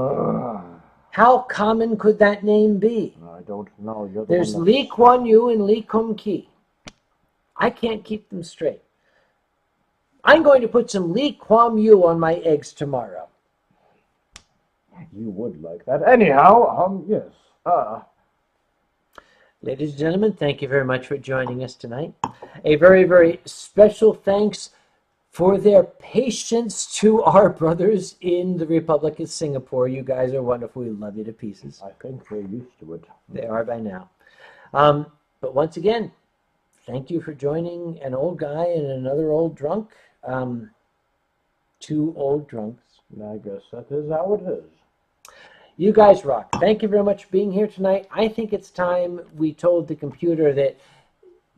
How common could that name be? I don't know. There's Lee Kuan Yew and Lee Kum Kee. I can't keep them straight. I'm going to put some Lee Kuan Yew on my eggs tomorrow. You would like that. Anyhow, yes. Ladies and gentlemen, thank you very much for joining us tonight. A very, very special thanks for their patience to our brothers in the Republic of Singapore. You guys are wonderful. We love you to pieces. I think they're used to it. They are by now. But once again, thank you for joining an old guy and another old drunk. Two old drunks. I guess that is how it is. You guys rock. Thank you very much for being here tonight. I think it's time we told the computer that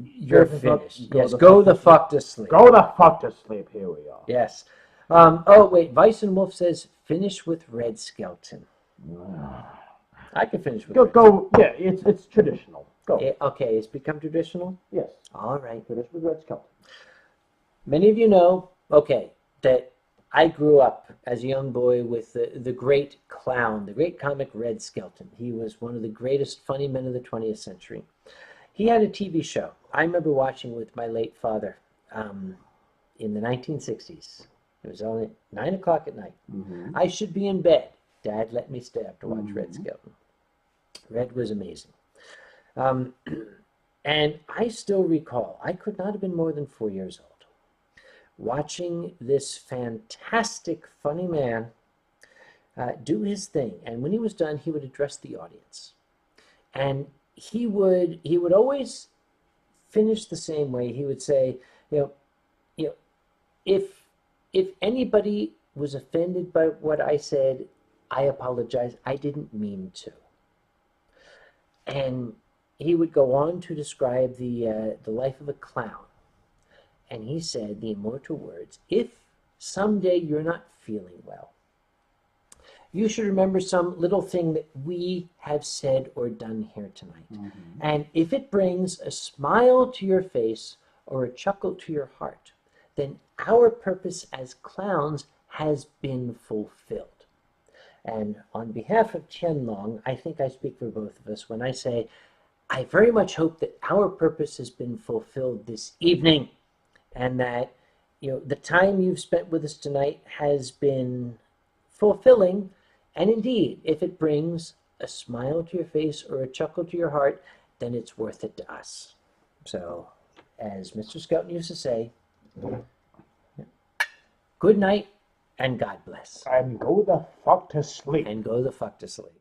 you're finished. Yes, go the fuck to sleep. Go the fuck to sleep. Here we are. Yes. Oh, wait. Vice and Wolf says, finish with Red Skelton. I can finish with Red Go. Yeah, it's traditional. Go. Okay, it's become traditional? Yes. All right. Finish with Red Skelton. Many of you know, that I grew up as a young boy with the great clown, the great comic Red Skelton. He was one of the greatest funny men of the 20th century. He had a TV show. I remember watching with my late father in the 1960s. It was only 9 o'clock at night. Mm-hmm. I should be in bed. Dad let me stay up to watch Red Skelton. Red was amazing. And I still recall, I could not have been more than 4 years old, watching this fantastic, funny man do his thing. And when he was done, he would address the audience. And he would always finish the same way. He would say, if anybody was offended by what I said, I apologize. I didn't mean to. And he would go on to describe the life of a clown. And he said the immortal words, if someday you're not feeling well, you should remember some little thing that we have said or done here tonight. Mm-hmm. And if it brings a smile to your face or a chuckle to your heart, then our purpose as clowns has been fulfilled. And on behalf of Tien Long, I think I speak for both of us when I say, I very much hope that our purpose has been fulfilled this evening, and that the time you've spent with us tonight has been fulfilling. And indeed, if it brings a smile to your face or a chuckle to your heart, then it's worth it to us. So, as Mr. Skelton used to say, good night and God bless. And go the fuck to sleep. And go the fuck to sleep.